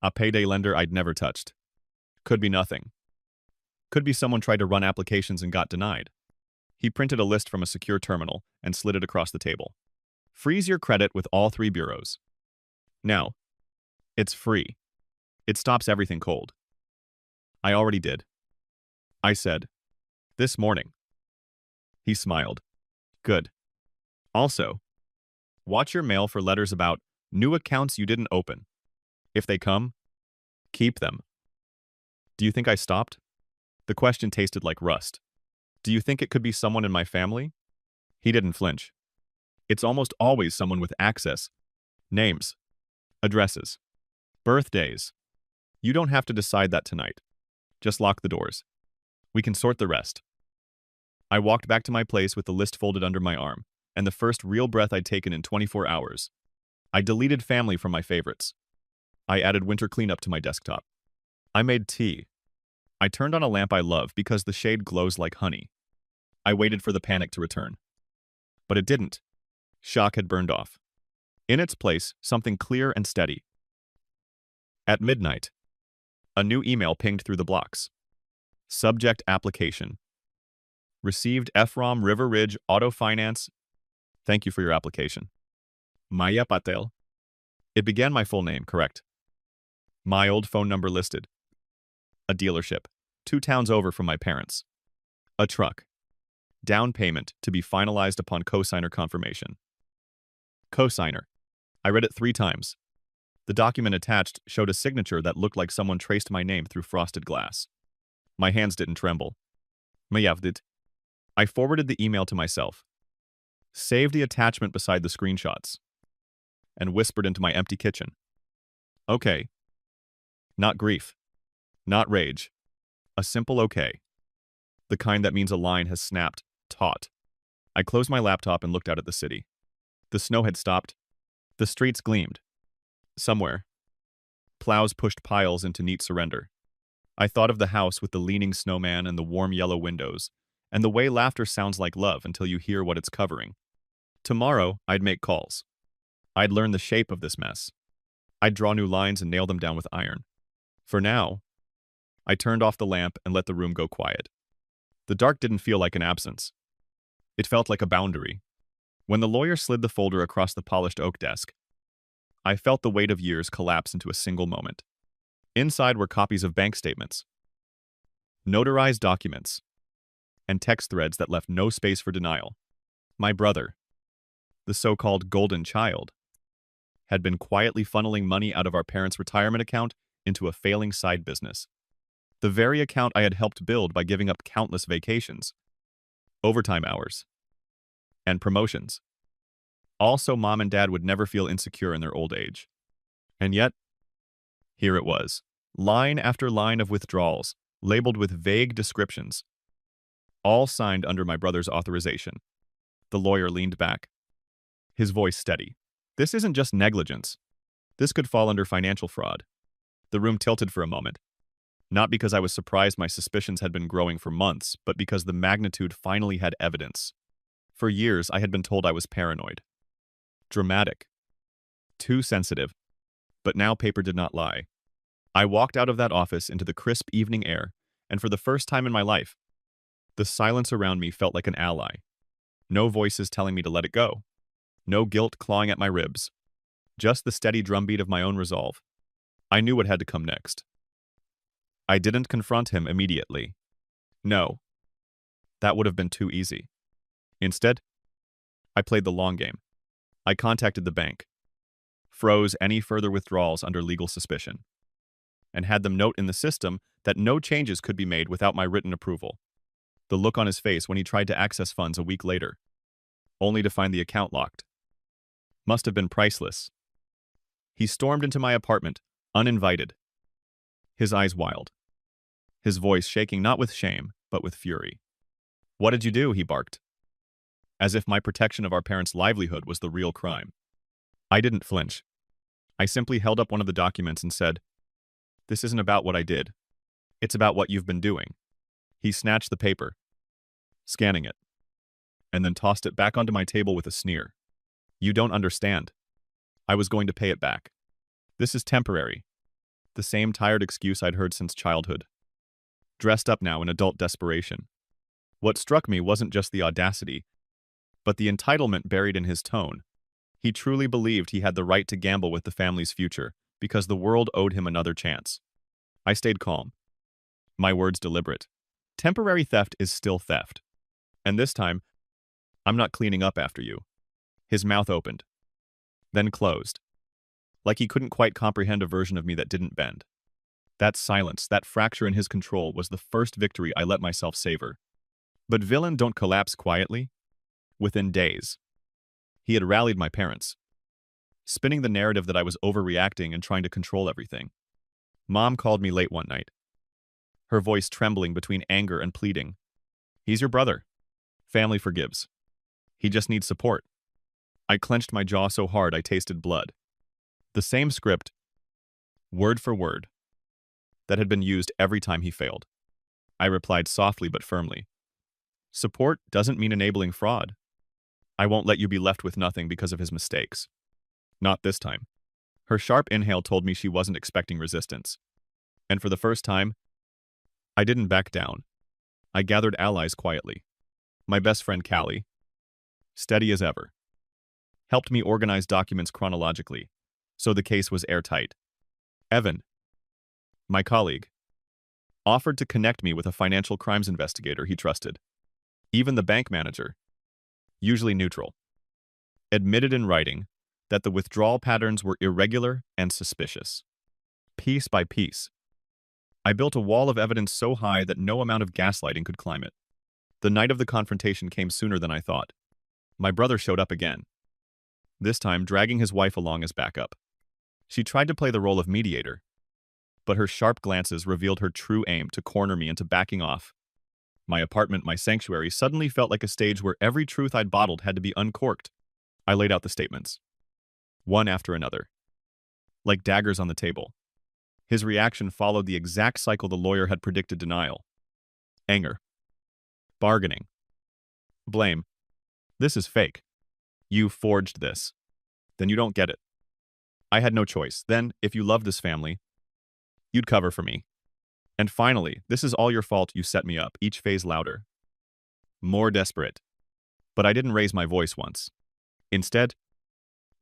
A payday lender I'd never touched. Could be nothing. Could be someone tried to run applications and got denied. He printed a list from a secure terminal and slid it across the table. Freeze your credit with all 3 bureaus. Now, it's free. It stops everything cold. I already did. I said, this morning. He smiled. Good. Also, watch your mail for letters about new accounts you didn't open. If they come, keep them. Do you think I stopped? The question tasted like rust. Do you think it could be someone in my family? He didn't flinch. It's almost always someone with access. Names. Addresses. Birthdays. You don't have to decide that tonight. Just lock the doors. We can sort the rest. I walked back to my place with the list folded under my arm, and the first real breath I'd taken in 24 hours. I deleted family from my favorites. I added winter cleanup to my desktop. I made tea. I turned on a lamp I love because the shade glows like honey. I waited for the panic to return. But it didn't. Shock had burned off. In its place, something clear and steady. At midnight, a new email pinged through the blocks. Subject application. Received FROM River Ridge Auto Finance. Thank you for your application. Maya Patel. It began my full name, correct. My old phone number listed. A dealership, 2 towns over from my parents. A truck. Down payment to be finalized upon cosigner confirmation. Cosigner. I read it 3 times. The document attached showed a signature that looked like someone traced my name through frosted glass. My hands didn't tremble. Mayavdit. I forwarded the email to myself. Saved the attachment beside the screenshots. And whispered into my empty kitchen. Okay. Not grief. Not rage. A simple okay. The kind that means a line has snapped, taut. I closed my laptop and looked out at the city. The snow had stopped. The streets gleamed. Somewhere. Plows pushed piles into neat surrender. I thought of the house with the leaning snowman and the warm yellow windows, and the way laughter sounds like love until you hear what it's covering. Tomorrow, I'd make calls. I'd learn the shape of this mess. I'd draw new lines and nail them down with iron. For now, I turned off the lamp and let the room go quiet. The dark didn't feel like an absence. It felt like a boundary. When the lawyer slid the folder across the polished oak desk, I felt the weight of years collapse into a single moment. Inside were copies of bank statements, notarized documents, and text threads that left no space for denial. My brother, the so-called golden child, had been quietly funneling money out of our parents' retirement account into a failing side business. The very account I had helped build by giving up countless vacations, overtime hours, and promotions. Also, Mom and Dad would never feel insecure in their old age. And yet, here it was. Line after line of withdrawals, labeled with vague descriptions, all signed under my brother's authorization. The lawyer leaned back, his voice steady. This isn't just negligence. This could fall under financial fraud. The room tilted for a moment. Not because I was surprised my suspicions had been growing for months, but because the magnitude finally had evidence. For years, I had been told I was paranoid. Dramatic. Too sensitive. But now paper did not lie. I walked out of that office into the crisp evening air, and for the first time in my life, the silence around me felt like an ally. No voices telling me to let it go. No guilt clawing at my ribs. Just the steady drumbeat of my own resolve. I knew what had to come next. I didn't confront him immediately. No. That would have been too easy. Instead, I played the long game. I contacted the bank, froze any further withdrawals under legal suspicion, and had them note in the system that no changes could be made without my written approval. The look on his face when he tried to access funds a week later, only to find the account locked, must have been priceless. He stormed into my apartment, uninvited, his eyes wild, his voice shaking not with shame, but with fury. "What did you do?" he barked, as if my protection of our parents' livelihood was the real crime. I didn't flinch. I simply held up one of the documents and said, "This isn't about what I did. It's about what you've been doing." He snatched the paper, scanning it, and then tossed it back onto my table with a sneer. "You don't understand. I was going to pay it back. This is temporary." The same tired excuse I'd heard since childhood, dressed up now in adult desperation. What struck me wasn't just the audacity, but the entitlement buried in his tone. He truly believed he had the right to gamble with the family's future because the world owed him another chance. I stayed calm, my words deliberate. Temporary theft is still theft. And this time, I'm not cleaning up after you. His mouth opened, then closed, like he couldn't quite comprehend a version of me that didn't bend. That silence, that fracture in his control was the first victory I let myself savor. But villains don't collapse quietly. Within days, he had rallied my parents, spinning the narrative that I was overreacting and trying to control everything. Mom called me late one night, her voice trembling between anger and pleading. "He's your brother. Family forgives. He just needs support." I clenched my jaw so hard I tasted blood. The same script, word for word, that had been used every time he failed. I replied softly but firmly. "Support doesn't mean enabling fraud. I won't let you be left with nothing because of his mistakes. Not this time." Her sharp inhale told me she wasn't expecting resistance. And for the first time, I didn't back down. I gathered allies quietly. My best friend Callie, steady as ever, helped me organize documents chronologically, so the case was airtight. Evan, my colleague, offered to connect me with a financial crimes investigator he trusted. Even the bank manager, usually neutral, admitted in writing that the withdrawal patterns were irregular and suspicious. Piece by piece, I built a wall of evidence so high that no amount of gaslighting could climb it. The night of the confrontation came sooner than I thought. My brother showed up again, this time dragging his wife along as backup. She tried to play the role of mediator, but her sharp glances revealed her true aim to corner me into backing off. My apartment, my sanctuary, suddenly felt like a stage where every truth I'd bottled had to be uncorked. I laid out the statements, one after another, like daggers on the table. His reaction followed the exact cycle the lawyer had predicted: denial, anger, Bargaining. Blame. This is fake. You forged this. Then you don't get it. I had no choice. Then, if you love this family, you'd cover for me. And finally, this is all your fault, you set me up, each phase louder. More desperate. But I didn't raise my voice once. Instead,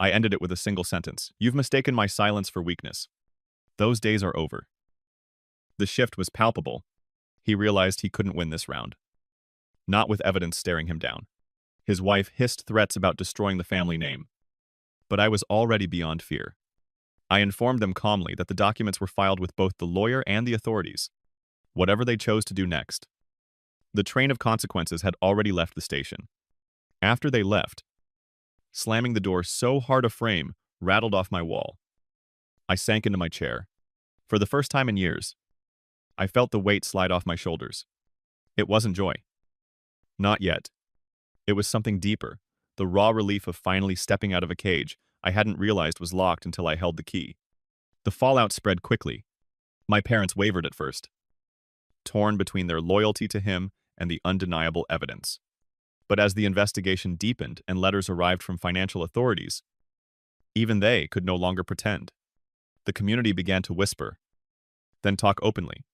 I ended it with a single sentence. You've mistaken my silence for weakness. Those days are over. The shift was palpable. He realized he couldn't win this round. Not with evidence staring him down. His wife hissed threats about destroying the family name. But I was already beyond fear. I informed them calmly that the documents were filed with both the lawyer and the authorities. Whatever they chose to do next. The train of consequences had already left the station. After they left, slamming the door so hard a frame rattled off my wall. I sank into my chair. For the first time in years, I felt the weight slide off my shoulders. It wasn't joy. Not yet. It was something deeper, the raw relief of finally stepping out of a cage I hadn't realized was locked until I held the key. The fallout spread quickly. My parents wavered at first, torn between their loyalty to him and the undeniable evidence. But as the investigation deepened and letters arrived from financial authorities, even they could no longer pretend. The community began to whisper, then talk openly.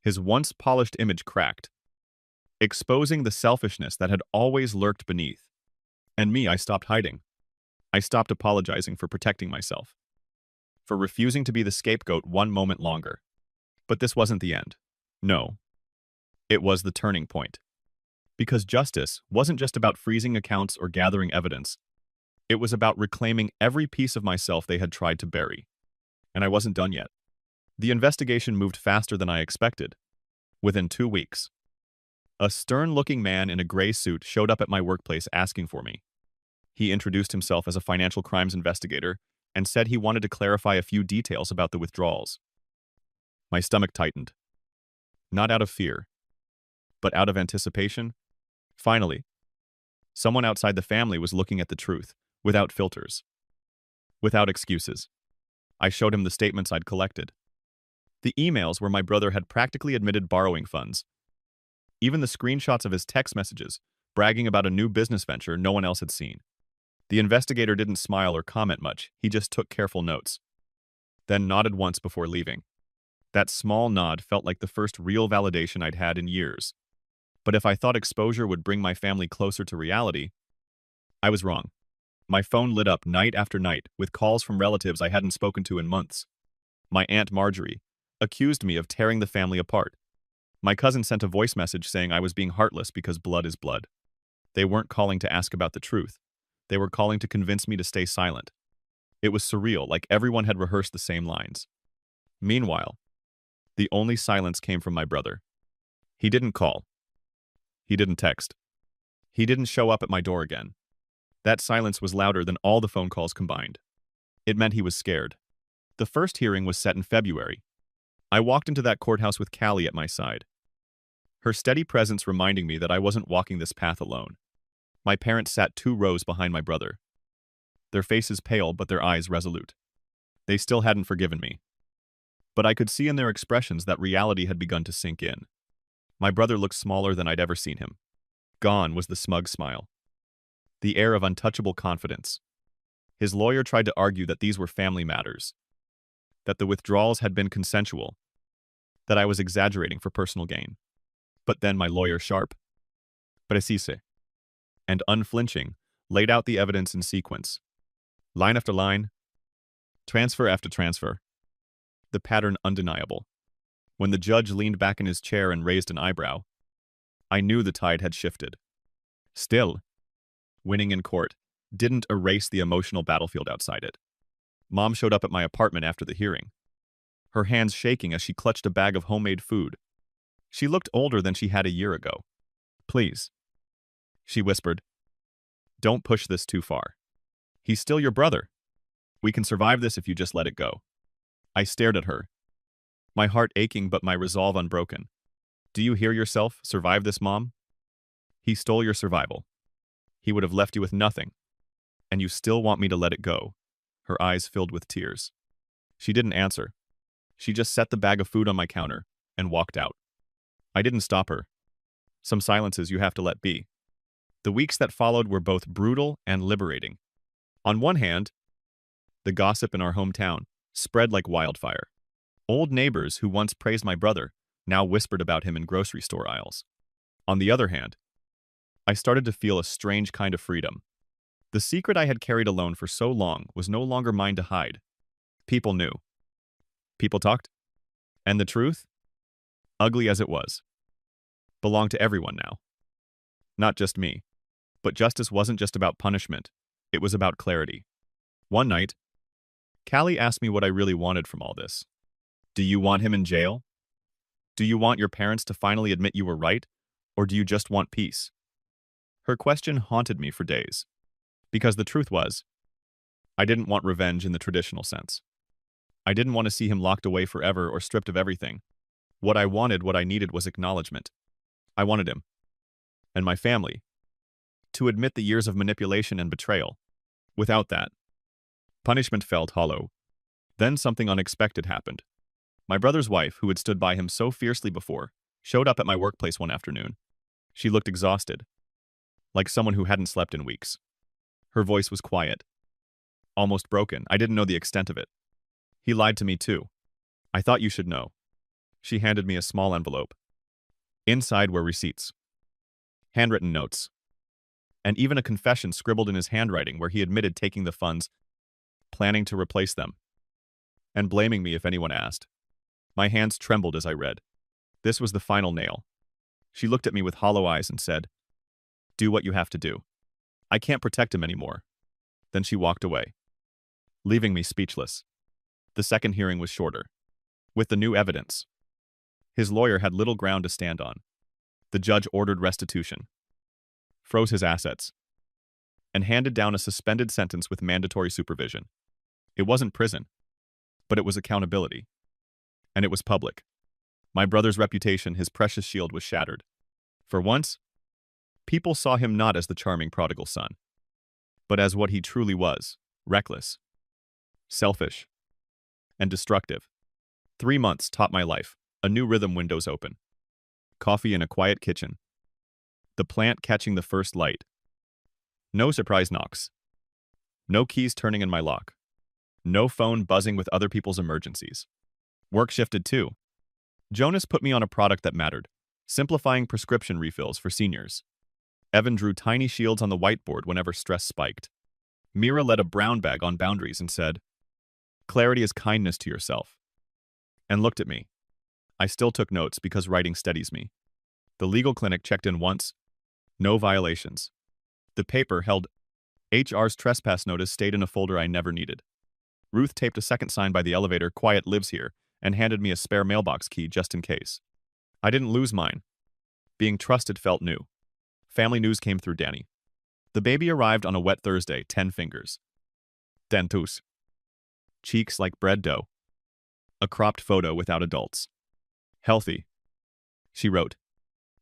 His once polished image cracked, exposing the selfishness that had always lurked beneath. And me, I stopped hiding. I stopped apologizing for protecting myself, for refusing to be the scapegoat one moment longer. But this wasn't the end. No. It was the turning point. Because justice wasn't just about freezing accounts or gathering evidence. It was about reclaiming every piece of myself they had tried to bury. And I wasn't done yet. The investigation moved faster than I expected. Within 2 weeks, a stern-looking man in a gray suit showed up at my workplace asking for me. He introduced himself as a financial crimes investigator and said he wanted to clarify a few details about the withdrawals. My stomach tightened. Not out of fear, but out of anticipation. Finally, someone outside the family was looking at the truth, without filters, without excuses. I showed him the statements I'd collected. The emails where my brother had practically admitted borrowing funds. Even the screenshots of his text messages, bragging about a new business venture no one else had seen. The investigator didn't smile or comment much, he just took careful notes. Then nodded once before leaving. That small nod felt like the first real validation I'd had in years. But if I thought exposure would bring my family closer to reality, I was wrong. My phone lit up night after night with calls from relatives I hadn't spoken to in months. My Aunt Marjorie accused me of tearing the family apart. My cousin sent a voice message saying I was being heartless because blood is blood. They weren't calling to ask about the truth. They were calling to convince me to stay silent. It was surreal, like everyone had rehearsed the same lines. Meanwhile, the only silence came from my brother. He didn't call. He didn't text. He didn't show up at my door again. That silence was louder than all the phone calls combined. It meant he was scared. The first hearing was set in February. I walked into that courthouse with Callie at my side, her steady presence reminding me that I wasn't walking this path alone. My parents sat 2 rows behind my brother, their faces pale but their eyes resolute. They still hadn't forgiven me. But I could see in their expressions that reality had begun to sink in. My brother looked smaller than I'd ever seen him. Gone was the smug smile, the air of untouchable confidence. His lawyer tried to argue that these were family matters, that the withdrawals had been consensual, that I was exaggerating for personal gain. But then my lawyer, sharp, precise, and unflinching, laid out the evidence in sequence. Line after line, transfer after transfer. The pattern undeniable. When the judge leaned back in his chair and raised an eyebrow, I knew the tide had shifted. Still, winning in court didn't erase the emotional battlefield outside it. Mom showed up at my apartment after the hearing, her hands shaking as she clutched a bag of homemade food. She looked older than she had a year ago. Please, she whispered, don't push this too far. He's still your brother. We can survive this if you just let it go. I stared at her, my heart aching but my resolve unbroken. Do you hear yourself? Survive this, Mom? He stole your survival. He would have left you with nothing. And you still want me to let it go? Her eyes filled with tears. She didn't answer. She just set the bag of food on my counter and walked out. I didn't stop her. Some silences you have to let be. The weeks that followed were both brutal and liberating. On one hand, the gossip in our hometown spread like wildfire. Old neighbors who once praised my brother now whispered about him in grocery store aisles. On the other hand, I started to feel a strange kind of freedom. The secret I had carried alone for so long was no longer mine to hide. People knew. People talked. And the truth, ugly as it was, belonged to everyone now. Not just me. But justice wasn't just about punishment. It was about clarity. One night, Callie asked me what I really wanted from all this. Do you want him in jail? Do you want your parents to finally admit you were right? Or do you just want peace? Her question haunted me for days. Because the truth was, I didn't want revenge in the traditional sense. I didn't want to see him locked away forever or stripped of everything. What I needed was acknowledgement. I wanted him, and my family, to admit the years of manipulation and betrayal. Without that, punishment felt hollow. Then something unexpected happened. My brother's wife, who had stood by him so fiercely before, showed up at my workplace one afternoon. She looked exhausted, like someone who hadn't slept in weeks. Her voice was quiet, almost broken. I didn't know the extent of it. He lied to me too. I thought you should know. She handed me a small envelope. Inside were receipts, handwritten notes, and even a confession scribbled in his handwriting where he admitted taking the funds, planning to replace them, and blaming me if anyone asked. My hands trembled as I read. This was the final nail. She looked at me with hollow eyes and said, "Do what you have to do. I can't protect him anymore." Then she walked away, leaving me speechless. The second hearing was shorter. With the new evidence, his lawyer had little ground to stand on. The judge ordered restitution, froze his assets, and handed down a suspended sentence with mandatory supervision. It wasn't prison, but it was accountability. And it was public. My brother's reputation, his precious shield, was shattered. For once, people saw him not as the charming prodigal son, but as what he truly was: reckless, selfish, and destructive. 3 months taught my life. A new rhythm: windows open, coffee in a quiet kitchen, the plant catching the first light. No surprise knocks. No keys turning in my lock. No phone buzzing with other people's emergencies. Work shifted too. Jonas put me on a product that mattered: simplifying prescription refills for seniors. Evan drew tiny shields on the whiteboard whenever stress spiked. Mira led a brown bag on boundaries and said, "Clarity is kindness to yourself," and looked at me. I still took notes because writing steadies me. The legal clinic checked in once. No violations. The paper held HR's trespass notice stayed in a folder I never needed. Ruth taped a second sign by the elevator: "Quiet lives here," and handed me a spare mailbox key just in case. I didn't lose mine. Being trusted felt new. Family news came through Danny. The baby arrived on a wet Thursday, 10 fingers. Dentus. Cheeks like bread dough. A cropped photo without adults. Healthy, she wrote.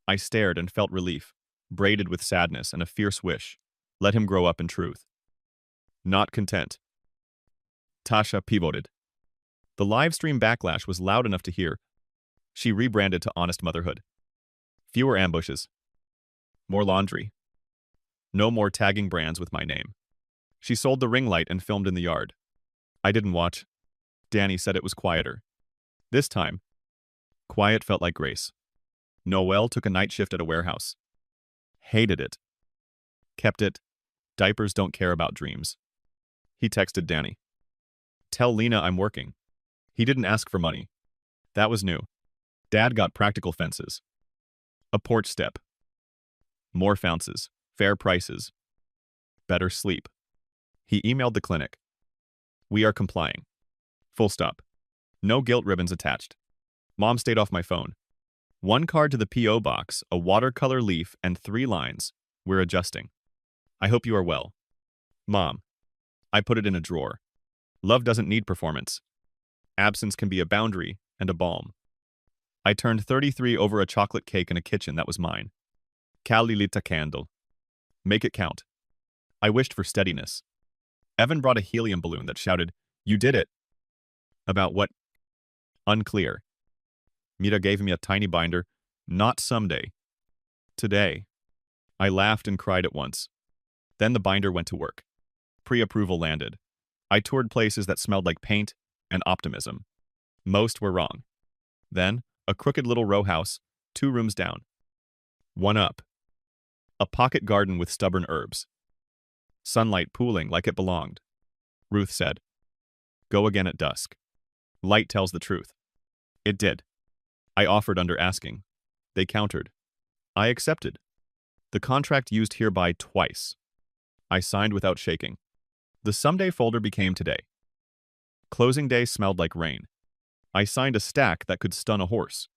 I stared and felt relief, braided with sadness and a fierce wish. Let him grow up in truth. Not content, Tasha pivoted. The live stream backlash was loud enough to hear. She rebranded to Honest Motherhood. Fewer ambushes. More laundry. No more tagging brands with my name. She sold the ring light and filmed in the yard. I didn't watch. Danny said it was quieter. This time, quiet felt like grace. Noel took a night shift at a warehouse. Hated it. Kept it. Diapers don't care about dreams. He texted Danny. Tell Lena I'm working. He didn't ask for money. That was new. Dad got practical fences. A porch step. More flounces. Fair prices. Better sleep. He emailed the clinic. We are complying. Full stop. No guilt ribbons attached. Mom stayed off my phone. One card to the P.O. box, a watercolor leaf, and 3 lines. We're adjusting. I hope you are well. Mom. I put it in a drawer. Love doesn't need performance. Absence can be a boundary and a balm. I turned 33 over a chocolate cake in a kitchen that was mine. Kalilita candle. Make it count. I wished for steadiness. Evan brought a helium balloon that shouted, "You did it!" About what? Unclear. Mira gave me a tiny binder. Not someday. Today. I laughed and cried at once. Then the binder went to work. Pre-approval landed. I toured places that smelled like paint and optimism. Most were wrong. Then, a crooked little row house, 2 rooms down. One up. A pocket garden with stubborn herbs. Sunlight pooling like it belonged. Ruth said, "Go again at dusk. Light tells the truth." It did. I offered under asking. They countered. I accepted. The contract used hereby twice. I signed without shaking. The someday folder became today. Closing day smelled like rain. I signed a stack that could stun a horse.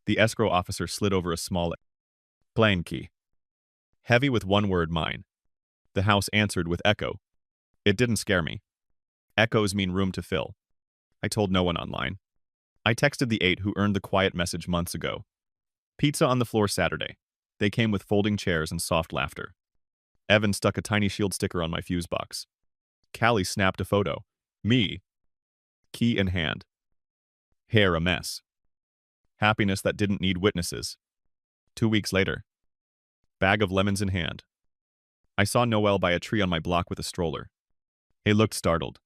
The escrow officer slid over a small plain key. Heavy with one word, mine. The house answered with echo. It didn't scare me. Echoes mean room to fill. I told no one online. I texted the 8 who earned the quiet message months ago. Pizza on the floor Saturday. They came with folding chairs and soft laughter. Evan stuck a tiny shield sticker on my fuse box. Callie snapped a photo. Me. Key in hand. Hair a mess. Happiness that didn't need witnesses. 2 weeks later. Bag of lemons in hand. I saw Noel by a tree on my block with a stroller. He looked startled.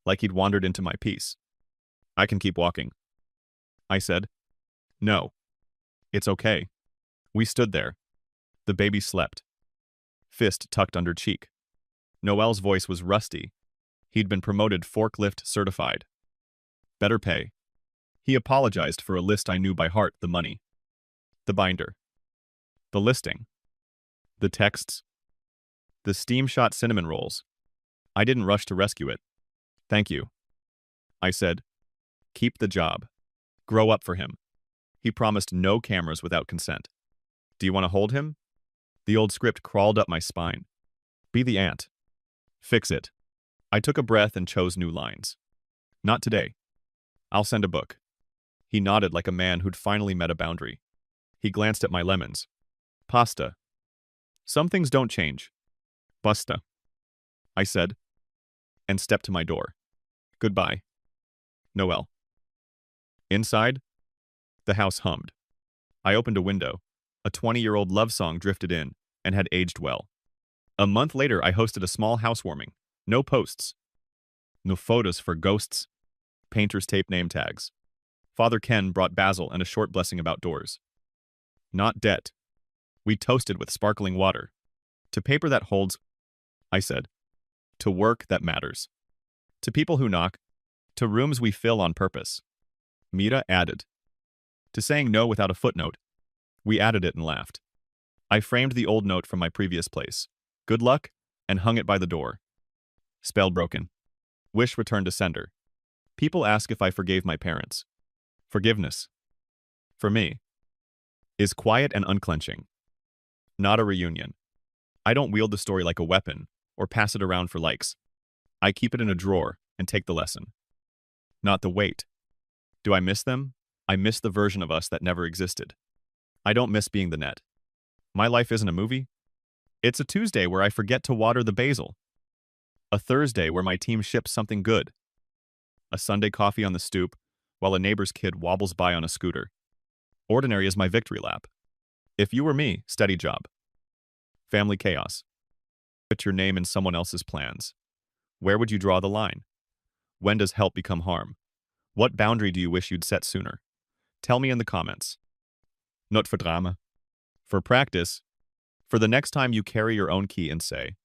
Like he'd wandered into my peace. I can keep walking. I said, "No. It's okay." We stood there. The baby slept. Fist tucked under cheek. Noel's voice was rusty. He'd been promoted forklift certified. Better pay. He apologized for a list I knew by heart, the money. The binder. The listing. The texts. The steam-shot cinnamon rolls. I didn't rush to rescue it. "Thank you." I said, "Keep the job. Grow up for him." He promised no cameras without consent. "Do you want to hold him?" The old script crawled up my spine. "Be the aunt. Fix it." I took a breath and chose new lines. "Not today. I'll send a book." He nodded like a man who'd finally met a boundary. He glanced at my lemons. "Pasta. Some things don't change." "Pasta," I said, and stepped to my door. "Goodbye, Noel." Inside, the house hummed. I opened a window. A 20-year-old love song drifted in and had aged well. A month later, I hosted a small housewarming. No posts. No photos for ghosts. Painter's tape name tags. Father Ken brought basil and a short blessing about doors. Not debt. We toasted with sparkling water. To paper that holds, I said. To work that matters. To people who knock. To rooms we fill on purpose. Mira added. To saying no without a footnote. We added it and laughed. I framed the old note from my previous place. Good luck, and hung it by the door. Spell broken. Wish returned to sender. People ask if I forgave my parents. Forgiveness. For me. Is quiet and unclenching. Not a reunion. I don't wield the story like a weapon, or pass it around for likes. I keep it in a drawer and take the lesson. Not the weight. Do I miss them? I miss the version of us that never existed. I don't miss being the net. My life isn't a movie. It's a Tuesday where I forget to water the basil. A Thursday where my team ships something good. A Sunday coffee on the stoop while a neighbor's kid wobbles by on a scooter. Ordinary is my victory lap. If you were me, steady job. Family chaos. Put your name in someone else's plans. Where would you draw the line? When does help become harm? What boundary do you wish you'd set sooner? Tell me in the comments. Not for drama. For practice. For the next time you carry your own key and say,